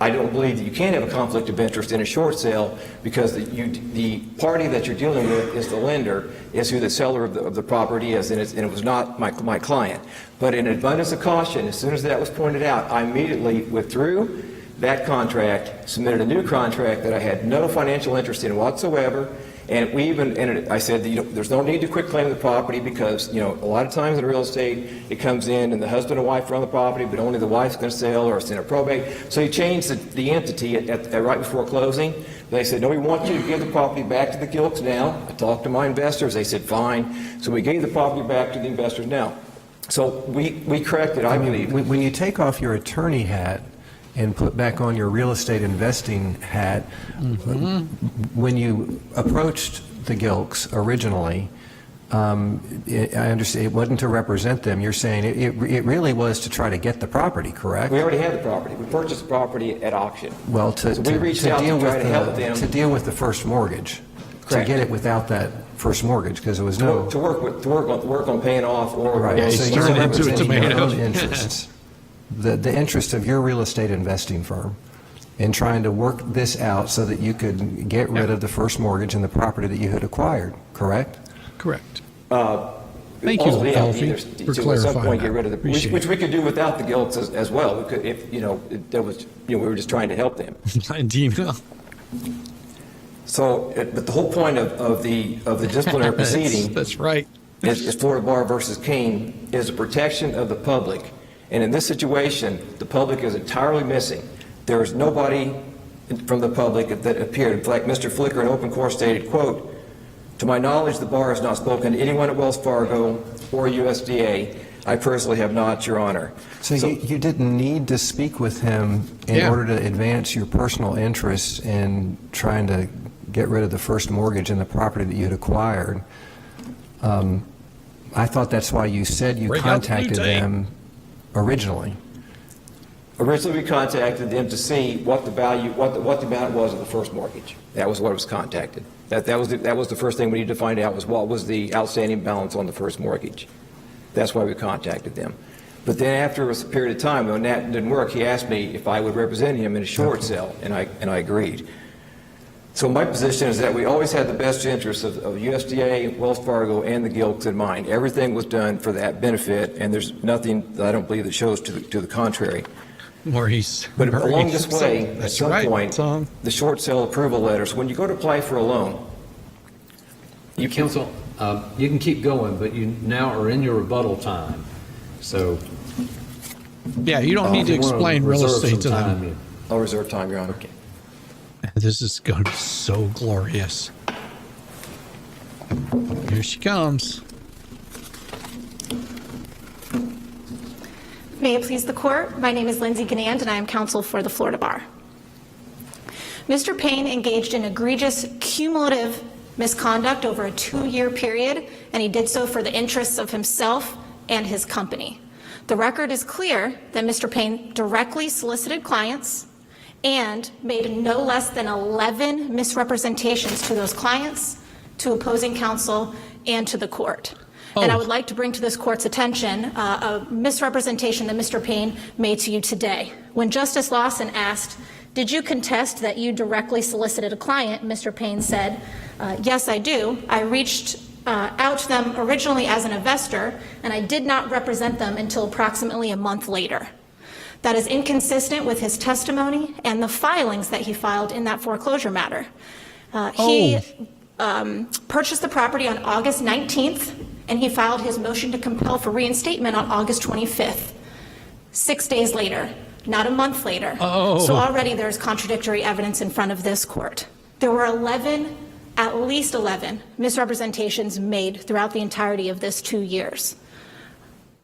I don't believe that you can have a conflict of interest in a short sale because the party that you're dealing with is the lender, is who the seller of the property is, and it was not my client. But in abundance of caution, as soon as that was pointed out, I immediately withdrew that contract, submitted a new contract that I had no financial interest in whatsoever. And I said, there's no need to quitclaim the property because, a lot of times in real estate, it comes in and the husband and wife are on the property, but only the wife's going to sell or it's in a probate. So he changed the entity right before closing. They said, no, we want you to give the property back to the Gilks now. I talked to my investors. They said, fine. So we gave the property back to the investors now. So we corrected, I believe. When you take off your attorney hat and put back on your real estate investing hat, when you approached the Gilks originally, I understand it wasn't to represent them. You're saying it really was to try to get the property, correct? We already had the property. We purchased the property at auction. Well, to deal with the first mortgage, correct. To get it without that first mortgage, because there was no to work on paying off or right. So you're turned into a representing your own tomato. interests. The interest of your real estate investing firm in trying to work this out so that you could get rid of the first mortgage and the property that you had acquired, correct? Correct. Thank you, Alfie, for clarifying at some point that. get rid of the, which we could do without the Gilks as well. We could, if we were just trying to help them. So, but the whole point of the disciplinary proceeding, that's right, is Florida Bar versus King, is the protection of the public. And in this situation, the public is entirely missing. There is nobody from the public that appeared. In fact, Mr. Flicker in open court stated, quote, "To my knowledge, the bar has not spoken to anyone at Wells Fargo or USDA. I personally have not, Your Honor. So you didn't need to speak with him in order to advance your personal interests in trying to get rid of the first mortgage and the property that you had acquired. I thought that's why you said you contacted them originally. Originally, we contacted them to see what the value, what the amount was of the first mortgage. That was what was contacted. That was the first thing we needed to find out, was what was the outstanding balance on the first mortgage. That's why we contacted them. But then after a period of time, when that didn't work, he asked me if I would represent him in a short sale, and I agreed. So my position is that we always had the best interests of USDA, Wells Fargo, and the Gilks in mind. Everything was done for that benefit, and there's nothing that I don't believe that shows to the contrary. Maurice. But along this way, at That's some right, point, Tom. the short sale approval letters, when you go to apply for a loan, You counsel, you can keep going, but you now are in your rebuttal time. So Yeah, you don't need to if you wanna explain real reserve estate to some them. time, I'll reserve time, Your Honor. Okay. This is going to be so glorious. Here she comes. May it please the court, my name is Lindsay Ganand and I am counsel for the Florida Bar. Mr. Payne engaged in egregious cumulative misconduct over a 2-year period, and he did so for the interests of himself and his company. The record is clear that Mr. Payne directly solicited clients and made no less than 11 misrepresentations to those clients, to opposing counsel, and to the court. And I would like to bring to this court's attention a misrepresentation that Mr. Payne made to you today. When Justice Lawson asked, "Did you contest that you directly solicited a client?" Mr. Payne said, "Yes, I do. I reached out to them originally as an investor, and I did not represent them until approximately a month later." That is inconsistent with his testimony and the filings that he filed in that foreclosure matter. He purchased the property on August 19th, and he filed his motion to compel for reinstatement on August 25th, 6 days later, not a month later. So already there's contradictory evidence in front of this court. There were at least 11 misrepresentations made throughout the entirety of this 2 years.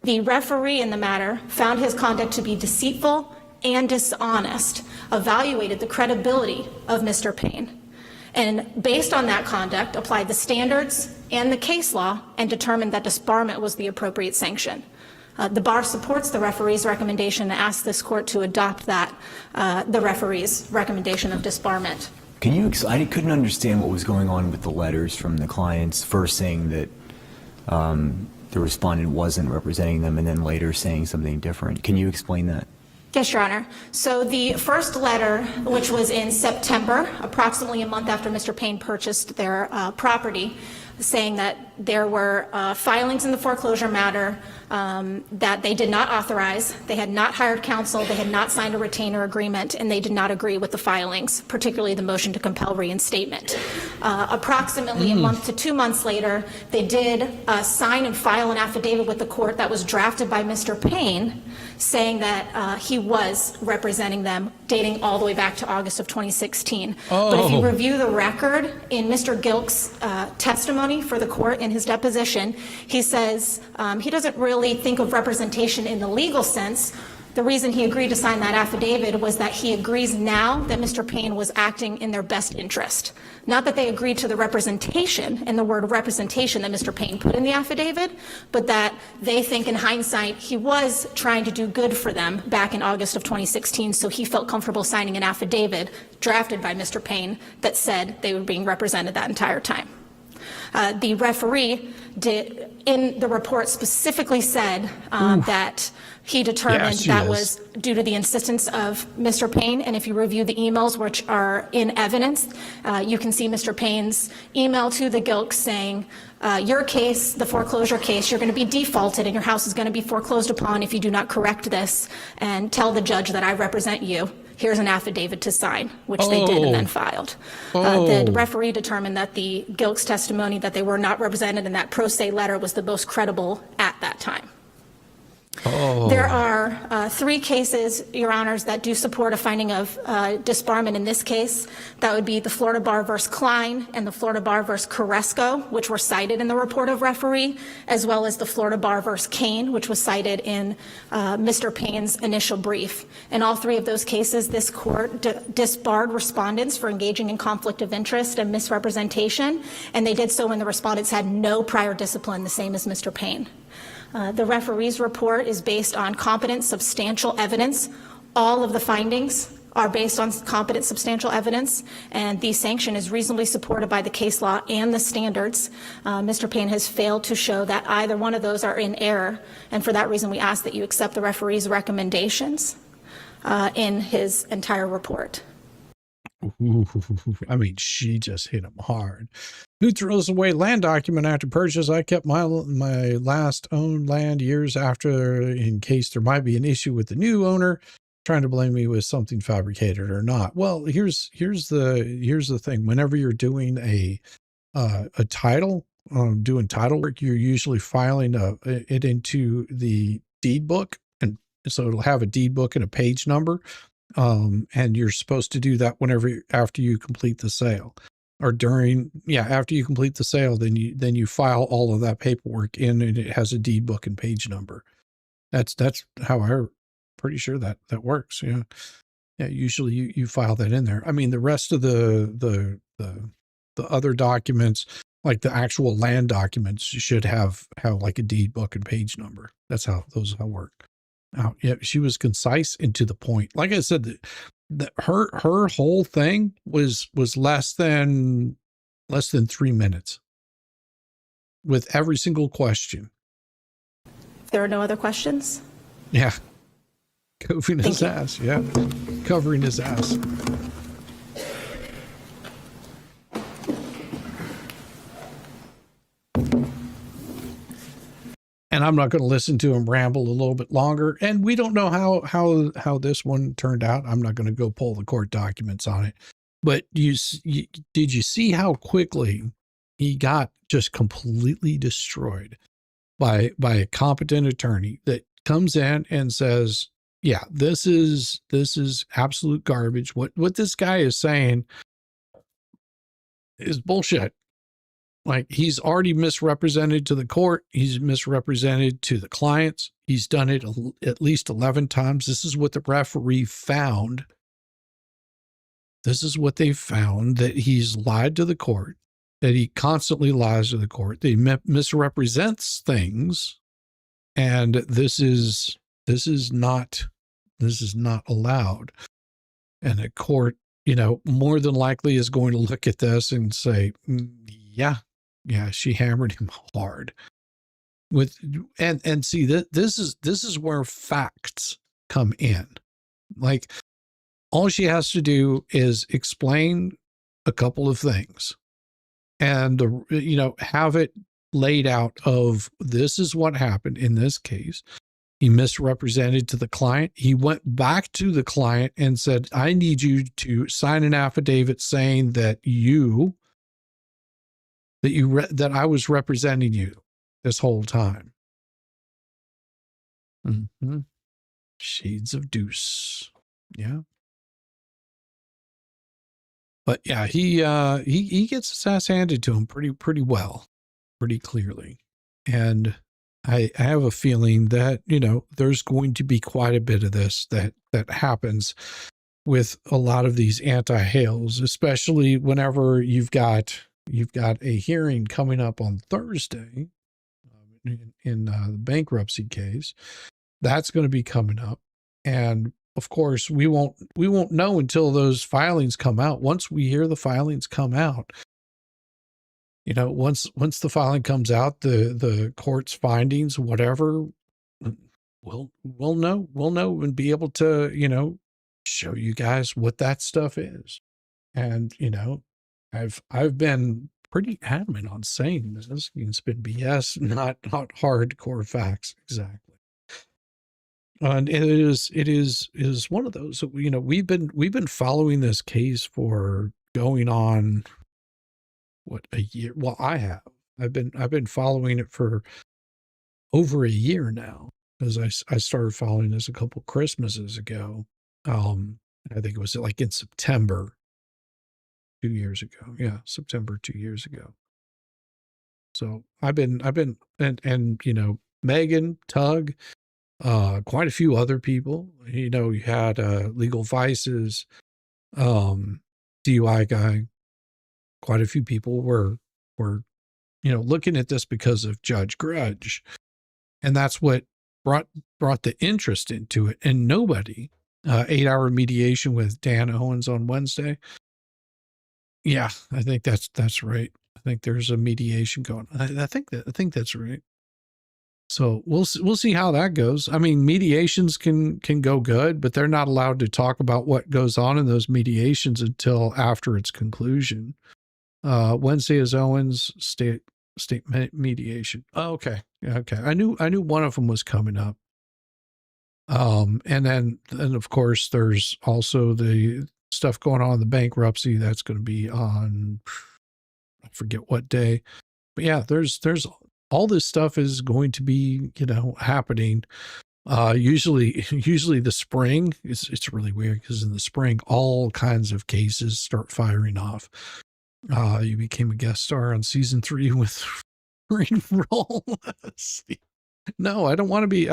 The referee in the matter found his conduct to be deceitful and dishonest, evaluated the credibility of Mr. Payne, and based on that conduct, applied the standards and the case law and determined that disbarment was the appropriate sanction. The bar supports the referee's recommendation and asks this court to adopt that, the referee's recommendation of disbarment. Can you, I couldn't understand what was going on with the letters from the clients, first saying that the respondent wasn't representing them and then later saying something different. Can you explain that? Yes, Your Honor. So the first letter, which was in September, approximately a month after Mr. Payne purchased their property, saying that there were filings in the foreclosure matter that they did not authorize, they had not hired counsel, they had not signed a retainer agreement, and they did not agree with the filings, particularly the motion to compel reinstatement. Approximately a month to 2 months later, they did sign and file an affidavit with the court that was drafted by Mr. Payne, saying that he was representing them, dating all the way back to August of 2016. But if you review the record in Mr. Gilk's testimony for the court in his deposition, he says he doesn't really think of representation in the legal sense. The reason he agreed to sign that affidavit was that he agrees now that Mr. Payne was acting in their best interest. Not that they agreed to the representation and the word representation that Mr. Payne put in the affidavit, but that they think in hindsight he was trying to do good for them back in August of 2016, so he felt comfortable signing an affidavit drafted by Mr. Payne that said they were being represented that entire time. The referee did, in the report specifically said that he determined that was due to the insistence of Mr. Payne. And if you review the emails which are in evidence, you can see Mr. Payne's email to the Gilks saying, your case, the foreclosure case, you're going to be defaulted and your house is going to be foreclosed upon if you do not correct this and tell the judge that I represent you. Here's an affidavit to sign, which they did and then filed. The referee determined that the Gilks' testimony that they were not represented in that pro se letter was the most credible at that time. There are three cases, Your Honors, that do support a finding of disbarment in this case. That would be the Florida Bar versus Klein and the Florida Bar versus Carresco, which were cited in the report of referee, as well as the Florida Bar versus Kane, which was cited in Mr. Payne's initial brief. In all three of those cases, this court disbarred respondents for engaging in conflict of interest and misrepresentation, and they did so when the respondents had no prior discipline, the same as Mr. Payne. The referee's report is based on competent, substantial evidence. All of the findings are based on competent, substantial evidence, and the sanction is reasonably supported by the case law and the standards. Mr. Payne has failed to show that either one of those are in error, and for that reason we ask that you accept the referee's recommendations in his entire report. Ooh, I mean, she just hit him hard. Who throws away land document after purchase? I kept my last owned land years after in case there might be an issue with the new owner trying to blame me with something fabricated or not. Well, here's the thing. Whenever you're doing a title, doing title work, you're usually filing it into the deed book, and so it'll have a deed book and a page number. And you're supposed to do that after you complete the sale, or after you complete the sale, then you file all of that paperwork in, and it has a deed book and page number. That's how I'm pretty sure that works. Yeah. Usually you file that in there. I mean, the rest of the other documents, like the actual land documents, should have like a deed book and page number. That's how those work. Yeah, she was concise and to the point. Like I said, her whole thing was less than 3 minutes with every single question. There are no other questions? Yeah. Covering his ass. Yeah. Covering his ass. And I'm not going to listen to him ramble a little bit longer. And we don't know how this one turned out. I'm not going to go pull the court documents on it. But did you see how quickly he got just completely destroyed by a competent attorney that comes in and says, yeah, this is absolute garbage. What this guy is saying is bullshit. Like, he's already misrepresented to the court. He's misrepresented to the clients. He's done it at least 11 times. This is what the referee found. This is what they found, that he's lied to the court, that he constantly lies to the court, that he misrepresents things. And this is not allowed. And the court, more than likely is going to look at this and say, yeah, she hammered him hard. And see, this is where facts come in. Like, all she has to do is explain a couple of things, and have it laid out of, this is what happened in this case. He misrepresented to the client. He went back to the client and said, I need you to sign an affidavit saying that that I was representing you this whole time. Mm-hmm. Shades of Deuce. Yeah. But yeah, he gets his ass handed to him pretty well, pretty clearly. And I have a feeling that, there's going to be quite a bit of this that happens with a lot of these anti-hails, especially whenever you've got a hearing coming up on Thursday in the bankruptcy case. That's going to be coming up. And of course, we won't know until those filings come out. Once we hear the filings come out, once the filing comes out, the court's findings, whatever, we'll know and be able to, show you guys what that stuff is. And, I've been pretty adamant on saying this. It's been BS, not hardcore facts. Exactly. And it is one of those, we've been following this case for going on a year. Well, I've been following it for over a year now, because I started following this a couple Christmases ago. I think it was like in September 2 years ago. Yeah, September 2 years ago. So I've been, and you know, Megan, Tug, quite a few other people. You know, you had Legal Vices, DUI guy. Quite a few people were you know, looking at this because of Judge Grudge, and that's what brought the interest into it. And nobody, 8-hour mediation with Dan Owens on Wednesday. Yeah, I think that's right. I think there's a mediation going. I think that's right. So we'll see how that goes. I mean, mediations can go good, but they're not allowed to talk about what goes on in those mediations until after its conclusion. Wednesday is Owens state mediation. Oh, okay. Okay. I knew one of them was coming up. And then of course there's also the stuff going on in the bankruptcy. That's going to be on, I forget what day, but yeah, there's all this stuff is going to be, you know, happening. Usually the spring it's really weird because in the spring, all kinds of cases start firing off. You became a guest star on season 3 with Green Roll. No, I don't want to be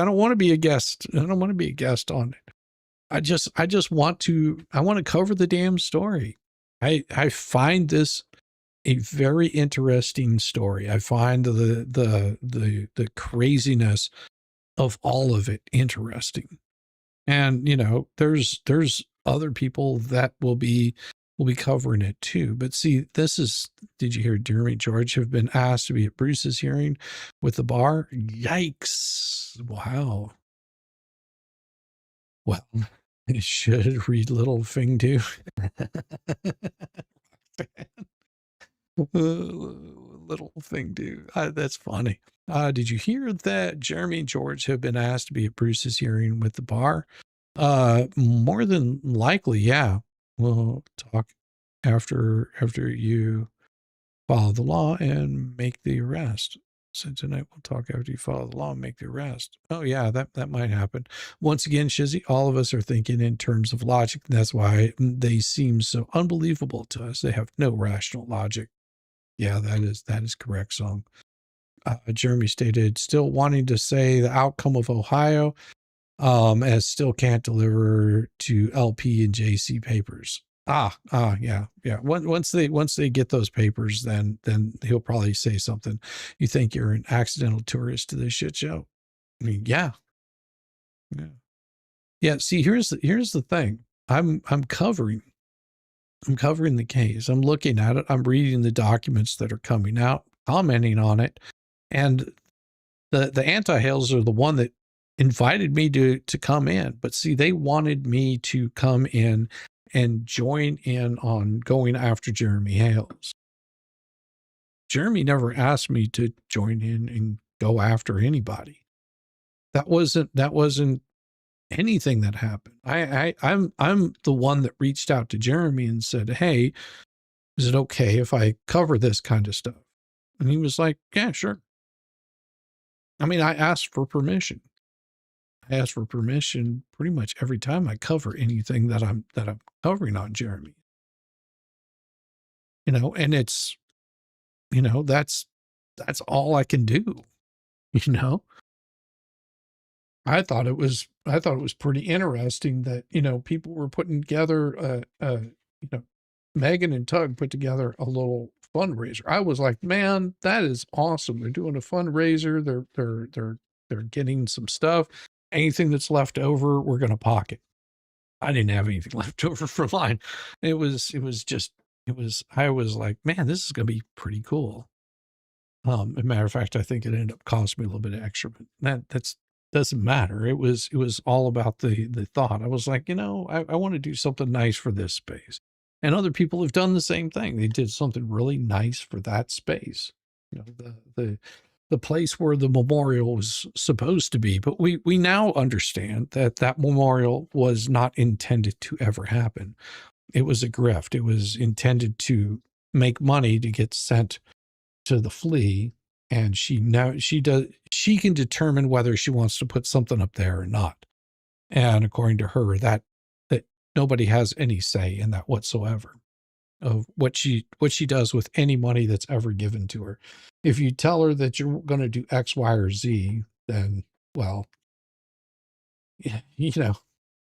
a guest. I don't want to be a guest on it. I just want to cover the damn story. I find this a very interesting story. I find the craziness of all of it interesting. And you know, there's other people that will be covering it too. But see, did you hear Jeremy George have been asked to be at Bruce's hearing with the bar? Yikes. Wow. Well, it should read Little Thing too. Little Thing too. That's funny. Did you hear that Jeremy and George have been asked to be at Bruce's hearing with the bar? More than likely, yeah. We'll talk after you follow the law and make the arrest. So tonight we'll talk after you follow the law and make the arrest. Oh yeah, that might happen. Once again, Shizzy, all of us are thinking in terms of logic. That's why they seem so unbelievable to us. They have no rational logic. Yeah, that is correct, Song. Jeremy stated, still wanting to say the outcome of Ohio, as still can't deliver to LP and JC papers. Yeah. Once they get those papers, then he'll probably say something. You think you're an accidental tourist to this shit show? I mean, yeah. See, here's the thing. I'm covering the case. I'm looking at it. I'm reading the documents that are coming out, commenting on it, and the anti-Hales are the one that invited me to come in. But see, they wanted me to come in and join in on going after Jeremy Hales. Jeremy never asked me to join in and go after anybody. That wasn't anything that happened. I'm the one that reached out to Jeremy and said, hey, is it okay if I cover this kind of stuff? And he was like, yeah, sure. I mean, I asked for permission. I ask for permission pretty much every time I cover anything that I'm covering on Jeremy. You know, and it's, you know, that's all I can do. You know, I thought it was pretty interesting that, you know, people were putting together, you know, Megan and Tug put together a little fundraiser. I was like, man, that is awesome. They're doing a fundraiser. They're getting some stuff. Anything that's left over, we're going to pocket. I didn't have anything left over for mine. I was like, man, this is going to be pretty cool. As a matter of fact, I think it ended up costing me a little bit of extra, but that's doesn't matter. It was all about the thought. I was like, you know, I want to do something nice for this space. And other people have done the same thing. They did something really nice for that space. You know, the place where the memorial was supposed to be. But we now understand that memorial was not intended to ever happen. It was a grift. It was intended to make money to get sent to the flea and she can determine whether she wants to put something up there or not. And according to her, that nobody has any say in that whatsoever, of what she does with any money that's ever given to her. If you tell her that you're going to do X, Y, or Z, then, well, you know,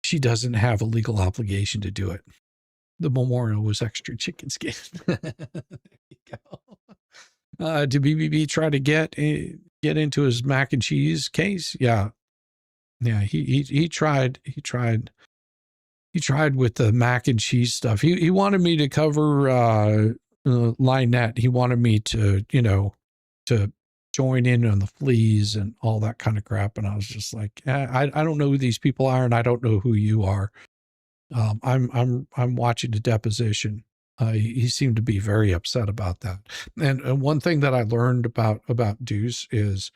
she doesn't have a legal obligation to do it. The memorial was extra chicken skin. There you go. Did BBB try to get into his mac and cheese case? Yeah. He tried with the mac and cheese stuff. He wanted me to cover Lynette. He wanted me to, to join in on the fleas and all that kind of crap. And I was just like, I don't know who these people are, and I don't know who you are. I'm watching the deposition. He seemed to be very upset about that. And one thing that I learned about Deuce is,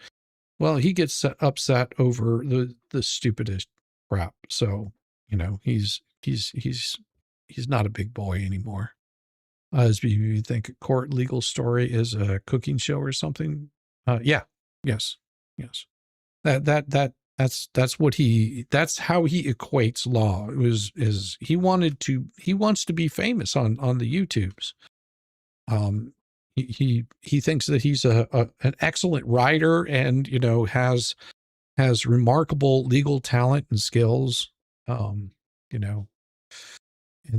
well, he gets upset over the stupidest crap. So, he's not a big boy anymore. As you think a court legal story is a cooking show or something. Yes. That's how he equates law. He wants to be famous on the YouTubes. He thinks that he's an excellent writer and, has remarkable legal talent and skills, and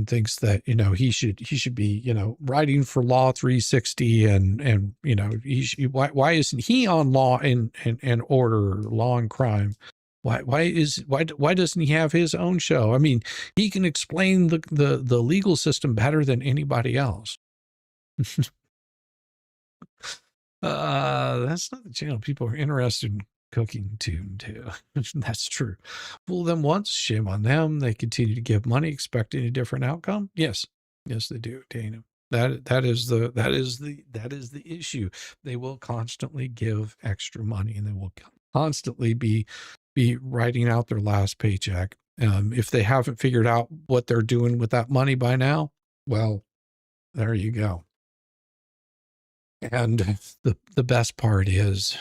thinks that, he should be, writing for Law 360 and why isn't he on Law and Order, Law and Crime? Why doesn't he have his own show? I mean, he can explain the legal system better than anybody else. That's not the channel people are interested in cooking too. That's true. Fool them once, shame on them. They continue to give money expecting a different outcome. Yes, they do, Dana. That is the issue. They will constantly give extra money, and they will constantly be writing out their last paycheck. If they haven't figured out what they're doing with that money by now, well, there you go. And the best part is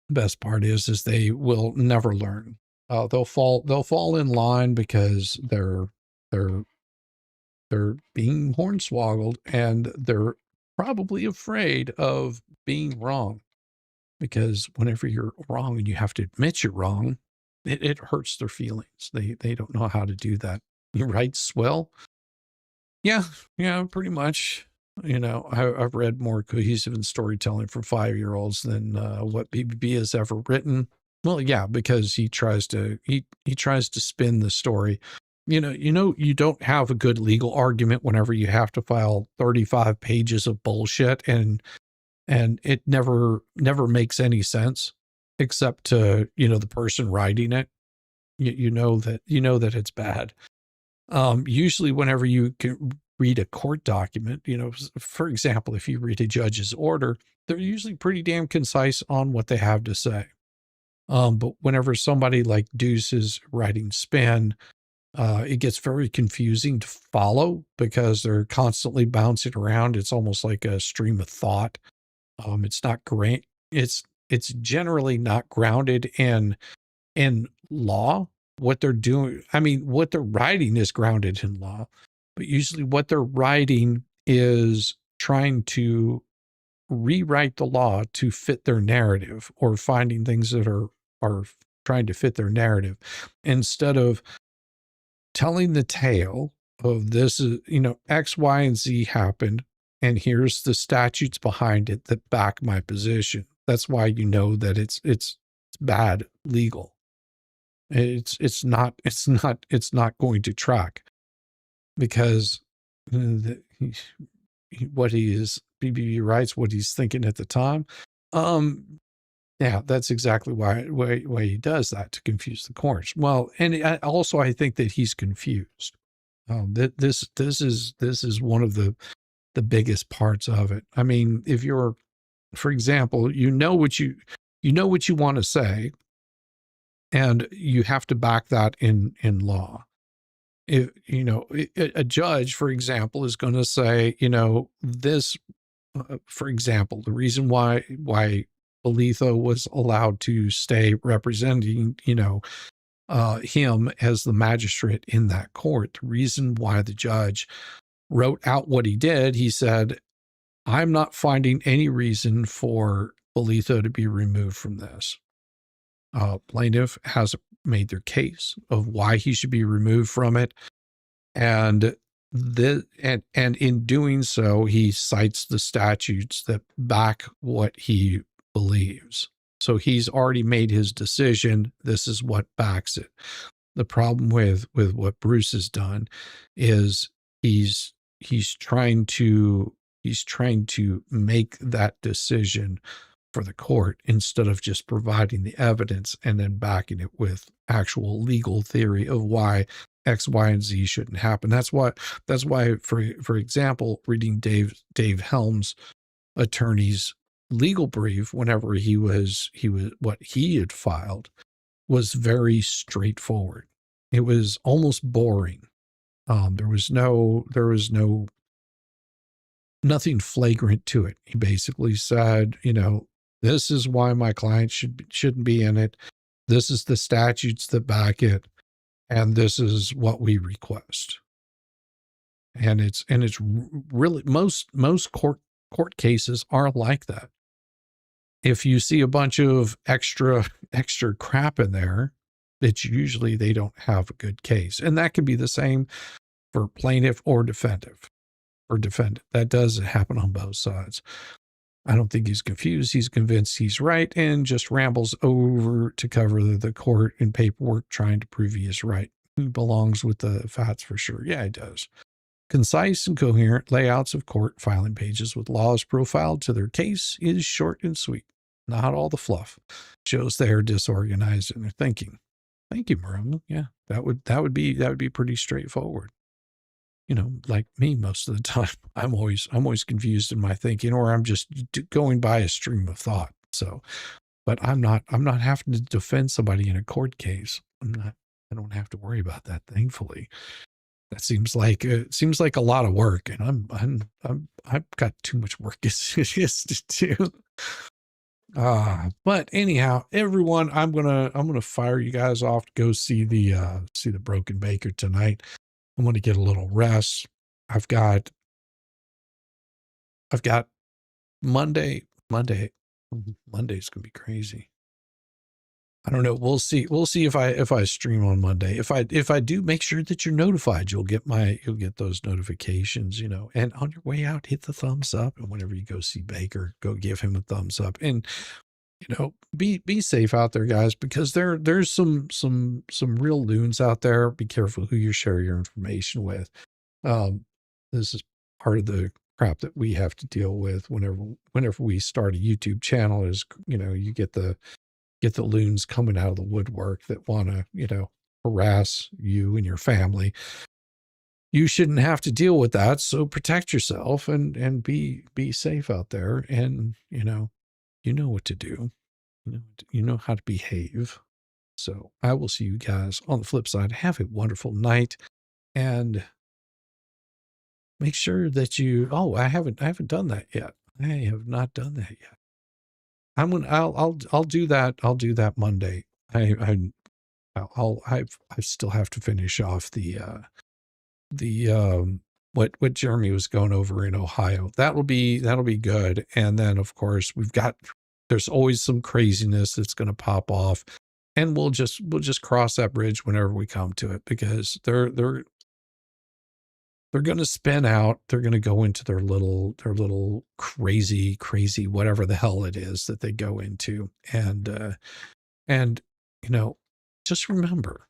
they will never learn. They'll fall in line because they're being hornswoggled, and they're probably afraid of being wrong, because whenever you're wrong and you have to admit you're wrong, it hurts their feelings. They don't know how to do that. You write swell? Yeah, pretty much. I've read more cohesive and storytelling for 5-year-olds than what BBB has ever written. Well, yeah, because he tries to spin the story. You don't have a good legal argument whenever you have to file 35 pages of bullshit, and it never makes any sense except to the person writing it. You know that it's bad. Usually whenever you can read a court document, for example, if you read a judge's order, they're usually pretty damn concise on what they have to say. But whenever somebody like Deuce is writing spin, it gets very confusing to follow because they're constantly bouncing around. It's almost like a stream of thought. It's not great. It's generally not grounded in law. What they're doing, what they're writing is grounded in law, but usually what they're writing is trying to rewrite the law to fit their narrative, or finding things that are trying to fit their narrative, instead of telling the tale of this is, X, Y, and Z happened, and here's the statutes behind it that back my position. That's why that it's bad legal. It's not going to track, because what he is, BBB writes what he's thinking at the time. Yeah, that's exactly why he does that, to confuse the courts. Well, and I think that he's confused. This is one of the biggest parts of it. If you're, for example, what you want to say, and you have to back that in law. If a judge, for example, is going to say, this for example, the reason why Bolitho was allowed to stay representing, him as the magistrate in that court, the reason why the judge wrote out what he did, he said, I'm not finding any reason for Bolitho to be removed from this. Plaintiff has made their case of why he should be removed from it. And in doing so, he cites the statutes that back what he believes. So he's already made his decision. This is what backs it. The problem with what Bruce has done is he's trying to make that decision for the court instead of just providing the evidence and then backing it with actual legal theory of why X, Y, and Z shouldn't happen. That's why, for example, reading Dave Helm's attorney's legal brief, whenever he was what he had filed was very straightforward. It was almost boring. There was nothing flagrant to it. He basically said, this is why my client shouldn't be in it. This is the statutes that back it, and this is what we request. And it's really most court cases are like that. If you see a bunch of extra crap in there, it's usually they don't have a good case. And that can be the same for plaintiff or defendant. That does happen on both sides. I don't think he's confused. He's convinced he's right and just rambles over to cover the court in paperwork trying to prove he is right. He belongs with the Fats for sure. Yeah, he does. Concise and coherent layouts of court filing pages with laws profiled to their case is short and sweet. Not all the fluff. Shows they're disorganized in their thinking. Thank you, Maroma. Yeah, that would be pretty straightforward. Like me most of the time, I'm always confused in my thinking, or I'm just going by a stream of thought. So, but I'm not having to defend somebody in a court case. I don't have to worry about that, thankfully. That seems like a lot of work, and I've got too much work as it is to do. But anyhow, everyone, I'm gonna fire you guys off to go see the Broken Baker tonight. I'm going to get a little rest. I've got Monday. Monday's going to be crazy. I don't know. We'll see if I stream on Monday. If I do, make sure that you're notified. You'll get those notifications, and on your way out, hit the thumbs up. And whenever you go see Baker, go give him a thumbs up. And be safe out there, guys, because there's some real loons out there. Be careful who you share your information with. This is part of the crap that we have to deal with whenever we start a YouTube channel. Is you get the loons coming out of the woodwork that want to harass you and your family. You shouldn't have to deal with that. So protect yourself and be safe out there. And you know what to do. You know how to behave. So I will see you guys on the flip side. Have a wonderful night, and make sure that you. Oh, I haven't done that yet. I have not done that yet. I'll do that. I'll do that Monday. I still have to finish off what Jeremy was going over in Ohio. That'll be good. And then of course there's always some craziness that's going to pop off, and we'll just cross that bridge whenever we come to it, because they're going to spin out. They're going to go into their little crazy whatever the hell it is that they go into, and just remember,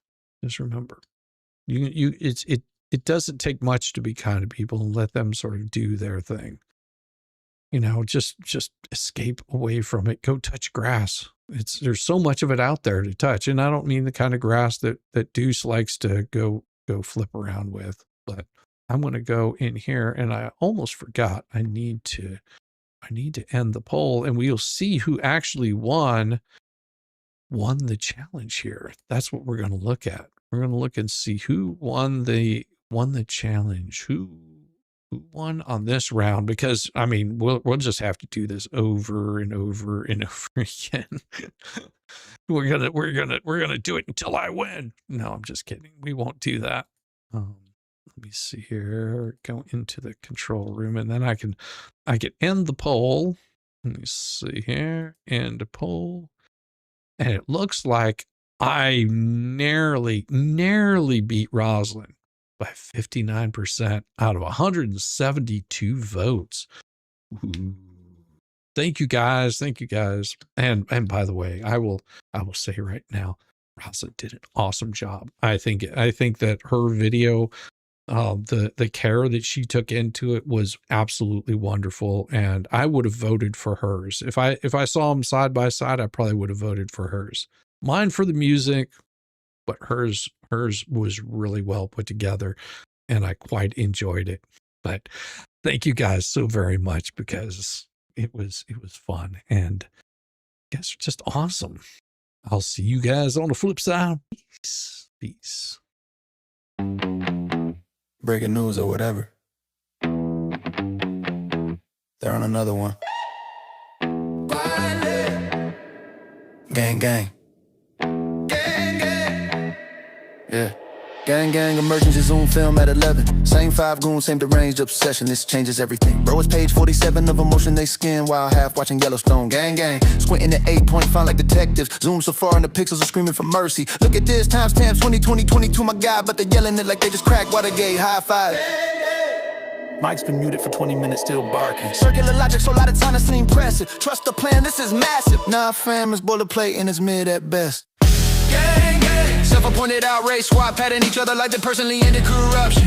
it doesn't take much to be kind to people and let them sort of do their thing. Just escape away from it. Go touch grass. There's so much of it out there to touch. And I don't mean the kind of grass that Deuce likes to go flip around with, but I'm going to go in here, and I almost forgot. I need to end the poll, and we'll see who actually won the challenge here. That's what we're going to look at. We're going to look and see who won the challenge. Who who won on this round, because I mean, we'll just have to do this over and over and over again. we're gonna do it until I win. No, I'm just kidding. We won't do that. Let me see here. Go into the control room, and then I can end the poll. Let me see here. End a poll. And it looks like I narrowly beat Rosalind by 59% out of 172 votes. Ooh. Thank you guys. And by the way, I will say right now, Rosalind did an awesome job. I think that her video, the care that she took into it was absolutely wonderful, and I would have voted for hers. If I saw them side by side, I probably would have voted for hers. Mine for the music, but hers was really well put together, and I quite enjoyed it. But thank you guys so very much, because it was fun, and you guys are just awesome. I'll see you guys on the flip side. Peace. Breaking news or whatever. They're on another one. Gang, gang. Yeah. Gang, emergency Zoom film at 11. Same 5 goons, same deranged obsession. This changes everything. Bro, it's page 47 of emotion they skin while half watching Yellowstone. Gang, squinting at 8-point font like detectives. Zoom so far and the pixels are screaming for mercy. Look at this, timestamp 2022, my God, but they're yelling it like they just cracked Watergate. High five. Mike's been muted for 20 minutes, still barking. Circular logic, so a lot of time to seem impressive. Trust the plan, this is massive. Nah, fam, it's boilerplate and it's mid at best. Gang, self-appointed outrage squad patting each other like they personally ended corruption.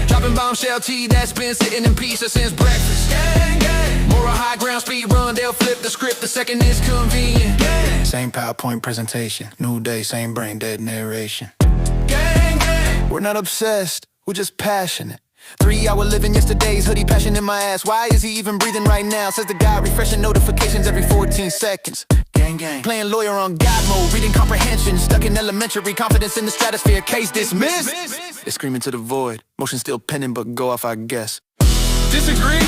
Dropping bombshell T that's been sitting in pizza since breakfast. Moral high ground speed run, they'll flip the script the second it's convenient. Same PowerPoint presentation, new day, same brain dead narration. We're not obsessed, we're just passionate. 3-hour living yesterday's hoodie, passion in my ass. Why is he even breathing right now? Says the guy refreshing notifications every 14 seconds. Gang, playing lawyer on God mode, reading comprehension. Stuck in elementary, confidence in the stratosphere, case dismissed. They're screaming to the void, motion still pending, but go off, I guess. Disagree?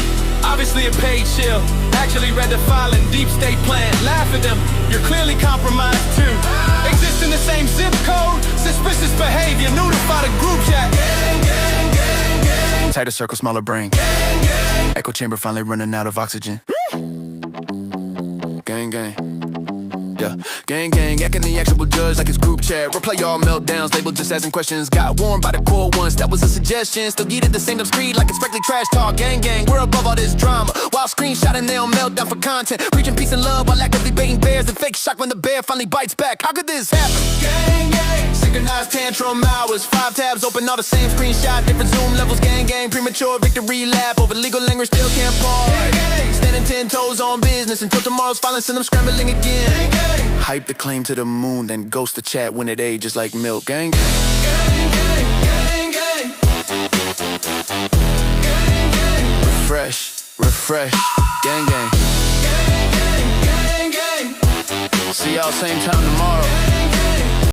Obviously a paid chill. Actually read the filing, deep state plan. Laugh at them, you're clearly compromised too. Exist in the same zip code, suspicious behavior, notify the group chat. Tighter circle, smaller brain. Echo chamber finally running out of oxygen. Gang. Yeah. Gang, acting the actual judge like it's group chat. Replay all meltdowns, labeled just asking questions. Got warned by the core once, that was a suggestion. Still get it the same dumb screed like it's strictly trash talk. Gang, we're above all this drama. While screenshotting, they on meltdown for content. Preaching peace and love while actively baiting bears. And fake shock when the bear finally bites back. How could this happen? Gang, synchronized tantrum hours. 5 tabs open, all the same screenshot. Different zoom levels, gang. Premature victory lap over legal language, still can't pause. Standing 10 toes on business until tomorrow's violence and I'm scrambling again. Hype the claim to the moon, then ghost the chat when it ages like milk. Gang. Refresh. Gang. See y'all same time tomorrow.